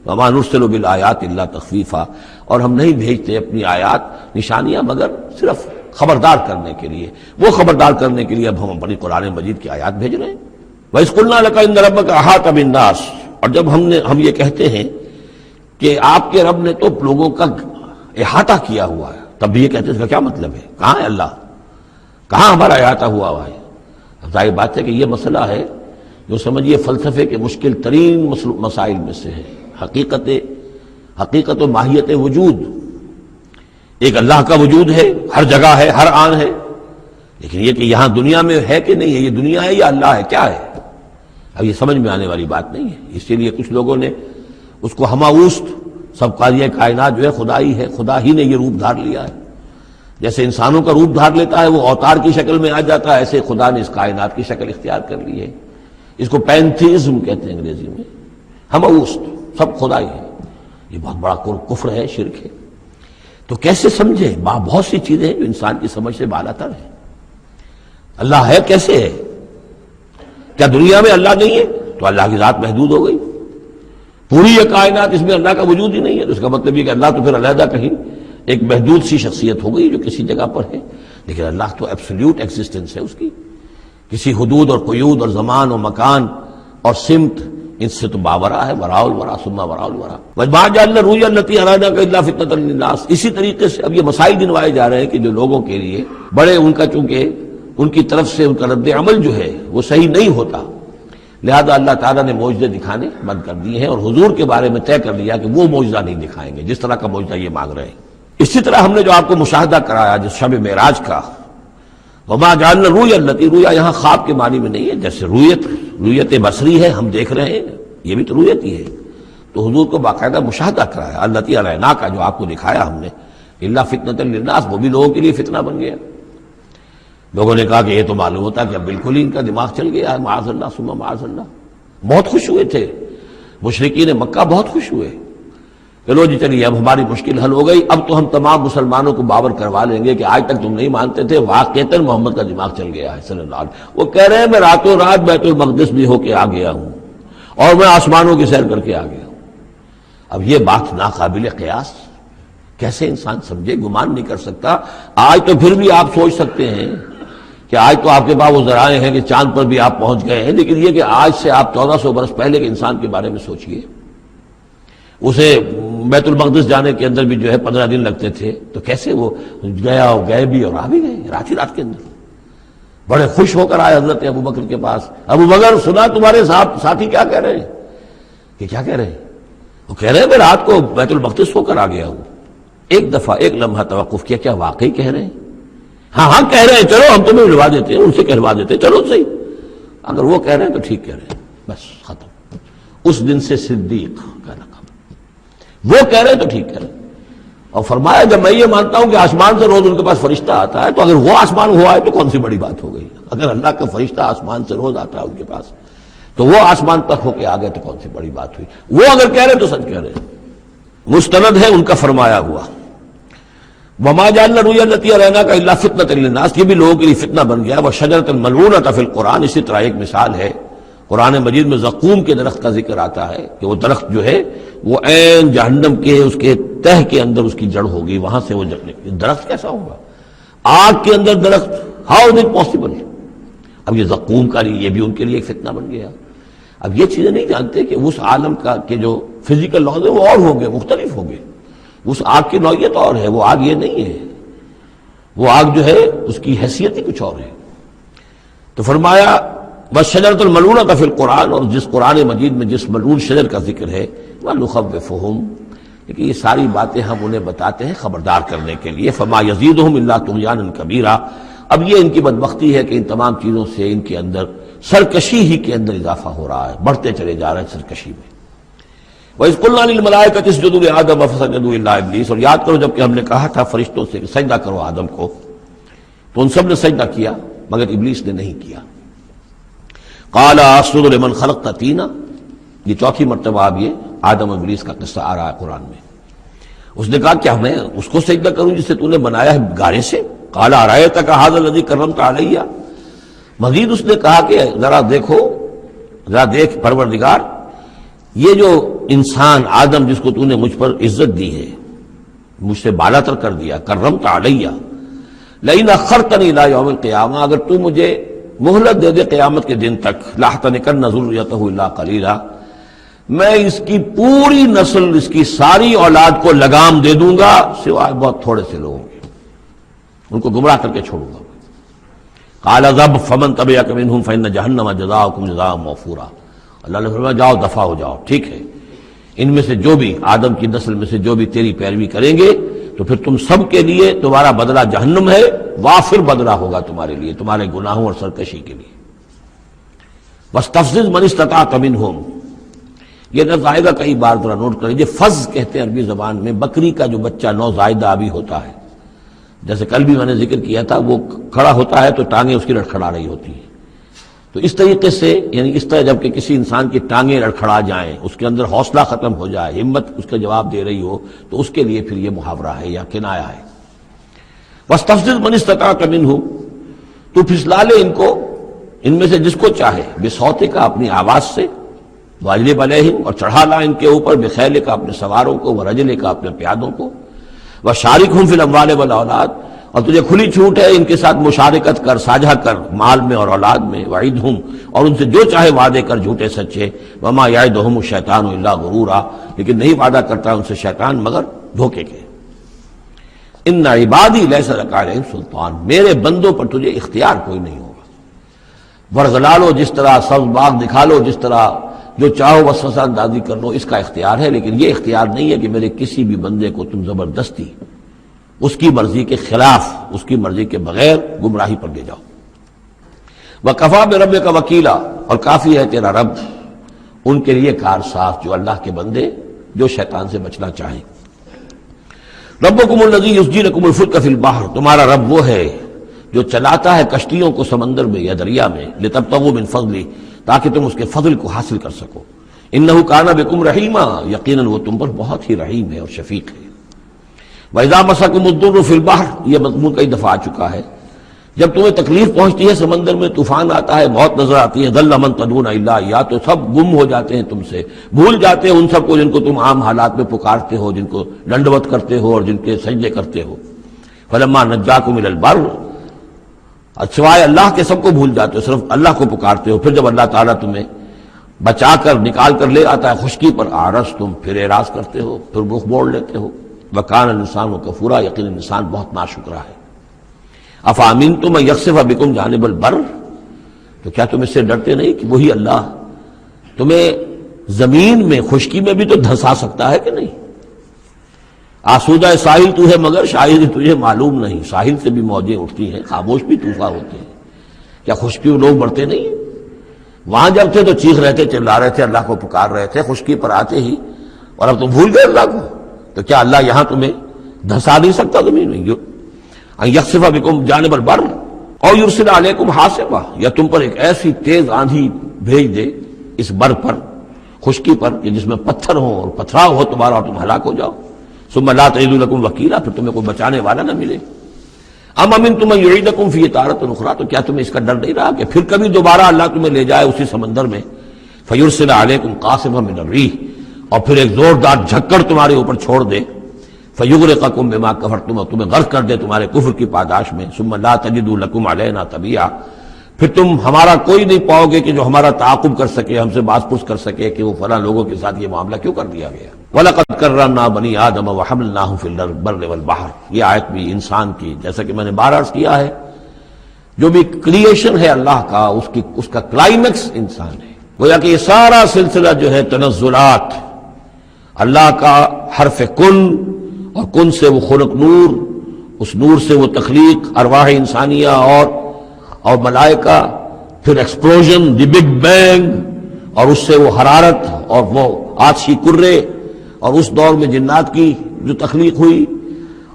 [SPEAKER 1] وما نرسل بالآیات الا تخفیفا، اور ہم نہیں بھیجتے اپنی آیات نشانیاں مگر صرف خبردار کرنے کے لیے. وہ خبردار کرنے کے لیے اب ہم اپنی قرآن مجید کی آیات بھیج رہے ہیں. وَإِذْ قُلْنَا لَكَ إِنَّ رَبَّكَ أَحَاطَ بِالنَّاسِ، اور جب ہم یہ کہتے ہیں کہ آپ کے رب نے تو لوگوں کا احاطہ کیا ہوا ہے، تب بھی یہ کہتے ہیں اس کا کیا مطلب ہے؟ کہاں ہے اللہ؟ کہاں ہمارا احاطہ ہوا ہے؟ ظاہر بات ہے کہ یہ مسئلہ ہے جو سمجھیے فلسفے کے مشکل ترین مسائل میں سے ہے. حقیقت و ماہیت وجود. ایک اللہ کا وجود ہے، ہر جگہ ہے، ہر آن ہے، لیکن یہ کہ یہاں دنیا میں ہے کہ نہیں ہے، یہ دنیا ہے یا اللہ ہے، کیا ہے؟ اب یہ سمجھ میں آنے والی بات نہیں ہے. اسی لیے کچھ لوگوں نے اس کو ہماوست سب قاضی کائنات جو ہے خدا ہی ہے، خدا ہی نے یہ روپ دھار لیا ہے. جیسے انسانوں کا روپ دھار لیتا ہے وہ اوتار کی شکل میں آ جاتا ہے، ایسے خدا نے اس کائنات کی شکل اختیار کر لی ہے. اس کو پینتھیزم کہتے ہیں انگریزی میں، ہماوست، سب خدا ہی ہے. یہ بہت بڑا کفر ہے، شرک ہے. تو کیسے سمجھے؟ بہت سی چیزیں ہیں جو انسان کی سمجھ سے بالا تر ہیں. اللہ ہے کیسے ہے؟ کیا دنیا میں اللہ نہیں ہے تو اللہ کی ذات محدود ہو گئی؟ پوری یہ کائنات اس میں اللہ کا وجود ہی نہیں ہے تو اس کا مطلب یہ کہ اللہ تو پھر علیحدہ کہیں ایک محدود سی شخصیت ہو گئی جو کسی جگہ پر ہے. لیکن اللہ تو ایبسلیوٹ ایگزسٹنس ہے اس کی، کسی حدود اور قیود اور زمان اور مکان اور سمت ان سے تو باورا ہے. وراء الورا ثم وراء الورا وما جعلنا الرؤيا التي ارادناك الا فتنة للناس. اسی طریقے سے اب یہ مسائل گنوائے جا رہے ہیں کہ جو لوگوں کے لیے بڑے ان کا چونکہ ان کی طرف سے ان کا رد عمل جو ہے وہ صحیح نہیں ہوتا، لہذا اللہ تعالیٰ نے معجزے دکھانے بند کر دیے ہیں اور حضور کے بارے میں طے کر لیا کہ وہ معجزہ نہیں دکھائیں گے جس طرح کا معجزہ یہ مانگ رہے ہیں. اسی طرح ہم نے جو آپ کو مشاہدہ کرایا جس شب معراج کا، وما جعلنا الرؤيا التي، رؤیا یہاں خواب کے معنی میں نہیں ہے، جیسے رؤیت بصری ہے، ہم دیکھ رہے ہیں، یہ بھی تو رؤیت ہی ہے. تو حضور کو باقاعدہ مشاہدہ کرایا، التي اریناک کا جو آپ کو دکھایا ہم نے، الا فتنة للناس، وہ بھی لوگوں کے لیے فتنہ بن گیا. لوگوں نے کہا کہ یہ تو معلوم ہوتا کہ اب بالکل ہی ان کا دماغ چل گیا ہے، معاذ اللہ ثم معاذ اللہ. بہت خوش ہوئے تھے مشرکین مکہ، بہت خوش ہوئے کہ لو جی چلیے اب ہماری مشکل حل ہو گئی، اب تو ہم تمام مسلمانوں کو باور کروا لیں گے کہ آج تک تم نہیں مانتے تھے، واقعتاً محمد کا دماغ چل گیا ہے صلی اللہ علیہ وسلم. وہ کہہ رہے ہیں میں راتوں رات بیت المقدس بھی ہو کے آ گیا ہوں اور میں آسمانوں کی سیر کر کے آ گیا ہوں. اب یہ بات ناقابل قیاس، کیسے انسان سمجھے، گمان نہیں کر سکتا. آج تو پھر بھی آپ سوچ سکتے ہیں کہ آج تو آپ کے پاس وہ ذرائع ہیں کہ چاند پر بھی آپ پہنچ گئے ہیں، لیکن یہ کہ آج سے آپ 1400 برس پہلے کے انسان کے بارے میں سوچئے. اسے بیت المقدس جانے کے اندر بھی جو ہے 15 دن لگتے تھے، تو کیسے وہ گیا اور گئے بھی اور آ بھی گئے رات ہی رات کے اندر. بڑے خوش ہو کر آئے حضرت ابو بکر کے پاس، ابو بکر سنا تمہارے ساتھی کیا کہہ رہے ہیں؟ کہ کیا کہہ رہے ہیں؟ وہ کہہ رہے ہیں میں رات کو بیت المقدس ہو کر آ گیا ہوں. ایک دفعہ ایک لمحہ توقف کیا، کیا واقعی کہہ رہے ہیں؟ ہاں کہہ رہے ہیں، چلو ہم تمہیں ملوا دیتے ہیں، ان سے کہلوا دیتے ہیں، چلو صحیح، اگر وہ کہہ رہے ہیں تو ٹھیک کہہ رہے ہیں، بس ختم. اس دن سے صدیق کا لقب. وہ کہہ رہے ہیں تو ٹھیک کہہ رہے ہیں. اور فرمایا جب میں یہ مانتا ہوں کہ آسمان سے روز ان کے پاس فرشتہ آتا ہے، تو اگر وہ آسمان ہوا ہے تو کون سی بڑی بات ہو گئی؟ اگر اللہ کا فرشتہ آسمان سے روز آتا ہے ان کے پاس تو وہ آسمان تک ہو کے آ گئے تو کون سی بڑی بات ہوئی؟ وہ اگر کہہ رہے ہیں تو سچ کہہ رہے ہیں. مستند ہے ان کا فرمایا ہوا. وما جعلنا الرؤيا التي اريناك الا فتنة للناس، یہ بھی لوگوں کے لیے فتنہ بن گیا. وشجرة ملعونة في القرآن، اسی طرح ایک مثال ہے قرآن مجید میں زقوم کے درخت کا ذکر آتا ہے کہ وہ درخت جو ہے وہ عین جہنم کے اس کے تہ کے اندر اس کی جڑ ہوگی، وہاں سے وہ درخت کیسا ہوگا؟ آگ کے اندر درخت، ہاؤ از اٹ پاسبل؟ اب یہ زقوم کا یہ بھی ان کے لیے ایک فتنہ بن گیا. اب یہ چیزیں نہیں جانتے کہ اس عالم کا کہ جو فزیکل لاز ہے وہ اور ہوں گے، مختلف ہوں گے. اس آگ کی نوعیت اور ہے، وہ آگ یہ نہیں ہے. وہ آگ جو ہے اس کی حیثیت ہی کچھ اور ہے. تو فرمایا والشجرۃ الملعونۃ فی القرآن، اور جس قرآن مجید میں جس ملعون شجر کا ذکر ہے، وَنُخَوِّفُهُمْ، لیکن یہ ساری باتیں ہم انہیں بتاتے ہیں خبردار کرنے کے لیے. فما یزیدہم الا طغیانا کبیرا. اب یہ ان کی بدبختی ہے کہ ان تمام چیزوں سے ان کے اندر سرکشی ہی کے اندر اضافہ ہو رہا ہے، بڑھتے چلے جا رہے ہیں سرکشی میں. وَإِذْ قُلْنَا لِلْمَلَائِكَةِ اسْجُدُوا لِآدَمَ فَسَجَدُوا إِلَّا إِبْلِيسَ. اور یاد کرو جب کہ ہم نے کہا تھا فرشتوں سے کہ سجدہ کرو آدم کو، تو ان سب نے سجدہ کیا مگر ابلیس نے نہیں کیا. قَالَ أَسْجُدُ لِمَنْ خَلَقْتَ طِينًا. یہ چوتھی مرتبہ اب یہ آدم اور ابلیس کا قصہ آ رہا ہے قرآن میں. اس نے کہا کیا میں اس کو سجدہ کروں جسے تو نے بنایا ہے گارے سے؟ قَالَ أَرَأَيْتَكَ هَذَا الَّذِي كَرَّمْتَ عَلَيَّ. مزید اس نے کہا کہ ذرا دیکھو، ذرا دیکھ پروردگار، یہ جو انسان آدم جس کو تو نے مجھ پر عزت دی ہے، مجھ سے بالا تر کر دیا، کرمت علیہ، لئن اخرتنی الی یوم القیامہ، اگر تو مجھے مہلت دے دے قیامت کے دن تک، لاحتنکن ذریتہ الا قلیلا، میں اس کی پوری نسل، اس کی ساری اولاد کو لگام دے دوں گا سوائے بہت تھوڑے سے لوگوں کے، ان کو گمراہ کر کے چھوڑوں گا. قال ذب فمن تبعک منہم فإن جہنم جزاؤکم جزاء موفورا. اللہ نے فرمایا جاؤ دفع ہو جاؤ، ٹھیک ہے، ان میں سے جو بھی آدم کی نسل میں سے جو بھی تیری پیروی کریں گے تو پھر تم سب کے لیے تمہارا بدلہ جہنم ہے، وافر بدلہ ہوگا تمہارے لیے، تمہارے گناہوں اور سرکشی کے لیے. واستفزز من استطعت منہم. یہ نوزائیدہ کئی بار ذرا نوٹ کر لیجیے. فز کہتے ہیں عربی زبان میں بکری کا جو بچہ نوزائیدہ ابھی ہوتا ہے، جیسے کل بھی میں نے ذکر کیا تھا، وہ کھڑا ہوتا ہے تو ٹانگیں اس کی لڑکھڑا رہی ہوتی ہیں. تو اس طریقے سے، یعنی اس طرح جب کہ کسی انسان کی ٹانگیں لڑکھڑا جائیں، اس کے اندر حوصلہ ختم ہو جائے، ہمت اس کا جواب دے رہی ہو، تو اس کے لیے پھر یہ محاورہ ہے یا کنایہ ہے. واستفزز من استطعت منہم. تو پھسلا لے ان کو، ان میں سے جس کو چاہے، بصوتک کا اپنی آواز سے، واجلب علیہم اور چڑھا لا ان کے اوپر، بخیلک کا اپنے سواروں کو، ورجلک کا اپنے پیادوں کو، وشارکہم فی الاموال والاولاد. اور تجھے کھلی چھوٹ ہے ان کے ساتھ مشارکت کر، ساجھا کر مال میں اور اولاد میں. وعدہم اور ان سے جو چاہے وعدے کر جھوٹے سچے. وما یعدہم الشیطان الا غرورا. لیکن نہیں وعدہ کرتا ان سے شیطان مگر دھوکے کے. ان عبادی لیس لک علیہم سلطان. میرے بندوں پر تجھے اختیار کوئی نہیں ہوگا. ورغلا لو جس طرح، سبز باغ دکھا لو جس طرح، جو چاہو وسوسہ اندازی کر لو، اس کا اختیار ہے. لیکن یہ اختیار نہیں ہے کہ میرے کسی بھی بندے کو تم زبردستی اس کی مرضی کے خلاف، اس کی مرضی کے بغیر گمراہی پر لے جاؤ. وَكَفَىٰ بِرَبِّكَ وَكِيلًا. اور کافی ہے تیرا رب ان کے لیے کارساز، جو اللہ کے بندے جو شیطان سے بچنا چاہیں. ربکم الذی یسجی لکم الفلک فی البحر. تمہارا رب وہ ہے جو چلاتا ہے کشتیوں کو سمندر میں یا دریا میں، لتبتغوا من فضلہ، تاکہ تم اس کے فضل کو حاصل کر سکو. انہ کان بکم رحیما. یقیناً وہ تم پر بہت ہی رحیم ہے اور شفیق ہے. وَإِذَا مَسَّكُمُ الضُّرُّ فِي الْبَحْرِ. یہ مضمون کئی دفعہ آ چکا ہے. جب تمہیں تکلیف پہنچتی ہے سمندر میں، طوفان آتا ہے، موت نظر آتی ہے، ضَلَّ مَن تَدْعُونَ إِلَّا إِيَّاهُ، تو سب گم ہو جاتے ہیں تم سے، بھول جاتے ہیں ان سب کو جن کو تم عام حالات میں پکارتے ہو، جن کو ڈنڈوت کرتے ہو اور جن کے سجدے کرتے ہو. فَلَمَّا نَجَّاكُمْ إِلَى الْبَرِّ. سوائے اللہ کے سب کو بھول جاتے ہو، صرف اللہ کو پکارتے ہو. پھر جب اللہ تعالیٰ تمہیں بچا کر نکال کر لے آتا ہے خشکی پر، آرس تم پھر اعراض کرتے ہو، پھر رخ موڑ لیتے ہو. وَكَانَ الْإِنسَانُ كَفُورًا. یقیناً انسان بہت ناشکرا ہے. أَفَأَمِنْتُمْ أَن يَخْسِفَ بِكُمْ جَانِبَ الْبَرِّ. تو کیا تم اس سے ڈرتے نہیں کہ وہی اللہ تمہیں زمین میں، خشکی میں بھی تو دھنسا سکتا ہے کہ نہیں؟ آسودہ ساحل تو ہے مگر شاید تجھے معلوم نہیں. ساحل سے بھی موجیں اٹھتی ہیں، خاموش بھی طوفان ہوتے ہیں. کیا خشکی میں لوگ بڑھتے نہیں ہیں؟ وہاں جب تھے تو چیخ رہے تھے، چلا رہے تھے، اللہ کو پکار رہے تھے. خشکی پر آتے ہی اور اب تم بھول گئے اللہ کو. تو کیا اللہ یہاں تمہیں دھسا نہیں سکتا زمین میں؟ ان یخسف بکم جانب البر اور یرسل علیکم حاصبا. یا تم پر ایک ایسی تیز آندھی بھیج دے اس بر پر، خشکی پر، کہ جس میں پتھر ہوں اور پتھراؤ ہو تمہارا اور تم ہلاک ہو جاؤ. ثم لا تجدوا لکم وکیلا. پھر تمہیں کوئی بچانے والا نہ ملے. ام امنتم ان یعیدکم فی تارۃ اخری. تو کیا تمہیں اس کا ڈر نہیں رہا کہ پھر کبھی دوبارہ اللہ تمہیں لے جائے اسی سمندر میں؟ فیرسل علیکم قاصفا من الریح. اور پھر ایک زوردار جھکڑ تمہارے اوپر چھوڑ دے. فیغرقکم بما کفرتم. تمہیں غرق کر دے تمہارے کفر کی پاداش میں. ثم لا تجدوا لکم علینا تبیعا. پھر تم ہمارا کوئی نہیں پاؤ گے کہ جو ہمارا تعاقب کر سکے، ہم سے باز پرس کر سکے کہ وہ فلاں لوگوں کے ساتھ یہ معاملہ کیوں کر دیا گیا. وَلَقَدْ كَرَّمْنَا بَنِي آدَمَ وَحَمَلْنَاهُمْ فِي الْبَرِّ وَالْبَحْرِ. یہ آیت بھی انسان کی، جیسا کہ میں نے بار عرض کیا ہے، جو بھی کریشن ہے اللہ کا، اس کا کلائمیکس انسان ہے. گویا کہ یہ سارا سلسلہ جو ہے تنزلات، اللہ کا حرف کن، اور کن سے وہ خلق نور، اس نور سے وہ تخلیق ارواح انسانیہ اور ملائکہ، پھر ایکسپلوژن دی بگ بینگ، اور اس سے وہ حرارت اور وہ آتشی کرے، اور اس دور میں جنات کی جو تخلیق ہوئی،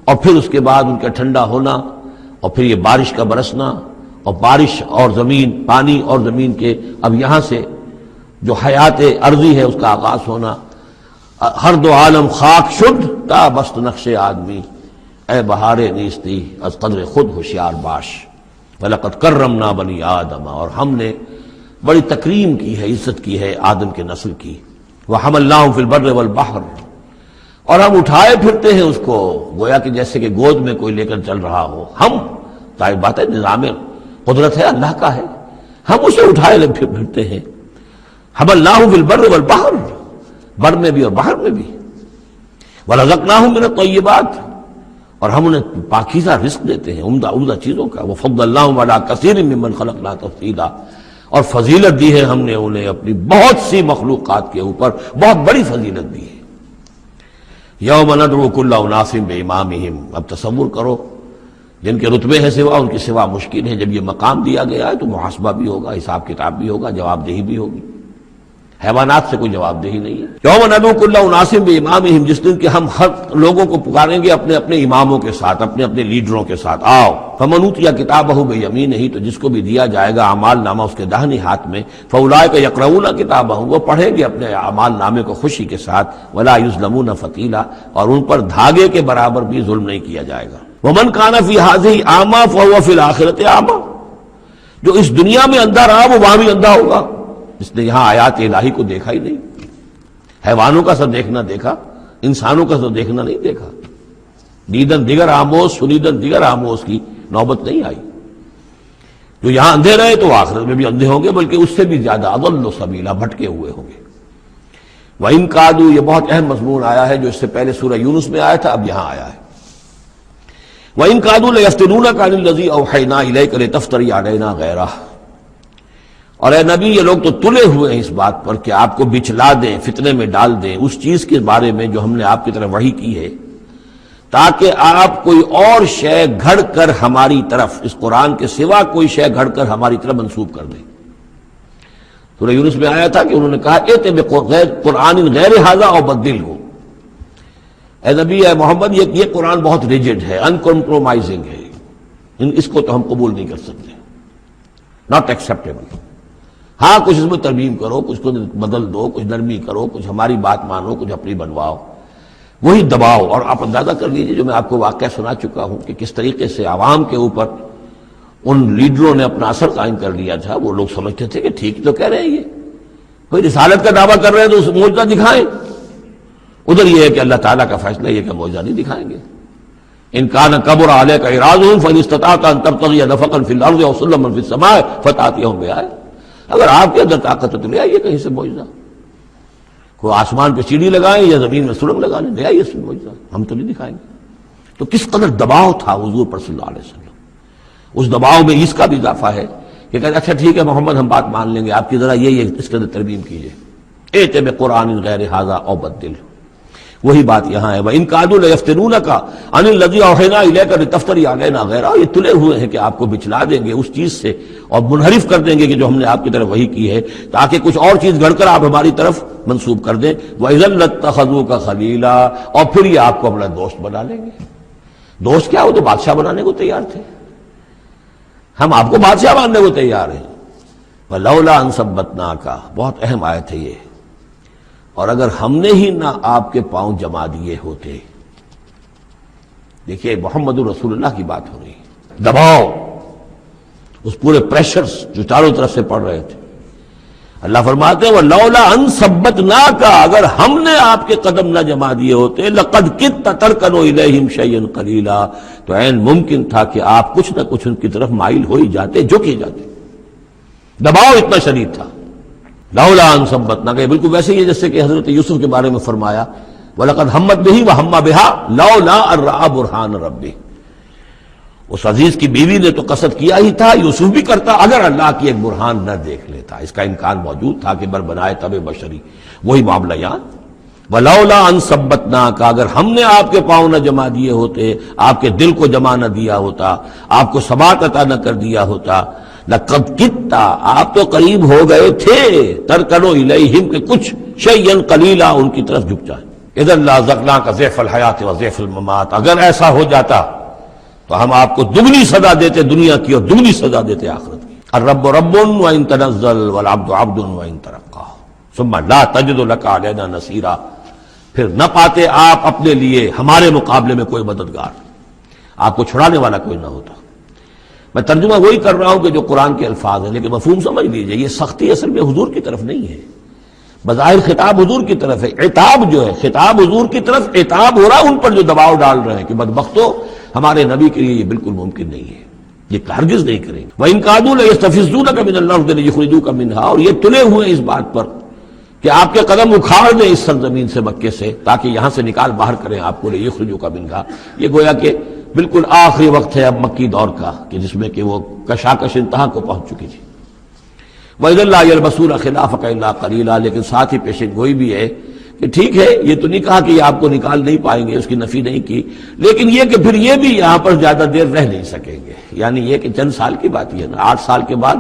[SPEAKER 1] اور پھر اس کے بعد ان کا ٹھنڈا ہونا، اور پھر یہ بارش کا برسنا، اور بارش اور زمین، پانی اور زمین کے اب یہاں سے جو حیات ارضی ہے اس کا آغاز ہونا۔ ہر دو عالم خاک شد تا بست نقش آدمی، اے بہار نیستی از قدر خود ہوشیار باش، وَلَقَدْ كَرَّمْنَا بَنِي آدَمَ، اور ہم نے بڑی تکریم کی ہے، عزت کی ہے آدم کے نسل کی۔ وَحَمَلْنَاهُمْ فِي الْبَرِّ وَالْبَحْرِ، اور ہم اٹھائے پھرتے ہیں اس کو گویا کہ جیسے کہ گود میں کوئی لے کر چل رہا ہو۔ ہم ظاہر بات ہے نظام قدرت ہے اللہ کا ہے، ہم اسے اٹھائے پھرتے ہیں۔ حَمَلْنَاهُمْ فِي الْبَرِّ وَالْبَحْرِ، بر میں بھی اور بحر میں بھی۔ وَرَزَقْنَاهُمْ مِنَ الطَّيِّبَاتِ، اور ہم انہیں پاکیزہ رزق دیتے ہیں، عمدہ چیزوں کا۔ وَفَضَّلْنَاهُمْ عَلَىٰ كَثِيرٍ مِّمَّنْ خَلَقْنَا تَفْضِيلًا، اور فضیلت دی ہے ہم نے انہیں اپنی بہت سی مخلوقات کے اوپر، بہت بڑی فضیلت دی ہے۔ یوم ندعو کل اناس بامامہم، اب تصور کرو جن کے رتبے ہیں سوا، ان کی سوا مشکل ہے۔ جب یہ مقام دیا گیا ہے تو محاسبہ بھی ہوگا، حساب کتاب بھی ہوگا، جواب دہی بھی ہوگی۔ حیوانات سے کوئی جواب دہی نہیں ہے۔ یوم ندعو کل اناس بامامہم، جس دن کہ ہم ہر لوگوں کو پکاریں گے اپنے اپنے اماموں کے ساتھ، اپنے اپنے لیڈروں کے ساتھ۔ آؤ فمن اوتی کتابہ بیمینہ، تو جس کو بھی دیا جائے گا اعمال نامہ اس کے داہنے ہاتھ میں، فاولئک یقرؤون کتابہ، وہ پڑھیں گے اپنے اعمال نامے کو خوشی کے ساتھ، ولا یظلمون فتیلا، اور ان پر دھاگے کے برابر بھی ظلم نہیں کیا جائے گا۔ ومن کان فی ہذہ اعمی فہو فی الآخرۃ اعمی، جو اس دنیا میں اندھا رہا وہ وہاں بھی اندھا ہوگا، جس نے یہاں آیات الہی کو دیکھا ہی نہیں، حیوانوں کا سر دیکھنا دیکھا، انسانوں کا سر دیکھنا نہیں دیکھا۔ دیدن دیگر آموز سنیدن دیگر آموز کی نوبت نہیں آئی۔ جو یہاں اندھے رہے تو آخرت میں بھی اندھے ہوں گے، بلکہ اس سے بھی زیادہ اضل سبیلا، بھٹکے ہوئے ہوں گے۔ وَإِن كَادُوا، یہ بہت اہم مضمون آیا ہے جو اس سے پہلے سورہ یونس میں آیا تھا، اب یہاں آیا ہے۔ وَإِن كَادُوا لَيَفْتِنُونَكَ عَنِ الَّذِي أَوْحَيْنَا إِلَيْكَ لِتَفْتَرِيَ عَلَيْنَا غَيْرَهُ، اور اے نبی یہ لوگ تو تلے ہوئے ہیں اس بات پر کہ آپ کو بچلا دیں، فتنے میں ڈال دیں اس چیز کے بارے میں جو ہم نے آپ کی طرف وحی کی ہے، تاکہ آپ کوئی اور شے گھڑ کر ہماری طرف، اس قرآن کے سوا کوئی شے گھڑ کر ہماری طرف منسوب کر دیں۔ سورہ یونس میں آیا تھا کہ انہوں نے کہا ائت بقرآن غیر ھذا او بدلہ، اے نبی اے محمد یہ قرآن بہت ریجڈ ہے، ان کمپرومائزنگ ہے، اس کو تو ہم قبول نہیں کر سکتے، ناٹ ایکسیپٹیبل۔ ہاں کچھ اس میں ترمیم کرو، کچھ کو بدل دو، کچھ نرمی کرو، کچھ ہماری بات مانو، کچھ اپنی بنواؤ، وہی دباؤ۔ اور آپ اندازہ کر لیجیے جو میں آپ کو واقعہ سنا چکا ہوں کہ کس طریقے سے عوام کے اوپر ان لیڈروں نے اپنا اثر قائم کر لیا تھا۔ وہ لوگ سمجھتے تھے کہ ٹھیک تو کہہ رہے ہیں، یہ کوئی رسالت کا دعویٰ کر رہے ہیں تو اس معجزہ دکھائیں، ادھر یہ ہے کہ اللہ تعالیٰ کا فیصلہ یہ کہ معجزہ نہیں دکھائیں گے۔ ان کان کبر علیک اعراضهم فان استطعت ان تبتغي نفقا في الارض او سلما في السماء فتاتيهم بآية، اگر آپ کے اندر طاقت ہے تو لے آئیے کہیں سے معجزہ، کوئی آسمان پہ سیڑھی لگائیں یا زمین میں سرنگ لگا لیں، لے آئیے اس میں معجزہ، ہم تو نہیں دکھائیں گے۔ تو کس قدر دباؤ تھا حضور پر صلی اللہ علیہ وسلم۔ اس دباؤ میں اس کا بھی اضافہ ہے کہ کہتے اچھا ٹھیک ہے محمد ہم بات مان لیں گے آپ کی، ذرا یہ اس کے اندر ترمیم کیجیے، ائت بقرآن غیر ھذا او بدلہ، وہی بات یہاں ہے۔ وَإِن كَادُوا لَيَفْتِنُونَكَ عَنِ الَّذِي أَوْحَيْنَا إِلَيْكَ لِتَفْتَرِيَ عَلَيْنَا غَيْرَهُ، یہ تلے ہوئے ہیں کہ آپ کو بچلا دیں گے اس چیز سے اور منحرف کر دیں گے کہ جو ہم نے آپ کی طرف وحی کی ہے، تاکہ کچھ اور چیز گھڑ کر آپ ہماری طرف منسوب کر دیں۔ وَإِذًا لَاتَّخَذُوكَ خَلِيلًا، اور پھر یہ آپ کو اپنا دوست بنا لیں گے۔ دوست کیا، وہ تو بادشاہ بنانے کو تیار تھے، ہم آپ کو بادشاہ بنانے کو تیار ہیں۔ وَلَوْلَا أَن ثَبَّتْنَاكَ، بہت اہم آیت ہے یہ، اور اگر ہم نے ہی نہ آپ کے پاؤں جما دیے ہوتے۔ دیکھیے محمد رسول اللہ کی بات ہو رہی ہے، دباؤ، اس پورے پریشرز جو چاروں طرف سے پڑ رہے تھے۔ اللہ فرماتے ہیں وَلَوْلَا أَن ثَبَّتْنَاكَ، اگر ہم نے آپ کے قدم نہ جما دیے ہوتے، لَقَدْ كِدتَّ تَرْكَنُ إِلَيْهِمْ شَيْئًا قَلِيلًا، تو عین ممکن تھا کہ آپ کچھ نہ کچھ ان کی طرف مائل ہو ہی جاتے، جھک ہی جاتے۔ دباؤ اتنا شدید تھا۔ لولا ان ثبتناک، بالکل ویسے ہی جیسے کہ حضرت یوسف کے بارے میں فرمایا وَلَقَدْ هَمَّتْ بِهِ وَهَمَّ بِهَا لَوْلَا أَن رَأَىٰ بُرْهَانَ رَبِّهِ، اس عزیز کی بیوی نے تو قصد کیا ہی تھا، یوسف بھی کرتا اگر اللہ کی ایک برہان نہ دیکھ لیتا، اس کا امکان موجود تھا کہ بر بنائے تب بشری، وہی معاملہ یہاں ولولا ان ثبتناک، اگر ہم نے آپ کے پاؤں نہ جما دیے ہوتے، آپ کے دل کو جما نہ دیا ہوتا، آپ کو ثبات عطا نہ کر دیا ہوتا، لقد کدت، آپ تو قریب ہو گئے تھے، ترکنوا الیہم، کہ کچھ شیئا قلیلا، ان کی طرف جھک جائیں۔ اذا لأذقناک ضعف الحیات وضعف الممات، اگر ایسا ہو جاتا تو ہم آپ کو دگنی سزا دیتے دنیا کی اور دگنی سزا دیتے آخرت کی۔ الرب رب وان تنزل والعبد عبد وان ترقى ثم لا تجد لك علينا نصيرا، پھر نہ پاتے آپ اپنے لیے ہمارے مقابلے میں کوئی مددگار، آپ کو چھڑانے والا کوئی نہ ہوتا۔ میں ترجمہ وہی کر رہا ہوں کہ جو قرآن کے الفاظ ہیں، لیکن مفہوم سمجھ لیجئے، یہ سختی اصل میں حضور کی طرف نہیں ہے، بظاہر خطاب حضور کی طرف ہے، عتاب جو ہے خطاب حضور کی طرف، عتاب ہو رہا ان پر جو دباؤ ڈال رہے ہیں کہ بدبختو، ہمارے نبی کے لیے یہ بالکل ممکن نہیں ہے، یہ ہرگز نہیں کریں گے۔ وَإِن كَادُوا لَيَسْتَفِزُّونَكَ مِنَ الْأَرْضِ لِيُخْرِجُوكَ مِنْهَا، اور یہ تلے ہوئے اس بات پر کہ آپ کے قدم اکھاڑ دیں اس سرزمین سے، مکے سے، تاکہ یہاں سے نکال باہر کریں آپ کو، لِيُخْرِجُوكَ مِنْهَا۔ یہ گویا کہ بالکل آخری وقت ہے اب مکی دور کا، کہ جس میں کہ وہ کشاکش انتہا کو پہنچ چکی تھی۔ وَإِذًا لَّا يَلْبَسُونَ خِلَافَكَ إِلَّا قَلِيلًا، لیکن ساتھ ہی پیشن گوئی بھی ہے کہ ٹھیک ہے، یہ تو نہیں کہا کہ یہ آپ کو نکال نہیں پائیں گے، اس کی نفی نہیں کی، لیکن یہ کہ پھر یہ بھی یہاں پر زیادہ دیر رہ نہیں سکیں گے، یعنی یہ کہ چند سال کی بات ہی ہے نا، 8 سال کے بعد،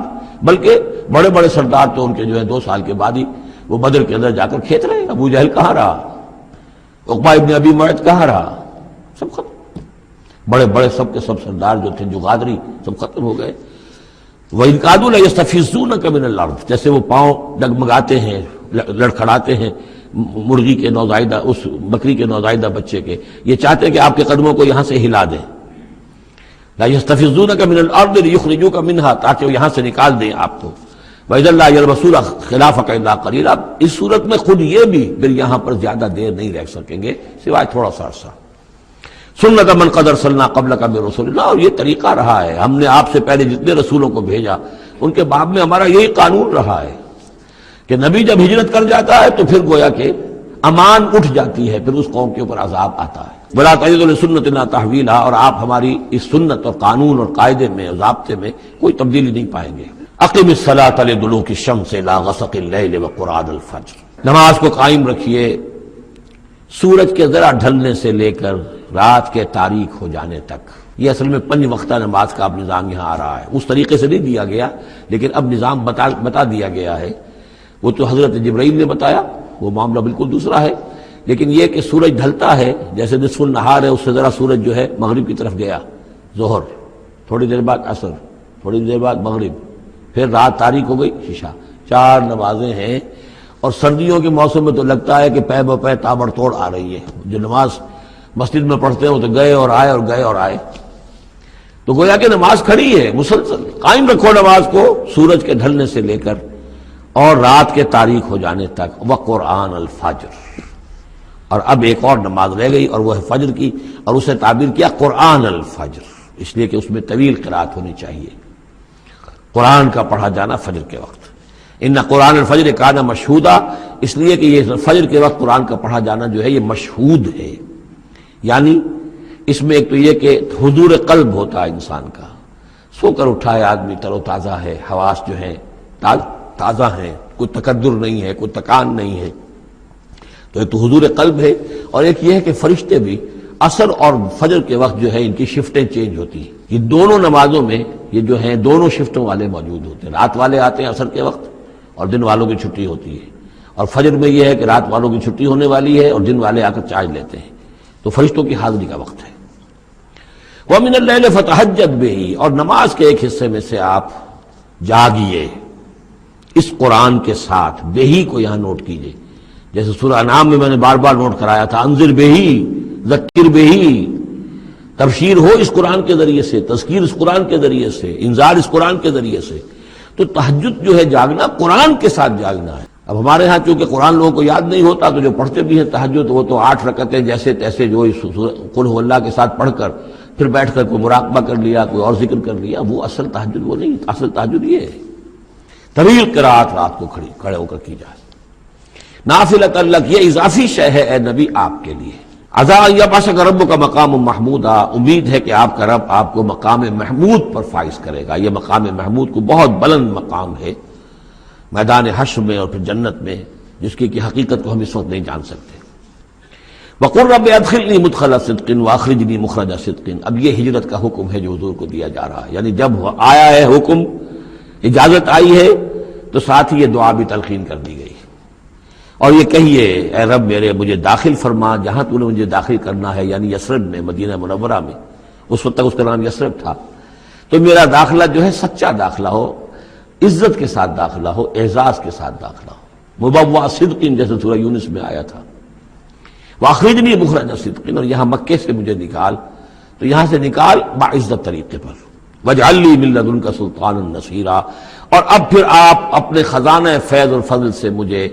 [SPEAKER 1] بلکہ بڑے بڑے سردار تو ان کے جو ہے 2 سال کے بعد ہی وہ بدر کے اندر جا کر کھیت رہے۔ ابو جہل کہاں رہا، عقبہ ابن ابی معیط کہاں رہا، سب ختم، بڑے بڑے سب کے سب سردار جو تھے، جو غادری، سب ختم ہو گئے۔ وَإِن كَادُوا لَيَسْتَفِزُّونَكَ مِنَ الْأَرْضِ، جیسے وہ پاؤں ڈگمگاتے ہیں، لڑکھڑاتے ہیں مرغی کے نوزائیدہ، اس بکری کے نوزائیدہ بچے کے، یہ چاہتے ہیں کہ آپ کے قدموں کو یہاں سے ہلا دیں۔ لا يستفزونك من الارض ليخرجوك منها، تاکہ وہ یہاں سے نکال دیں آپ کو۔ وَإِذًا لَّا يَلْبَسُونَ خِلَافَكَ إِلَّا قَلِيلًا، اس صورت میں خود یہ بھی پھر یہاں پر زیادہ دیر نہیں رہ سکیں گے سوائے تھوڑا سا عرصہ۔ سنت من قد ارسلنا قبلک من رسولنا، اور یہ طریقہ رہا ہے، ہم نے آپ سے پہلے جتنے رسولوں کو بھیجا ان کے باب میں ہمارا یہی قانون رہا ہے کہ نبی جب ہجرت کر جاتا ہے تو پھر گویا کہ امان اٹھ جاتی ہے، پھر اس قوم کے اوپر عذاب آتا ہے۔ وَلَا تَجِدُ لِسُنَّتِنَا تَحْوِيلًا، اور آپ ہماری اس سنت اور قانون اور قاعدے میں اور ضابطے میں کوئی تبدیلی نہیں پائیں گے۔ اقم الصلاۃ لدلوک الشمس الی غسق اللیل وقرآن الفجر، نماز کو قائم رکھیے سورج کے ذرا ڈھلنے سے لے کر رات کے تاریک ہو جانے تک۔ یہ اصل میں 5 وقتہ نماز کا اب نظام یہاں آ رہا ہے، اس طریقے سے نہیں دیا گیا لیکن اب نظام بتا دیا گیا ہے۔ وہ تو حضرت جبرائیل نے بتایا، وہ معاملہ بالکل دوسرا ہے، لیکن یہ کہ سورج ڈھلتا ہے، جیسے نصف النہار ہے، اس سے ذرا سورج جو ہے مغرب کی طرف گیا، ظہر، تھوڑی دیر بعد عصر، تھوڑی دیر بعد مغرب، پھر رات تاریک ہو گئی، عشاء، 4 نمازیں ہیں۔ اور سردیوں کے موسم میں تو لگتا ہے کہ پے بپے تابڑ توڑ آ رہی ہے، جو نماز مسجد میں پڑھتے ہیں وہ تو گئے اور آئے اور گئے اور آئے، تو گویا کہ نماز کھڑی ہے مسلسل۔ قائم رکھو نماز کو سورج کے ڈھلنے سے لے کر اور رات کے تاریک ہو جانے تک، وقرآن الفجر، اور اب ایک اور نماز رہ گئی اور وہ ہے فجر کی، اور اسے تعبیر کیا قرآن الفجر، اس لیے کہ اس میں طویل قرات ہونی چاہیے، قرآن کا پڑھا جانا فجر کے وقت۔ ان قرآن الفجر کان مشہودا، اس لیے کہ یہ فجر کے وقت قرآن کا پڑھا جانا جو ہے یہ مشہود ہے، یعنی اس میں ایک تو یہ کہ حضور قلب ہوتا ہے انسان کا، سو کر اٹھا ہے آدمی، تر و تازہ ہے، حواس جو ہیں تازہ ہیں، کوئی تکدر نہیں ہے، کوئی تکان نہیں ہے، تو ایک تو حضور قلب ہے، اور ایک یہ ہے کہ فرشتے بھی عصر اور فجر کے وقت جو ہے ان کی شفٹیں چینج ہوتی ہیں۔ یہ دونوں نمازوں میں یہ جو ہیں دونوں شفٹوں والے موجود ہوتے ہیں، رات والے آتے ہیں عصر کے وقت اور دن والوں کی چھٹی ہوتی ہے، اور فجر میں یہ ہے کہ رات والوں کی چھٹی ہونے والی ہے اور دن والے آ کر چارج لیتے ہیں، تو فرشتوں کی حاضری کا وقت ہے۔ وَمِنَ اللَّيْلِ فَتَهَجَّدْ بِهِ، اور نماز کے ایک حصے میں سے آپ جاگیے اس قرآن کے ساتھ، بہی کو یہاں نوٹ کیجئے، جیسے سورہ انعام میں نے بار بار نوٹ کرایا تھا، انذر بہی ذکر بہی، تبشیر ہو اس قرآن کے ذریعے سے، تذکیر اس قرآن کے ذریعے سے، انذار اس قرآن کے ذریعے سے۔ تو تہجد جو ہے جاگنا قرآن کے ساتھ جاگنا ہے۔ اب ہمارے ہاں چونکہ قرآن لوگوں کو یاد نہیں ہوتا تو جو پڑھتے بھی ہیں تہجد، وہ تو 8 رکعتیں جیسے تیسے جو قل هو اللہ کے ساتھ پڑھ کر پھر بیٹھ کر کوئی مراقبہ کر لیا، کوئی اور ذکر کر لیا، وہ اصل تہجد وہ نہیں، اصل تہجد یہ ہے طویل قرات رات کو کھڑے ہو کر کی جائے، نافلۃ لک، یہ اضافی شے ہے اے نبی آپ کے لیے۔ عسیٰ ان یبعثک ربک مقام محمودا، امید ہے کہ آپ کا رب آپ کو مقام محمود پر فائز کرے گا۔ یہ مقام محمود کو بہت بلند مقام ہے میدان حشر میں اور پھر جنت میں، جس کی حقیقت کو ہم اس وقت نہیں جان سکتے۔ وقل رب ادخلنی مدخل صدق واخرجنی مخرج صدق. اب یہ ہجرت کا حکم ہے جو حضور کو دیا جا رہا ہے، یعنی جب آیا ہے حکم، اجازت آئی ہے، تو ساتھ ہی یہ دعا بھی تلقین کر دی گئی، اور یہ کہیے اے رب میرے مجھے داخل فرما جہاں تو نے مجھے داخل کرنا ہے، یعنی یثرب میں، مدینہ منورہ میں. اس وقت تک اس کا نام یثرب تھا. تو میرا داخلہ جو ہے سچا داخلہ ہو، عزت کے ساتھ داخلہ ہو، اعزاز کے ساتھ داخلہ ہو، مبوع صدق جیسے سورہ یونس میں آیا تھا. واخرجنی مخرج صدق، اور یہاں مکے سے مجھے نکال، تو یہاں سے نکال باعزت طریقے پر. واجعل لی من لدنک سلطانا نصیرا، اور اب پھر آپ اپنے خزانہ فیض اور فضل سے مجھے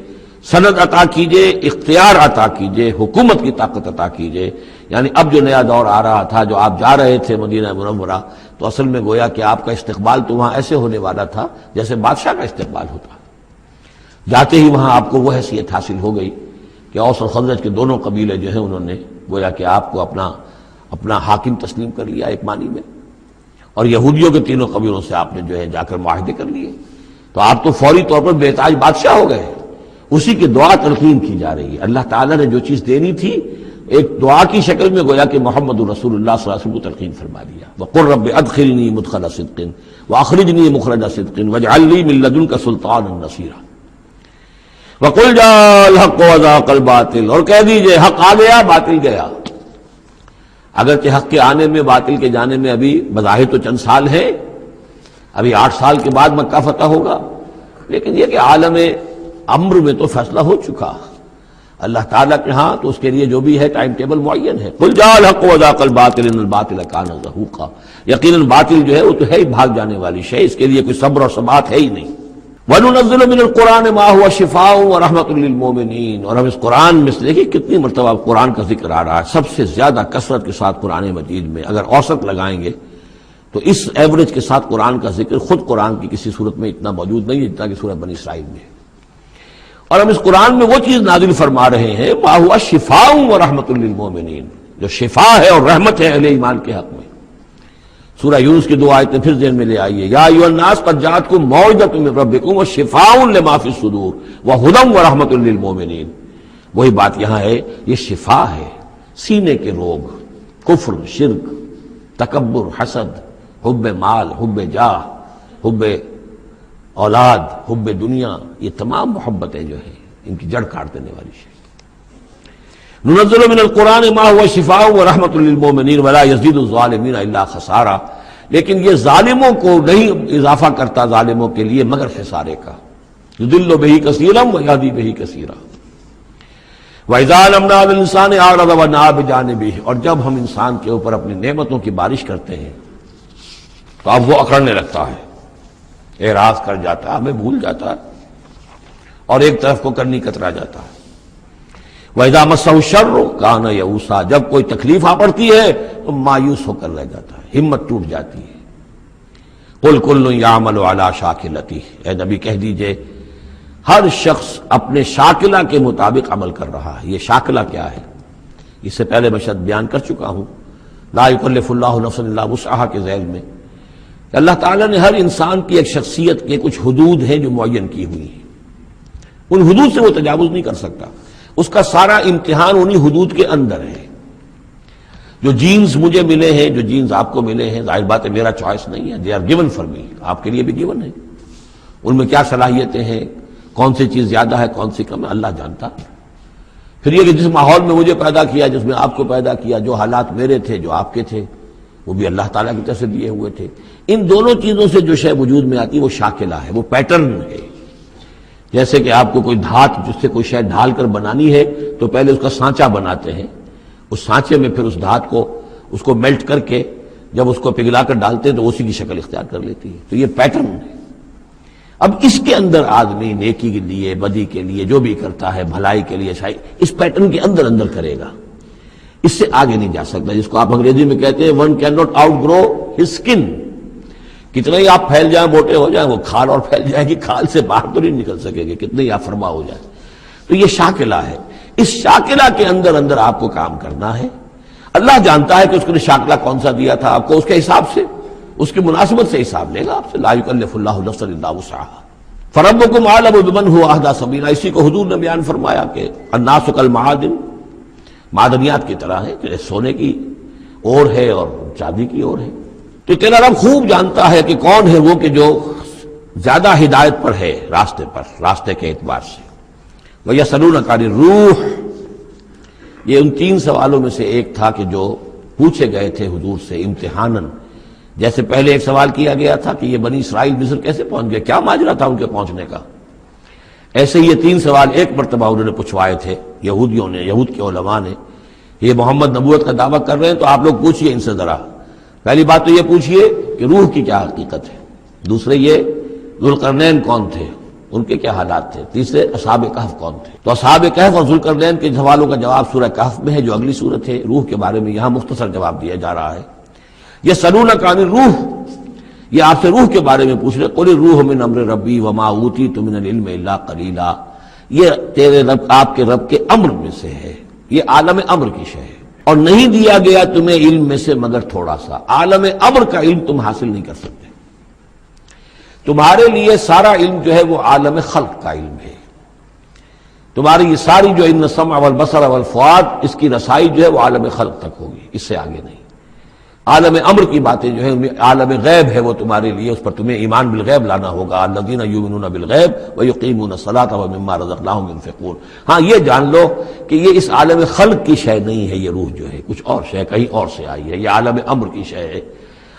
[SPEAKER 1] سند عطا کیجئے، اختیار عطا کیجئے، حکومت کی طاقت عطا کیجئے. یعنی اب جو نیا دور آ رہا تھا، جو آپ جا رہے تھے مدینہ منورہ، تو اصل میں گویا کہ آپ کا استقبال تو وہاں ایسے ہونے والا تھا جیسے بادشاہ کا استقبال ہوتا. جاتے ہی وہاں آپ کو وہ حیثیت حاصل ہو گئی کہ اوس اور خزرج کے دونوں قبیلے جو ہیں انہوں نے گویا کہ آپ کو اپنا حاکم تسلیم کر لیا ایک معنی میں، اور یہودیوں کے تینوں قبیلوں سے آپ نے جو ہے جا کر معاہدے کر لیے. تو آپ تو فوری طور پر بے تاج بادشاہ ہو گئے. اسی کی دعا تلقین کی جا رہی ہے. اللہ تعالیٰ نے جو چیز دینی تھی ایک دعا کی شکل میں گویا کہ محمد رسول اللہ صلی اللہ علیہ وسلم کو تلقین فرما دیا. وقل رب ادخلنی مدخل صدق واخرجنی مخرج صدق واجعل لی من لدنک سلطانا نصیرا. وقل جاء الحق وزهق الباطل، اور کہہ دیجئے حق آ گیا باطل گیا. اگرچہ حق کے آنے میں باطل کے جانے میں ابھی بظاہر تو چند سال ہیں، ابھی 8 سال کے بعد مکہ فتح ہوگا، لیکن یہ کہ عالم امر میں تو فیصلہ ہو چکا اللہ تعالیٰ کے ہاں، تو اس کے لیے جو بھی ہے ٹائم ٹیبل معین ہے. قل جاء الحق وزهق الباطل ان الباطل کان زہوقا. یقیناً باطل جو ہے وہ تو ہے ہی بھاگ جانے والی شے، اس کے لیے کوئی صبر اور ثبات ہے ہی نہیں. وَنُنَزِّلُ مِنَ الْقُرْآنِ مَا هُوَ شِفَاءٌ وَرَحْمَةٌ لِّلْمُؤْمِنِينَ. اور ہم اس قرآن میں سے دیکھیے کتنی مرتبہ قرآن کا ذکر آ رہا ہے، سب سے زیادہ کثرت کے ساتھ قرآن مجید میں اگر اوسط لگائیں گے تو اس ایوریج کے ساتھ قرآن کا ذکر خود قرآن کی کسی صورت میں اتنا موجود نہیں ہے جتنا کہ سورہ بنی اسرائیل میں. اور ہم اس قرآن میں وہ چیز نازل فرما رہے ہیں مَا هُوَ شِفَاءٌ وَرَحْمَةٌ لِّلْمُؤْمِنِينَ، جو شفا ہے اور رحمت ہے اہل ایمان کے حق میں. سورہ یونس کی 2 آیتیں پھر ذہن میں لے آئیے. یا ایھا الناس قد جاءتکم موعظۃ من ربکم وشفاء لما فی الصدور وہدی ورحمۃ للمؤمنین. وہی بات یہاں ہے، یہ شفا ہے. سینے کے روگ، کفر، شرک، تکبر، حسد، حب مال، حب جاہ، حب اولاد، حب دنیا، یہ تمام محبتیں جو ہیں ان کی جڑ کاٹ دینے والی شے. ننزل من القرآن ما هو شفاء ورحمۃ للمؤمنین ولا یزید الظالمین الا خسارا. لیکن یہ ظالموں کو نہیں اضافہ کرتا ظالموں کے لیے مگر خسارے کا. یضل بہ کثیرا ویہدی بہ کثیرا. وَإِذَا أَنْعَمْنَا عَلَى الْإِنسَانِ أَعْرَضَ وَنَأَىٰ بِجَانِبِهِ. اور جب ہم انسان کے اوپر اپنی نعمتوں کی بارش کرتے ہیں تو اب وہ اکڑنے لگتا ہے، اعراض کر جاتا ہے، ہمیں بھول جاتا ہے اور ایک طرف کو کرنی کترا جاتا ہے. وَإِذَا مَسَّهُ الشَّرُّ كَانَ يَئُوسًا. جب کوئی تکلیف آ پڑتی ہے تو مایوس ہو کر رہ جاتا ہے، ہمت ٹوٹ جاتی ہے. قُلْ كُلٌّ يَعْمَلُ عَلَىٰ شَاكِلَتِهِ. اے نبی کہہ دیجئے ہر شخص اپنے شاکلہ کے مطابق عمل کر رہا ہے. یہ شاکلہ کیا ہے اس سے پہلے میں شاید بیان کر چکا ہوں. لا يكلف الله نفسا الا وسعها کے ذیل میں اللہ تعالیٰ نے ہر انسان کی ایک شخصیت کے کچھ حدود ہیں جو معین کی ہوئی ہیں. ان حدود سے وہ تجاوز نہیں کر سکتا. اس کا سارا امتحان انہی حدود کے اندر ہے. جو جینز مجھے ملے ہیں، جو جینز آپ کو ملے ہیں، ظاہر بات ہے میرا چوائس نہیں ہے، they are given for me. آپ کے لیے بھی گیون ہے. ان میں کیا صلاحیتیں ہیں، کون سی چیز زیادہ ہے کون سی کم ہے، اللہ جانتا. پھر یہ کہ جس ماحول میں مجھے پیدا کیا، جس میں آپ کو پیدا کیا، جو حالات میرے تھے جو آپ کے تھے وہ بھی اللہ تعالیٰ کی طرف سے دیے ہوئے تھے. ان دونوں چیزوں سے جو شے وجود میں آتی ہے وہ شاکلہ ہے، وہ پیٹرن ہے. جیسے کہ آپ کو کوئی دھات جس سے کوئی شے ڈھال کر بنانی ہے تو پہلے اس کا سانچہ بناتے ہیں، اس سانچے میں پھر اس دھات کو اس کو میلٹ کر کے جب اس کو پگھلا کر ڈالتے ہیں تو اسی کی شکل اختیار کر لیتی ہے. تو یہ پیٹرن ہے. اب اس کے اندر آدمی نیکی کے لیے، بدی کے لیے جو بھی کرتا ہے، بھلائی کے لیے شاید اس پیٹرن کے اندر اندر کرے گا، اس سے آگے نہیں جا سکتا. جس کو آپ انگریزی میں کہتے ہیں one cannot outgrow his skin. کتنے ہی آپ پھیل جائیں، موٹے ہو جائیں، وہ کھال اور پھیل جائے گی، کھال سے باہر تو نہیں نکل سکے گی، کتنے ہی آپ فرما ہو جائیں. تو یہ شاکلہ ہے. اس شاکلہ کے اندر اندر آپ کو کام کرنا ہے. اللہ جانتا ہے کہ اس نے شاکلہ کون سا دیا تھا آپ کو، اس کے حساب سے، اس کی مناسبت سے حساب لے گا آپ سے. لا یکلف اللہ نفسا الا وسعها فربکم اعلم بمن هو اهدی سبیلا. اسی کو حضور نے بیان فرمایا کہ الناس کالمعادن معدنیات کی طرح ہے، کہ سونے کی اور ہے اور چاندی کی اور ہے۔ تو تیرا رب خوب جانتا ہے کہ کون ہے وہ کہ جو زیادہ ہدایت پر ہے، راستے پر، راستے کے اعتبار سے۔ وَيَسْأَلُونَكَ عَنِ الرُّوحِ، یہ ان 3 سوالوں میں سے ایک تھا کہ جو پوچھے گئے تھے حضور سے امتحاناً۔ جیسے پہلے ایک سوال کیا گیا تھا کہ یہ بنی اسرائیل مصر کیسے پہنچ گئے، کیا ماجرا تھا ان کے پہنچنے کا، ایسے یہ 3 سوال ایک مرتبہ انہوں نے پوچھوائے تھے یہودیوں نے، یہود کے علماء نے۔ یہ محمد نبوت کا دعویٰ کر رہے ہیں تو آپ لوگ پوچھئے ان سے ذرا، پہلی بات تو یہ پوچھئے کہ روح کی کیا حقیقت ہے، دوسرے یہ ذوالقرنین کون تھے، ان کے کیا حالات تھے، تیسرے اصحاب کہف کون تھے۔ تو اصحاب کہف اور ذوالقرنین کے سوالوں کا جواب سورہ کہف میں ہے جو اگلی سورت ہے۔ روح کے بارے میں یہاں مختصر جواب دیا جا رہا ہے۔ یسألونک عن الروح، یہ آپ سے روح کے بارے میں پوچھ رہے، قل الروح من امر ربی وما اوتیت من العلم الا قلیلا، یہ تیرے رب، آپ کے رب کے امر میں سے ہے، یہ عالم امر کی شے ہے، اور نہیں دیا گیا تمہیں علم میں سے مگر تھوڑا سا۔ عالم امر کا علم تم حاصل نہیں کر سکتے، تمہارے لیے سارا علم جو ہے وہ عالم خلق کا علم ہے۔ تمہاری یہ ساری جو ان السمع والبصر والفؤاد، اس کی رسائی جو ہے وہ عالم خلق تک ہوگی، اس سے آگے نہیں۔ عالم امر کی باتیں جو ہیں عالم غیب ہے وہ تمہارے لیے، اس پر تمہیں ایمان بالغیب لانا ہوگا۔ الذین یؤمنون بالغیب ویقیمون الصلاۃ ومما رزقناہم ينفقون۔ ہاں یہ جان لو کہ یہ اس عالم خلق کی شے نہیں ہے، یہ روح جو ہے کچھ اور شے کہیں اور سے آئی ہے، یہ عالم امر کی شے ہے۔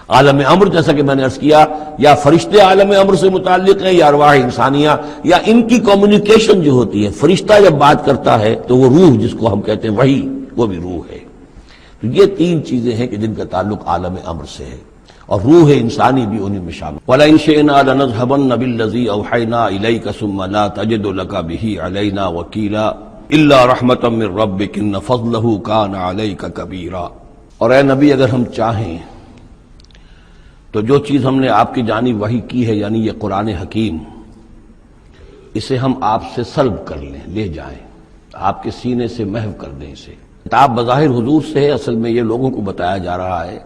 [SPEAKER 1] عالم امر جیسا کہ میں نے عرض کیا، یا فرشتے عالم امر سے متعلق ہیں یا ارواح انسانیہ، یا ان کی کمیونیکیشن جو ہوتی ہے، فرشتہ جب بات کرتا ہے تو وہ روح جس کو ہم کہتے ہیں وحی، وہ بھی روح ہے۔ تو یہ 3 چیزیں ہیں کہ جن کا تعلق عالم امر سے ہے، اور روح انسانی بھی انہیں میں شامل۔ وَلَئِن شِئْنَا لَنَذْهَبَنَّ بِالَّذِي أَوْحَيْنَا إِلَيْكَ ثُمَّ لَا تَجِدُ لَكَ بِهِ عَلَيْنَا وَكِيلًا إِلَّا رَحْمَةً مِّن رَّبِّكَ إِنَّ فَضْلَهُ كَانَ عَلَيْكَ كَبِيرًا۔ اور اے نبی اگر ہم چاہیں تو جو چیز ہم نے آپ کی جانب وحی کی ہے، یعنی یہ قرآن حکیم، اسے ہم آپ سے سلب کر لیں، لے جائیں، آپ کے سینے سے محو کر دیں اسے۔ کتاب بظاہر حضور سے ہے، اصل میں یہ لوگوں کو بتایا جا رہا ہے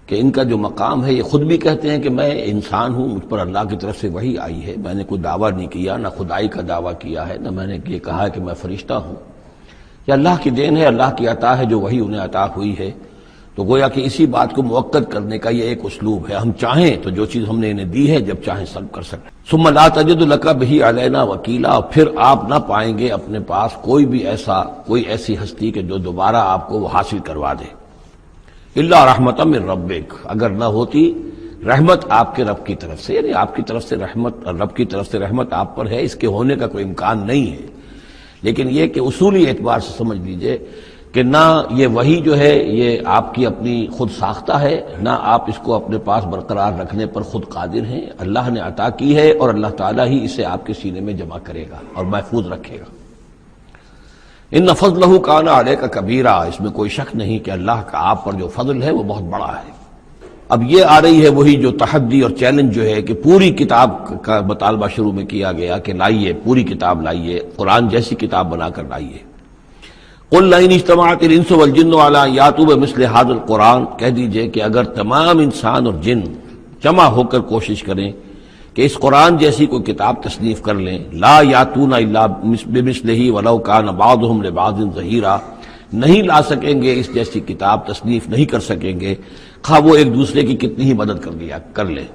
[SPEAKER 1] کہ ان کا جو مقام ہے، یہ خود بھی کہتے ہیں کہ میں انسان ہوں، مجھ پر اللہ کی طرف سے وحی آئی ہے، میں نے کوئی دعویٰ نہیں کیا، نہ خدائی کا دعویٰ کیا ہے، نہ میں نے یہ کہا ہے کہ میں فرشتہ ہوں، یہ اللہ کی دین ہے، اللہ کی عطا ہے جو وحی انہیں عطا ہوئی ہے۔ تو گویا کہ اسی بات کو مؤکد کرنے کا یہ ایک اسلوب ہے، ہم چاہیں تو جو چیز ہم نے انہیں دی ہے جب چاہیں سلب کر سکیں۔ ثم لا تجد لك به علينا وکیلا، پھر آپ نہ پائیں گے اپنے پاس کوئی بھی کوئی ایسی ہستی کہ جو دوبارہ آپ کو وہ حاصل کروا دے۔ الا رحمۃ من ربک، اگر نہ ہوتی رحمت آپ کے رب کی طرف سے، یعنی آپ کی طرف سے رحمت، رب کی طرف سے رحمت آپ پر ہے، اس کے ہونے کا کوئی امکان نہیں ہے، لیکن یہ کہ اصولی اعتبار سے سمجھ لیجئے کہ نہ یہ وحی جو ہے یہ آپ کی اپنی خود ساختہ ہے، نہ آپ اس کو اپنے پاس برقرار رکھنے پر خود قادر ہیں، اللہ نے عطا کی ہے اور اللہ تعالیٰ ہی اسے آپ کے سینے میں جمع کرے گا اور محفوظ رکھے گا۔ ان فضلہ کان علیک کبیرا، اس میں کوئی شک نہیں کہ اللہ کا آپ پر جو فضل ہے وہ بہت بڑا ہے۔ اب یہ آ رہی ہے وہی جو تحدی اور چیلنج جو ہے کہ پوری کتاب کا مطالبہ شروع میں کیا گیا کہ لائیے، پوری کتاب لائیے، قرآن جیسی کتاب بنا کر لائیے۔ قل لئن اجتمعت الانس والجن علی ان یاتوا بمثل هذا القرآن، کہہ دیجئے کہ اگر تمام انسان اور جن جمع ہو کر کوشش کریں کہ اس قرآن جیسی کوئی کتاب تصنیف کر لیں، لا یاتون الا بمثلہ ولو کان بعضهم لبعض ظہیرا، نہیں لا سکیں گے اس جیسی کتاب، تصنیف نہیں کر سکیں گے، خواہ وہ ایک دوسرے کی کتنی ہی مدد کر لیں۔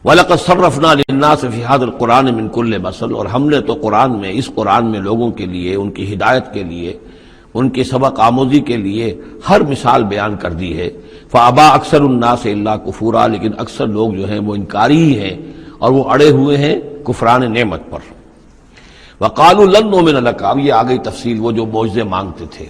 [SPEAKER 1] وَلَقَدْ صَرَّفْنَا لِلنَّاسِ فِي هَذَا الْقُرْآنِ مِنْ كُلِّ مَثَلٍ، اور ہم نے تو قرآن میں، اس قرآن میں لوگوں کے لیے، ان کی ہدایت کے لیے، ان کی سبق آموزی کے لیے ہر مثال بیان کر دی ہے۔ فَأَبَى أَكْثَرُ النَّاسِ إِلَّا كُفُورًا، لیکن اکثر لوگ جو ہیں وہ انکاری ہی ہیں اور وہ اڑے ہوئے ہیں کفران نعمت پر۔ وَقَالُوا لَن نُؤْمِنَ لَكَ، اب یہ آ گئی تفصیل، وہ جو معجزے مانگتے تھے،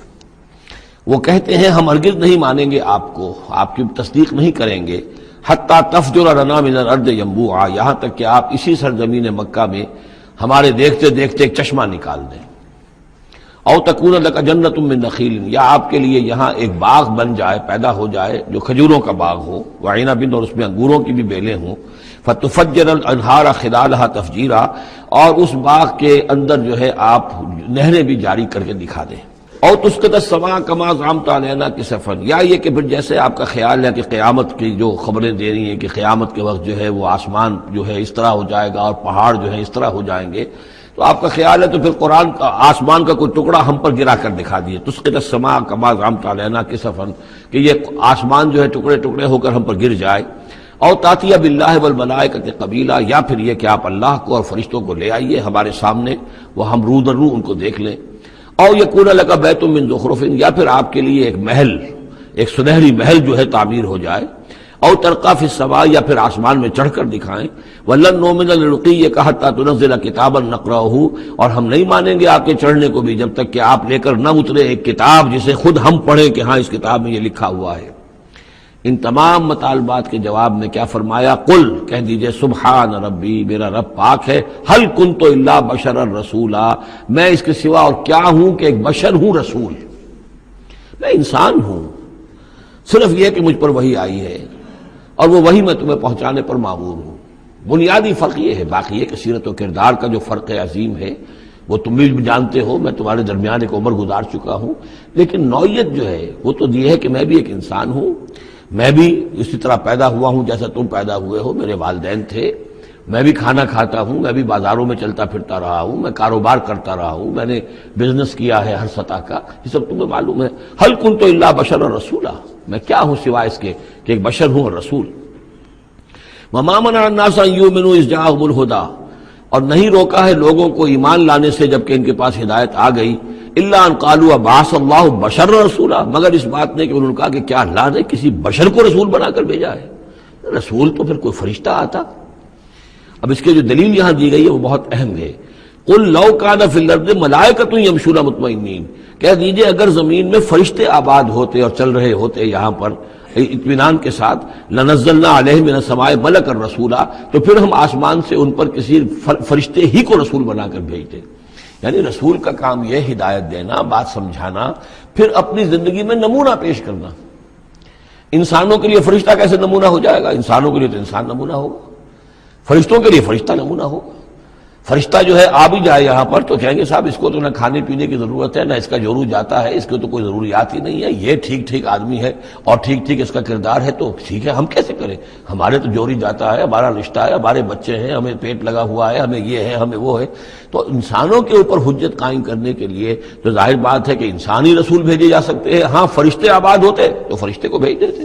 [SPEAKER 1] وہ کہتے ہیں ہم ہرگز نہیں مانیں گے آپ کو، آپ کی تصدیق نہیں کریں گے، حتیٰ تفجر لنا من الارض ينبوعا، یہاں تک کہ آپ اسی سرزمین مکہ میں ہمارے دیکھتے دیکھتے ایک چشمہ نکال دیں، او تکون لک جنت من نخیل، یا آپ کے لیے یہاں ایک باغ بن جائے، پیدا ہو جائے جو کھجوروں کا باغ ہو، وعنب، اور اس میں انگوروں کی بھی بیلیں ہوں، فتفجر الانہار خلالها تفجیرا، اور اس باغ کے اندر جو ہے آپ نہریں بھی جاری کر کے دکھا دیں، اور تسقط السماء کما زعمت علینا کسفا، یا یہ کہ پھر جیسے آپ کا خیال ہے کہ قیامت کی جو خبریں دے رہی ہیں کہ قیامت کے وقت جو ہے وہ آسمان جو ہے اس طرح ہو جائے گا اور پہاڑ جو ہے اس طرح ہو جائیں گے، تو آپ کا خیال ہے تو پھر قرآن کا آسمان کا کوئی ٹکڑا ہم پر گرا کر دکھا دیے، تسقط السماء کما زعمت علینا کسفا، کہ یہ آسمان جو ہے ٹکڑے ٹکڑے ہو کر ہم پر گر جائے، اور تاتیہ باللہ والملائکۃ قبیلہ، یا پھر یہ کہ آپ اللہ کو اور فرشتوں کو لے آئیے ہمارے سامنے، وہ ہم رو در رو ان کو دیکھ لیں، اور یکون لک بیت من زخرف، یا پھر آپ کے لیے ایک محل، ایک سنہری محل جو ہے تعمیر ہو جائے، اور ترقی فی السماء، یا پھر آسمان میں چڑھ کر دکھائیں، ولن نؤمن لرقیک حتی تنزل کتابا نقرأہ، اور ہم نہیں مانیں گے آپ کے چڑھنے کو بھی جب تک کہ آپ لے کر نہ اترے ایک کتاب جسے خود ہم پڑھیں کہ ہاں اس کتاب میں یہ لکھا ہوا ہے۔ ان تمام مطالبات کے جواب میں کیا فرمایا؟ قل، کہہ دیجئے سبحان ربی، میرا رب پاک ہے، هل كنت الا بشرا رسولا، میں اس کے سوا اور کیا ہوں کہ ایک بشر ہوں، رسول، میں انسان ہوں، صرف یہ کہ مجھ پر وحی آئی ہے اور وہ وحی میں تمہیں پہنچانے پر مامور ہوں۔ بنیادی فرق یہ ہے، باقی یہ کہ سیرت و کردار کا جو فرق عظیم ہے وہ تم بھی جانتے ہو، میں تمہارے درمیان ایک عمر گزار چکا ہوں، لیکن نوعیت جو ہے وہ تو یہ ہے کہ میں بھی ایک انسان ہوں، میں بھی اسی طرح پیدا ہوا ہوں جیسا تم پیدا ہوئے ہو، میرے والدین تھے، میں بھی کھانا کھاتا ہوں، میں بھی بازاروں میں چلتا پھرتا رہا ہوں، میں کاروبار کرتا رہا ہوں، میں نے بزنس کیا ہے ہر سطح کا، یہ سب تمہیں معلوم ہے۔ هل كنت الا بشرا رسولا، میں کیا ہوں سوائے اس کے کہ ایک بشر ہوں اور رسول۔ وما منع الناس ان يؤمنوا اذ جاءهم الهدى، اور نہیں روکا ہے لوگوں کو ایمان لانے سے جب کہ ان کے پاس ہدایت آ گئی، الا ان قالوا ابعث اللہ بشر رسولا، مگر اس بات نے کہ انہوں نے کہا کہ کیا اللہ نے کسی بشر کو رسول بنا کر بھیجا ہے؟ رسول تو پھر کوئی فرشتہ آتا۔ اب اس کی جو دلیل یہاں دی گئی ہے وہ بہت اہم ہے۔ قل لو کان فی الارض ملائکۃ یمشون مطمئنین، کہہ دیجئے اگر زمین میں فرشتے آباد ہوتے اور چل رہے ہوتے یہاں پر اطمینان کے ساتھ، لنزلنا علیہم من السماء ملکا رسولا، تو پھر ہم آسمان سے ان پر کسی فرشتے ہی کو رسول بنا کر بھیجتے۔ یعنی رسول کا کام یہ ہدایت دینا، بات سمجھانا، پھر اپنی زندگی میں نمونہ پیش کرنا۔ انسانوں کے لیے فرشتہ کیسے نمونہ ہو جائے گا؟ انسانوں کے لیے تو انسان نمونہ ہوگا، فرشتوں کے لیے فرشتہ نمونہ ہوگا۔ فرشتہ جو ہے آ بھی جائے یہاں پر تو کہیں گے صاحب اس کو تو نہ کھانے پینے کی ضرورت ہے، نہ اس کا جورو جاتا ہے، اس کو تو کوئی ضروریات ہی نہیں ہے، یہ ٹھیک ٹھیک آدمی ہے اور ٹھیک ٹھیک اس کا کردار ہے، تو ٹھیک ہے ہم کیسے کریں، ہمارے تو جوری جاتا ہے، ہمارا رشتہ ہے، ہمارے بچے ہیں، ہمیں پیٹ لگا ہوا ہے، ہمیں یہ ہے، ہمیں وہ ہے۔ تو انسانوں کے اوپر حجت قائم کرنے کے لیے تو ظاہر بات ہے کہ انسانی رسول بھیجے جا سکتے ہیں، ہاں فرشتے آباد ہوتے تو فرشتے کو بھیج دیتے۔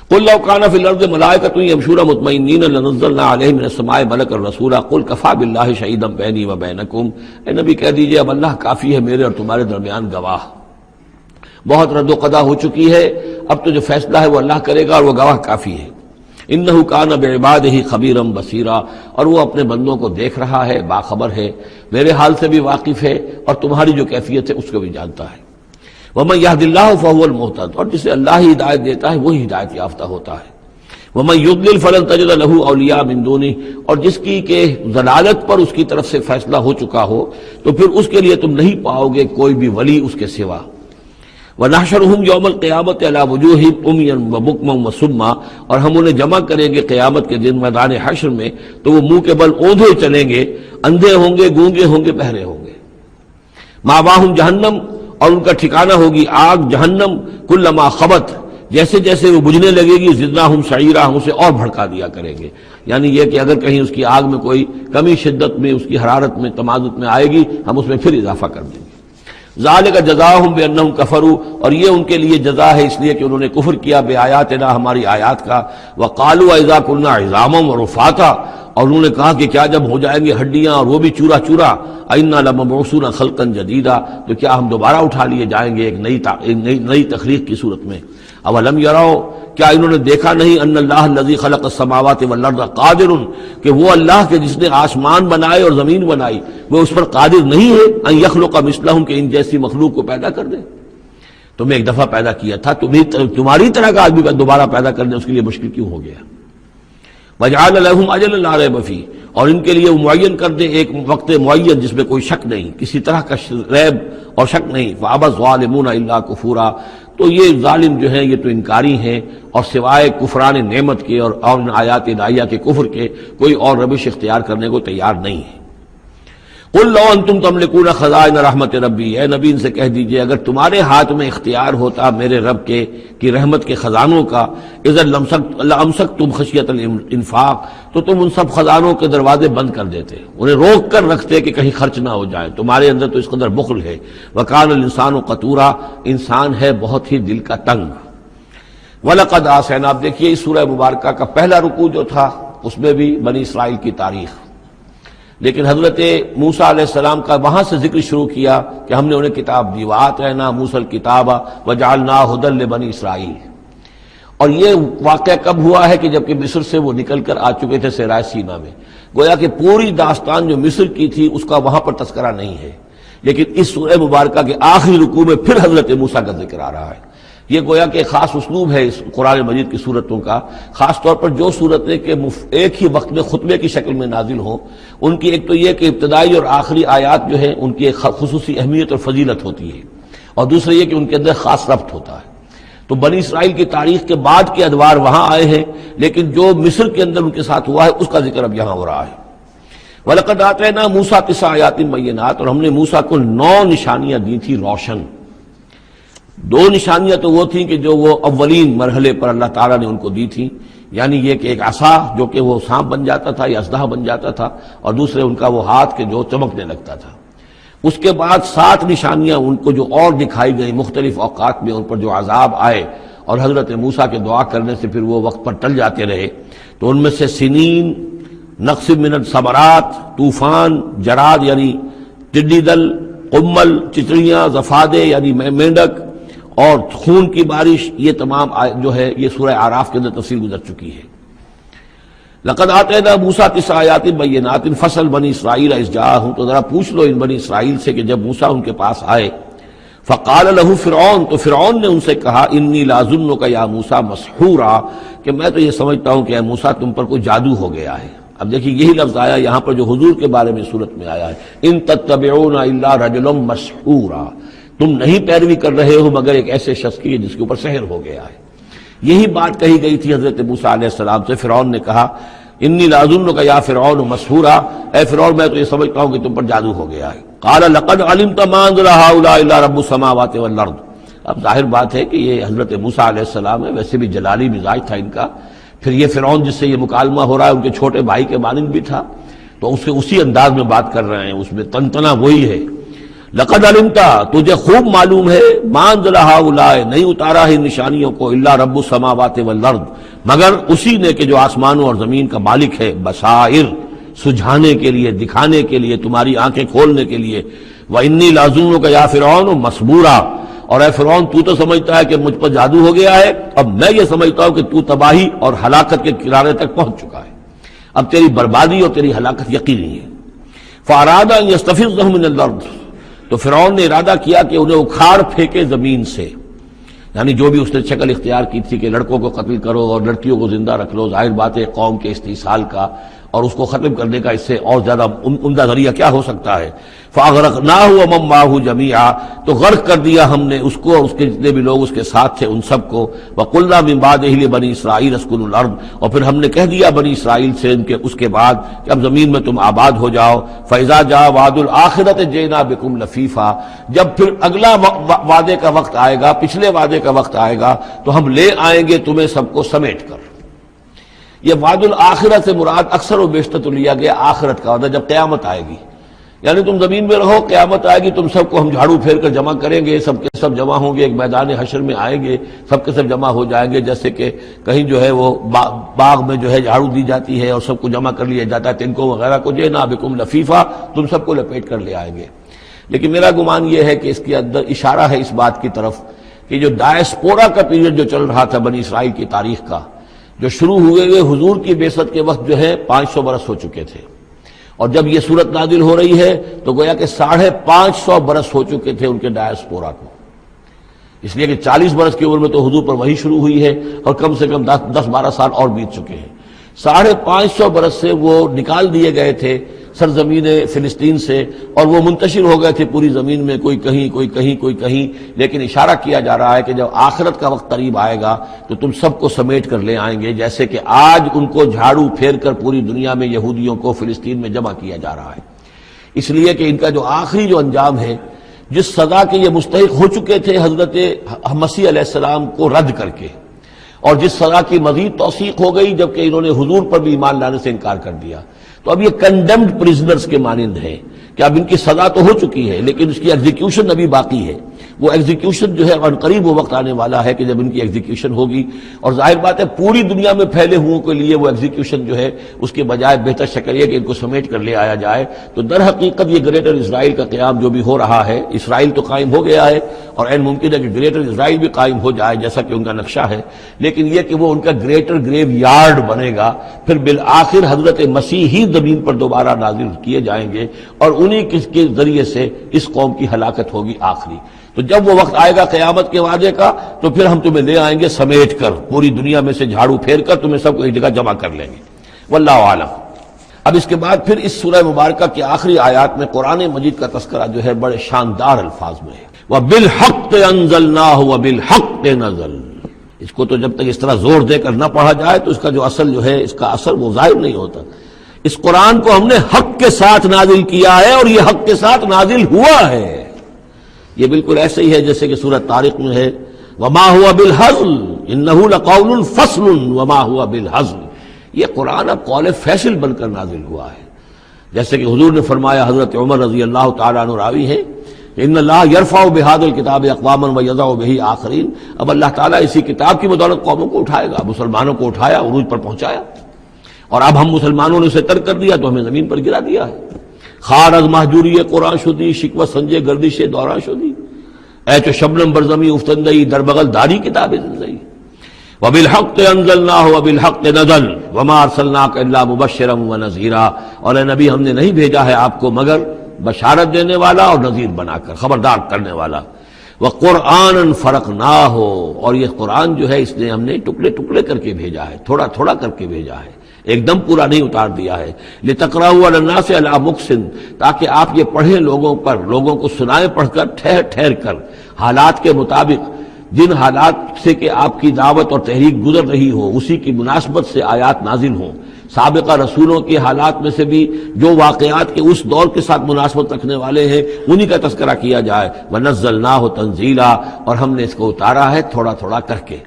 [SPEAKER 1] قل لو كان في الارض ملائكة يمشون مطمئنين لنزلنا عليهم من السماء ملكا رسولا قل كفى بالله شهيدا بيني وبينكم، اے نبی کہہ دیجئے اب اللہ کافی ہے میرے اور تمہارے درمیان گواہ، بہت رد و قضا ہو چکی ہے، اب تو جو فیصلہ ہے وہ اللہ کرے گا اور وہ گواہ کافی ہے۔ انه كان بعباده خبيرا بصيرا، اور وہ اپنے بندوں کو دیکھ رہا ہے، باخبر ہے، میرے حال سے بھی واقف ہے اور تمہاری جو کیفیت ہے اس کو بھی جانتا ہے۔ وَمَن يَهْدِ اللَّهُ فَهُوَ الْمُهْتَدِ، اور جسے اللہ ہی ہدایت دیتا ہے وہی ہدایت یافتہ ہوتا ہے۔ وَمَن يُضْلِلْ فَلَن تَجِدَ لَهُ أَوْلِيَاءَ مِن دُونِهِ، اور جس کی کہ ضلالت پر اس کی طرف سے فیصلہ ہو چکا ہو تو پھر اس کے لیے تم نہیں پاؤ گے کوئی بھی ولی اس کے سوا۔ وَنَحْشُرُهُمْ يَوْمَ الْقِيَامَةِ عَلَىٰ وُجُوهِهِمْ عُمْيًا وَبُكْمًا وَصُمًّا، اور ہم انہیں جمع کریں گے قیامت کے دن میدان حشر میں تو وہ منہ کے بل اوندھے چلیں گے، اندھے ہوں گے، گونگے ہوں گے، بہرے ہوں گے۔ مَأْوَاهُمْ جَهَنَّمُ، اور ان کا ٹھکانہ ہوگی آگ جہنم، کلما خبت، جیسے جیسے وہ بجھنے لگے گی زدناہم سعیرا، ہم اسے اور بھڑکا دیا کریں گے۔ یعنی یہ کہ اگر کہیں اس کی آگ میں کوئی کمی شدت میں، اس کی حرارت میں، تمادت میں آئے گی، ہم اس میں پھر اضافہ کر دیں گے۔ ذالک جزاؤہم بانہم کفروا، اور یہ ان کے لیے جزا ہے اس لیے کہ انہوں نے کفر کیا بے آیاتنا، ہماری آیات کا۔ وقالوا اذا كنا عظاما ورفاتا، اور انہوں نے کہا کہ کیا جب ہو جائیں گے ہڈیاں اور وہ بھی چورا چورا، انا لمبعوثون خلقا جدیدا، تو کیا ہم دوبارہ اٹھا لیے جائیں گے ایک نئی تخلیق کی صورت میں۔ اولم یروا، کیا انہوں نے دیکھا نہیں، ان اللہ الذی خلق السماوات والارض قادر، کہ وہ اللہ کے جس نے آسمان بنائے اور زمین بنائی وہ اس پر قادر نہیں ہے، ان یخلق مثلہم، کہ ان جیسی مخلوق کو پیدا کر دے۔ تمہیں ایک دفعہ پیدا کیا تھا، تمہاری طرح کا آدمی دوبارہ پیدا کرنے اس کے لیے مشکل کیوں ہو گیا؟ وَجَعَلَ لَهُمْ أَجَلًا لَا رَيْبَ فِيهِ، اور ان کے لیے وہ معین کر دے ایک وقت معین جس میں کوئی شک نہیں، کسی طرح کا ریب اور شک نہیں۔ فَأَبَى الظَّالِمُونَ إِلَّا كُفُورًا، تو یہ ظالم جو ہیں یہ تو انکاری ہیں اور سوائے کفران نعمت کے اور آیات الہیہ کے کفر کے کوئی اور روش اختیار کرنے کو تیار نہیں ہے۔ قل لو انتم تملکون خزائن رحمت ربی، اے نبی ان سے کہہ دیجئے اگر تمہارے ہاتھ میں اختیار ہوتا میرے رب کے کی رحمت کے خزانوں کا، اذا لامسکتم خشیۃ الانفاق، تو تم ان سب خزانوں کے دروازے بند کر دیتے، انہیں روک کر رکھتے کہ کہیں خرچ نہ ہو جائے، تمہارے اندر تو اس قدر بخل ہے۔ وکان الانسان قتورا، انسان ہے بہت ہی دل کا تنگ۔ وَلَقَدْ آتَيْنَا، آپ دیکھیے اس سورہ مبارکہ کا پہلا رکوع جو تھا اس میں بھی بنی اسرائیل کی تاریخ، لیکن حضرت موسیٰ علیہ السلام کا وہاں سے ذکر شروع کیا کہ ہم نے انہیں کتاب دی، وَآتَيْنَا مُوسَى الْكِتَابَ وَجَعَلْنَاهُ هُدًى لِبَنِي اسرائیل۔ اور یہ واقعہ کب ہوا ہے کہ جبکہ مصر سے وہ نکل کر آ چکے تھے صحرائے سینا میں، گویا کہ پوری داستان جو مصر کی تھی اس کا وہاں پر تذکرہ نہیں ہے، لیکن اس سورہ مبارکہ کے آخری رکوع میں پھر حضرت موسیٰ کا ذکر آ رہا ہے۔ یہ گویا کہ خاص اسلوب ہے اس قرآن مجید کی صورتوں کا، خاص طور پر جو صورتیں کہ ایک ہی وقت میں خطبے کی شکل میں نازل ہوں، ان کی ایک تو یہ کہ ابتدائی اور آخری آیات جو ہیں ان کی ایک خصوصی اہمیت اور فضیلت ہوتی ہے، اور دوسرا یہ کہ ان کے اندر خاص ربط ہوتا ہے۔ تو بنی اسرائیل کی تاریخ کے بعد کے ادوار وہاں آئے ہیں، لیکن جو مصر کے اندر ان کے ساتھ ہوا ہے اس کا ذکر اب یہاں ہو رہا ہے۔ وَلَقَدْ آتَيْنَا مُوسَىٰ 9 آیَاتٍ بَيِّنَاتٍ، اور ہم نے موسیٰ کو 9 نشانیاں دی تھی روشن۔ 2 نشانیاں تو وہ تھیں کہ جو وہ اولین مرحلے پر اللہ تعالیٰ نے ان کو دی تھی، یعنی یہ کہ ایک عصا جو کہ وہ سانپ بن جاتا تھا یا اژدہا بن جاتا تھا، اور دوسرے ان کا وہ ہاتھ کہ جو چمکنے لگتا تھا۔ اس کے بعد 7 نشانیاں ان کو جو اور دکھائی گئی مختلف اوقات میں، ان پر جو عذاب آئے اور حضرت موسیٰ کے دعا کرنے سے پھر وہ وقت پر ٹل جاتے رہے، تو ان میں سے سنین، نقص من الثمرات، طوفان، جراد یعنی ٹڈی دل، قمل چچڑیاں، ضفادع یعنی مینڈک، اور خون کی بارش، یہ تمام جو ہے یہ سورہ اعراف کے اندر تفصیل گزر چکی ہے۔ لقد آتینا موسیٰ 9 آیات بینات فصل بنی اسرائیل اذ جاءہم، تو ذرا پوچھ لو ان بنی اسرائیل سے کہ جب موسیٰ ان کے پاس آئے، فقال له فرعون، تو فرعون نے ان سے کہا انی لاظنک یا موسیٰ مسحورا، کہ میں تو یہ سمجھتا ہوں کہ اے موسیٰ تم پر کوئی جادو ہو گیا ہے۔ اب دیکھیے یہی لفظ آیا یہاں پر جو حضور کے بارے میں صورت میں آیا ہے، ان تتبعون الا رجلا مسحورا، تم نہیں پیروی کر رہے ہو مگر ایک ایسے شخص کی جس کے اوپر سحر ہو گیا ہے۔ یہی بات کہی گئی تھی حضرت موسیٰ علیہ السلام سے۔ فرعون نے کہا انی لاظنک یا فرعون مسحورا، اے فرعون میں تو یہ سمجھتا ہوں کہ تم پر جادو ہو گیا ہے۔ قال لقد علمت ما انزل هؤلاء الا رب السماوات والارض، اب ظاہر بات ہے کہ یہ حضرت موسیٰ علیہ السلام ہے، ویسے بھی جلالی مزاج تھا ان کا، پھر یہ فرعون جس سے یہ مکالمہ ہو رہا ہے ان کے چھوٹے بھائی کے مانند بھی تھا، تو اس سے اسی انداز میں بات کر رہے ہیں، اس میں تنتنا وہی ہے۔ لقد علمت، تجھے خوب معلوم ہے، ما انزل هؤلاء، نہیں اتارا ہے نشانیوں کو، الا رب السماوات والارض، مگر اسی نے کہ جو آسمانوں اور زمین کا مالک ہے، بصائر، سجھانے کے لیے، دکھانے کے لیے، تمہاری آنکھیں کھولنے کے لیے۔ وانی لاظنک یا فرعون مسبورا، اور اے فرعون تو سمجھتا ہے کہ مجھ پر جادو ہو گیا ہے، اب میں یہ سمجھتا ہوں کہ تو تباہی اور ہلاکت کے کنارے تک پہنچ چکا ہے، اب تیری بربادی اور تیری ہلاکت یقینی ہے۔ فاراد ان یستفزهم من الارض، تو فرعون نے ارادہ کیا کہ انہیں اکھاڑ پھینکے زمین سے، یعنی جو بھی اس نے شکل اختیار کی تھی کہ لڑکوں کو قتل کرو اور لڑکیوں کو زندہ رکھ لو، ظاہر بات ہے قوم کے استحصال کا اور اس کو ختم کرنے کا اس سے اور زیادہ عمدہ ذریعہ کیا ہو سکتا ہے۔ فاغرقناہ ومن معہ جمیعا، تو غرق کر دیا ہم نے اس کو اور اس کے جتنے بھی لوگ اس کے ساتھ تھے ان سب کو۔ وقلنا من بعدہ لبنی اسرائیل اسکنوا الارض، اور پھر ہم نے کہہ دیا بنی اسرائیل سے ان کے اس کے بعد کہ اب زمین میں تم آباد ہو جاؤ۔ فاذا جاء وعد الآخرۃ جئنا بکم لفیفا، جب پھر اگلا وعدے کا وقت آئے گا، پچھلے وعدے کا وقت آئے گا تو ہم لے آئیں گے تمہیں سب کو سمیٹ کر۔ یہ وعد الآخرہ سے مراد اکثر و بیشتر تو لیا گیا آخرت کا وعدہ، جب قیامت آئے گی، یعنی تم زمین میں رہو، قیامت آئے گی، تم سب کو ہم جھاڑو پھیر کر جمع کریں گے، سب کے سب جمع ہوں گے، ایک میدان حشر میں آئیں گے، سب کے سب جمع ہو جائیں گے، جیسے کہ کہیں جو ہے وہ باغ میں جو ہے جھاڑو دی جاتی ہے اور سب کو جمع کر لیا جاتا ہے، تنکوں وغیرہ کو، جئنا بکم لفیفا، تم سب کو لپیٹ کر لے آئیں گے۔ لیکن میرا گمان یہ ہے کہ اس کے اندر اشارہ ہے اس بات کی طرف کہ جو ڈائسپورا کا پیریڈ جو چل رہا تھا بنی اسرائیل کی تاریخ کا، جو شروع ہوئے حضور کی بعثت کے وقت جو ہے 500 برس ہو چکے تھے، اور جب یہ صورت نازل ہو رہی ہے تو گویا کہ 550 برس ہو چکے تھے ان کے ڈائسپورا کو، اس لیے کہ 40 برس کی عمر میں تو حضور پر وحی شروع ہوئی ہے اور کم سے کم 10-12 سال اور بیت چکے ہیں۔ 550 برس سے وہ نکال دیے گئے تھے سرزمین فلسطین سے، اور وہ منتشر ہو گئے تھے پوری زمین میں، کوئی کہیں کوئی کہیں کوئی کہیں، لیکن اشارہ کیا جا رہا ہے کہ جب آخرت کا وقت قریب آئے گا تو تم سب کو سمیٹ کر لے آئیں گے، جیسے کہ آج ان کو جھاڑو پھیر کر پوری دنیا میں یہودیوں کو فلسطین میں جمع کیا جا رہا ہے۔ اس لیے کہ ان کا جو آخری جو انجام ہے، جس سزا کے یہ مستحق ہو چکے تھے حضرت مسیح علیہ السلام کو رد کر کے، اور جس سزا کی مزید توثیق ہو گئی جبکہ انہوں نے حضور پر بھی ایمان لانے سے انکار کر دیا، تو اب یہ کنڈیمڈ پرزنرز کے مانند ہیں کہ اب ان کی سزا تو ہو چکی ہے لیکن اس کی ایگزیکیوشن ابھی باقی ہے۔ وہ ایگزیکیوشن جو ہے ان قریب وہ وقت آنے والا ہے کہ جب ان کی ایگزیکیوشن ہوگی، اور ظاہر بات ہے پوری دنیا میں پھیلے ہوئوں کے لیے وہ ایگزیکیوشن جو ہے اس کے بجائے بہتر شکل یہ کہ ان کو سمیٹ کر لے آیا جائے۔ تو در حقیقت یہ گریٹر اسرائیل کا قیام جو بھی ہو رہا ہے، اسرائیل تو قائم ہو گیا ہے اور عین ممکن ہے کہ گریٹر اسرائیل بھی قائم ہو جائے جیسا کہ ان کا نقشہ ہے، لیکن یہ کہ وہ ان کا گریٹر گریو یارڈ بنے گا، پھر بالآخر حضرت مسیح ہی زمین پر دوبارہ نازل کیے جائیں گے اور انہی کے ذریعے سے اس قوم کی ہلاکت ہوگی آخری۔ تو جب وہ وقت آئے گا قیامت کے وعدے کا تو پھر ہم تمہیں لے آئیں گے سمیٹ کر، پوری دنیا میں سے جھاڑو پھیر کر تمہیں سب کو ایک جگہ جمع کر لیں گے، واللہ عالم۔ اب اس کے بعد پھر اس سورہ مبارکہ کی آخری آیات میں قرآن مجید کا تذکرہ جو ہے بڑے شاندار الفاظ میں ہے، وَبِالْحَقِّ أَنزَلْنَاهُ وَبِالْحَقِّ نَزَلَ۔ اس کو تو جب تک اس طرح زور دے کر نہ پڑھا جائے تو اس کا جو اصل جو ہے اس کا اثر وہ ظاہر نہیں ہوتا۔ اس قرآن کو ہم نے حق کے ساتھ نازل کیا ہے اور یہ حق کے ساتھ نازل ہوا ہے۔ یہ بالکل ایسے ہی ہے جیسے کہ سورۃ طارق میں ہے وما هو بالهزل انه لقول فصل وما هو بالهزل۔ یہ قرآن اب قول فیصل بن کر نازل ہوا ہے، جیسے کہ حضور نے فرمایا، حضرت عمر رضی اللہ تعالیٰ عنہ راوی ہے، ان اللہ یرفع بهذا الكتاب اقواما ویضع به آخرین۔ اب اللہ تعالیٰ اسی کتاب کی بدولت قوموں کو اٹھائے گا، مسلمانوں کو اٹھایا، عروج پر پہنچایا، اور اب ہم مسلمانوں نے اسے ترک کر دیا تو ہمیں زمین پر گرا دیا ہے۔ خار از محجوری قرآن شدی شکوہ سنجے گردش دوران شدی، اے چو شبنم برزمی افتندئی در بغل داری کتاب زندگی، وبالحق انزلناہ وبالحق نزل وما ارسلناک الا مبشرا ونذیرا۔ اور اے نبی ہم نے نہیں بھیجا ہے آپ کو مگر بشارت دینے والا اور نذیر بنا کر، خبردار کرنے والا۔ وقرآنا فرقناہ، اور یہ قرآن جو ہے اس نے ہم نے ٹکڑے ٹکڑے کر کے بھیجا ہے، تھوڑا تھوڑا کر کے بھیجا ہے، ایک دم پورا نہیں اتار دیا ہے۔ لِتَقْرَأُوا عَلَى النَّاسِ عَلَى مُقْسٍ، تاکہ آپ یہ پڑھیں لوگوں پر، لوگوں کو سنائیں پڑھ کر، ٹھہر ٹھہر کر، حالات کے مطابق، جن حالات سے کہ آپ کی دعوت اور تحریک گزر رہی ہو اسی کی مناسبت سے آیات نازل ہوں۔ سابقہ رسولوں کے حالات میں سے بھی جو واقعات کے اس دور کے ساتھ مناسبت رکھنے والے ہیں انہی کا تذکرہ کیا جائے۔ وَنَزَّلْنَاهُ تَنزِيلًا، اور ہم نے اس کو اتارا ہے تھوڑا تھوڑا کر کے۔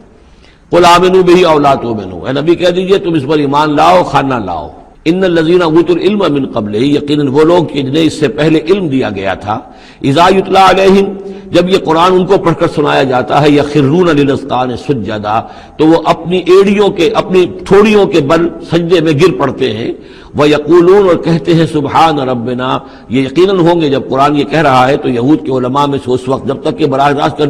[SPEAKER 1] قُلْ آمِنُوا بِهِ أَوْ لَا تُؤْمِنُوا، اے نبی کہہ دیجئے تم اس پر ایمان لاؤ خواہ نہ لاؤ۔ ان الذین اوتوا العلم من قبلہ، یقیناً وہ لوگ جنہیں اس سے پہلے علم دیا گیا تھا، اذا یتلی علیہم، جب یہ قرآن ان کو پڑھ کر سنایا جاتا ہے، یخرون للاذقان سجدا، تو وہ اپنی ایڑیوں کے، اپنی ٹھوڑیوں کے بل سجدے میں گر پڑتے ہیں، ویقولون، اور کہتے ہیں سبحان ربنا۔ یہ یقیناً ہوں گے جب قرآن یہ کہہ رہا ہے تو یہود کے علماء میں سے اس وقت جب تک کہ براہ راست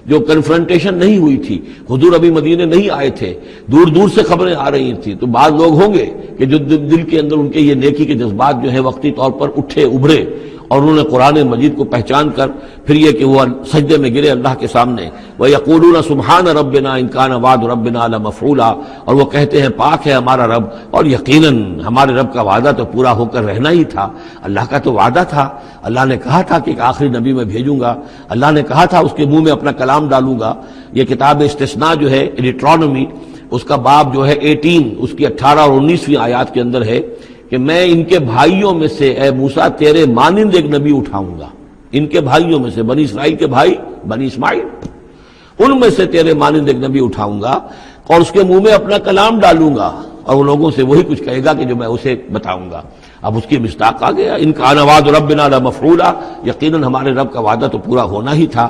[SPEAKER 1] جو کنفرنٹیشن نہیں ہوئی تھی، حضور ابھی مدینے نہیں آئے تھے، دور دور سے خبریں آ رہی تھیں، تو بعض لوگ ہوں گے کہ جو دل کے اندر ان کے یہ نیکی کے جذبات جو ہیں وقتی طور پر اٹھے ابھرے، اور انہوں نے قرآن مجید کو پہچان کر پھر یہ کہ وہ سجدے میں گرے اللہ کے سامنے۔ وَيَقُولُونَ سُبْحَانَ رَبِّنَا إِن كَانَ وَعْدُ رَبِّنَا لَمَفْعُولًا، اور وہ کہتے ہیں پاک ہے ہمارا رب، اور یقیناً ہمارے رب کا وعدہ تو پورا ہو کر رہنا ہی تھا۔ اللہ کا تو وعدہ تھا، اللہ نے کہا تھا کہ ایک آخری نبی میں بھیجوں گا، اللہ نے کہا تھا اس کے منہ میں اپنا کلام ڈالوں گا۔ یہ کتاب استثناء جو ہے ڈیٹرانومی، اس کا باب جو ہے 18، اس کی 18 اور 19ویں آیات کے اندر ہے کہ میں ان کے بھائیوں میں سے اے موسیٰ تیرے مانند ایک نبی اٹھاؤں گا، ان کے بھائیوں میں سے، بنی اسرائیل کے بھائی بنی اسماعیل، ان میں سے تیرے مانند ایک نبی اٹھاؤں گا اور اس کے منہ میں اپنا کلام ڈالوں گا، اور وہ لوگوں سے وہی کچھ کہے گا کہ جو میں اسے بتاؤں گا۔ اب اس کی مصداق آ گیا، ان کان وعد ربنا لمفعولا، یقیناً ہمارے رب کا وعدہ تو پورا ہونا ہی تھا۔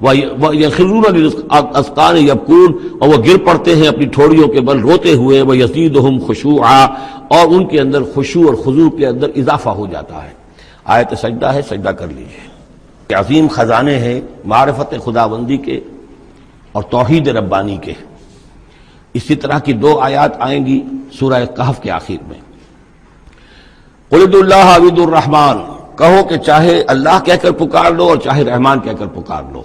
[SPEAKER 1] وَيَخِرُّونَ لِلْأَذْقَانِ يَبْكُونَ، اور وہ گر پڑتے ہیں اپنی ٹھوڑیوں کے بل روتے ہوئے۔ وَيَزِيدُهُمْ خُشُوعًا، اور ان کے اندر خشوع اور خضوع کے اندر اضافہ ہو جاتا ہے۔ آیت سجدہ ہے، سجدہ کر لیجیے۔ عظیم خزانے ہیں معرفت خداوندی کے اور توحید ربانی کے۔ اسی طرح کی 2 آیات آئیں گی سورہ کہف کے آخر میں۔ قُلِ ادعوا اللَّهَ أَوِ ادعوا الرَّحْمَٰنَ، کہو کہ چاہے اللہ کہہ کر پکار لو اور چاہے رحمان کہہ کر پکار لو۔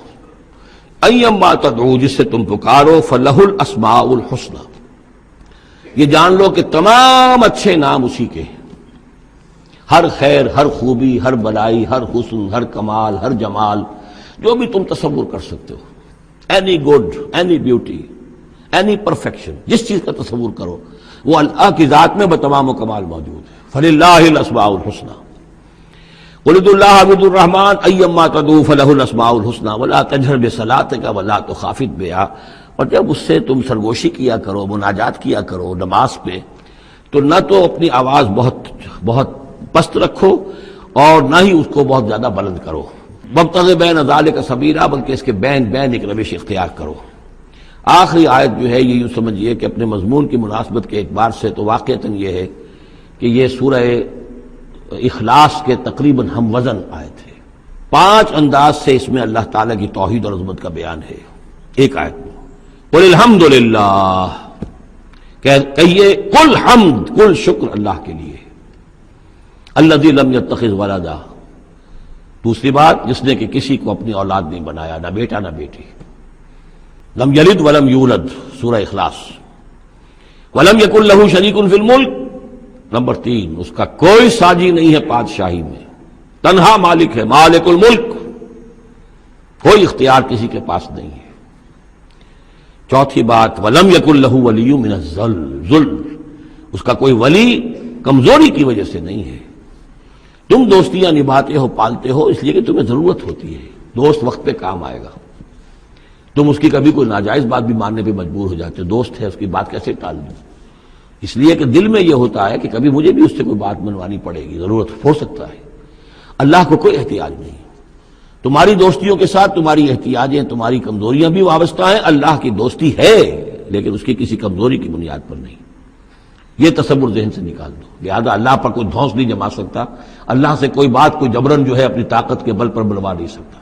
[SPEAKER 1] ایما تدعو، جس سے تم پکارو، فلہ الاسماء الحسنی، یہ جان لو کہ تمام اچھے نام اسی کے ہیں، ہر خیر، ہر خوبی، ہر بلائی، ہر حسن، ہر کمال، ہر جمال، جو بھی تم تصور کر سکتے ہو، any good, any beauty, any perfection, جس چیز کا تصور کرو وہ اللہ کی ذات میں بتمام و کمال موجود ہے۔ فللہ الاسماء الحسنی، قل ادعوا اللہ عبد الرحمن ایما تدعوا فلہ الاسماء الحسنی ولا تجہر بصلاتک ولا تخافت بہا. اور جب اس سے تم سرگوشی کیا کرو، مناجات کیا کرو نماز پہ، تو نہ تو اپنی آواز بہت بہت پست رکھو اور نہ ہی اس کو بہت زیادہ بلند کرو. وابتغ بین ذالک سبیلا، بلکہ اس کے بین ایک روش اختیار کرو. آخری آیت جو ہے یہ یوں سمجھیے کہ اپنے مضمون کی مناسبت کے اعتبار سے تو واقعتاً یہ ہے کہ یہ سورہ اخلاص کے تقریباً ہم وزن آیت ہے. 5 انداز سے اس میں اللہ تعالیٰ کی توحید اور عظمت کا بیان ہے ایک آیت میں. قل الحمدللہ، کہیے کل حمد، کل شکر اللہ کے لیے. الذی لم یتخذ ولدا، دوسری بات جس نے کہ کسی کو اپنی اولاد نہیں بنایا، نہ بیٹا نہ بیٹی. لم یلد ولم یولد سورہ اخلاص. ولم یکن لہ شریک فی الملک، نمبر 3 اس کا کوئی ساجی نہیں ہے بادشاہی میں، تنہا مالک ہے، مالک الملک، کوئی اختیار کسی کے پاس نہیں ہے. چوتھی بات ولم یکن لہ ولی من الذل، اس کا کوئی ولی کمزوری کی وجہ سے نہیں ہے. تم دوستیاں نبھاتے ہو، پالتے ہو اس لیے کہ تمہیں ضرورت ہوتی ہے، دوست وقت پہ کام آئے گا. تم اس کی کبھی کوئی ناجائز بات بھی ماننے پہ مجبور ہو جاتے ہو، دوست ہے اس کی بات کیسے ٹال دوں؟ اس لیے کہ دل میں یہ ہوتا ہے کہ کبھی مجھے بھی اس سے کوئی بات منوانی پڑے گی، ضرورت ہو سکتا ہے. اللہ کو کوئی احتیاج نہیں. تمہاری دوستیوں کے ساتھ تمہاری احتیاجیں، تمہاری کمزوریاں بھی وابستہ ہیں. اللہ کی دوستی ہے لیکن اس کی کسی کمزوری کی بنیاد پر نہیں. یہ تصور ذہن سے نکال دو. لہذا اللہ پر کوئی دھونس نہیں جما سکتا، اللہ سے کوئی بات کوئی جبرن جو ہے اپنی طاقت کے بل پر بلوا نہیں سکتا.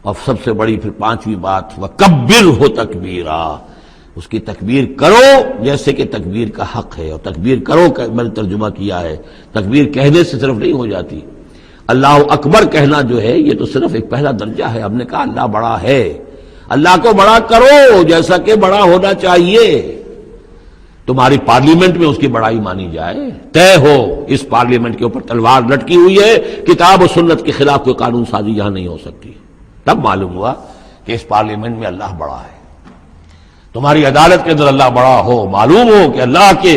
[SPEAKER 1] اور سب سے بڑی پھر 5ویں بات وَكَبِّرْهُ تَكْبِيرًا، اس کی تکبیر کرو جیسے کہ تکبیر کا حق ہے. اور تکبیر کرو کہ میں نے ترجمہ کیا ہے، تکبیر کہنے سے صرف نہیں ہو جاتی. اللہ اکبر کہنا جو ہے یہ تو صرف ایک پہلا درجہ ہے. ہم نے کہا اللہ بڑا ہے، اللہ کو بڑا کرو جیسا کہ بڑا ہونا چاہیے. تمہاری پارلیمنٹ میں اس کی بڑائی مانی جائے، طے ہو اس پارلیمنٹ کے اوپر تلوار لٹکی ہوئی ہے، کتاب و سنت کے خلاف کوئی قانون سازی یہاں نہیں ہو سکتی. تب معلوم ہوا کہ اس پارلیمنٹ میں اللہ بڑا ہے. تمہاری عدالت کے اندر اللہ بڑا ہو، معلوم ہو کہ اللہ کے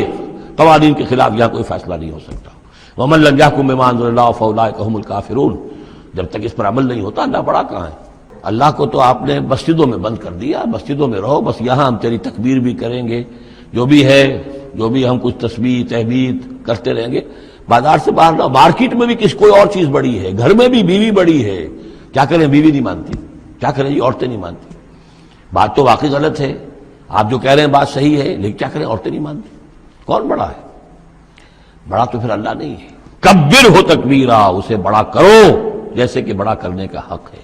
[SPEAKER 1] قوانین کے خلاف یہاں کوئی فیصلہ نہیں ہو سکتا. وَمَن لَمْ يَحْكُم بِمَا أَنزَلَ اللَّهُ فَأُولَٰئِكَ هُمُ الْكَافِرُونَ. جب تک اس پر عمل نہیں ہوتا اللہ بڑا کہاں ہے؟ اللہ کو تو آپ نے مسجدوں میں بند کر دیا، مسجدوں میں رہو بس، یہاں ہم تیری تکبیر بھی کریں گے، جو بھی ہے جو بھی ہم کچھ تسبیح تحمید کرتے رہیں گے. بازار سے باہر نہ، مارکیٹ میں بھی کوئی اور چیز بڑی ہے، گھر میں بھی بیوی بڑی ہے. کیا کریں، بیوی نہیں مانتی، کیا کریں جی، عورتیں نہیں مانتی. بات تو واقعی غلط ہے، آپ جو کہہ رہے ہیں بات صحیح ہے، لیکن کیا کریں عورتیں نہیں مانتی. کون بڑا ہے؟ بڑا تو پھر اللہ نہیں ہے. کبر ہو تکبیرا، اسے بڑا کرو جیسے کہ بڑا کرنے کا حق ہے.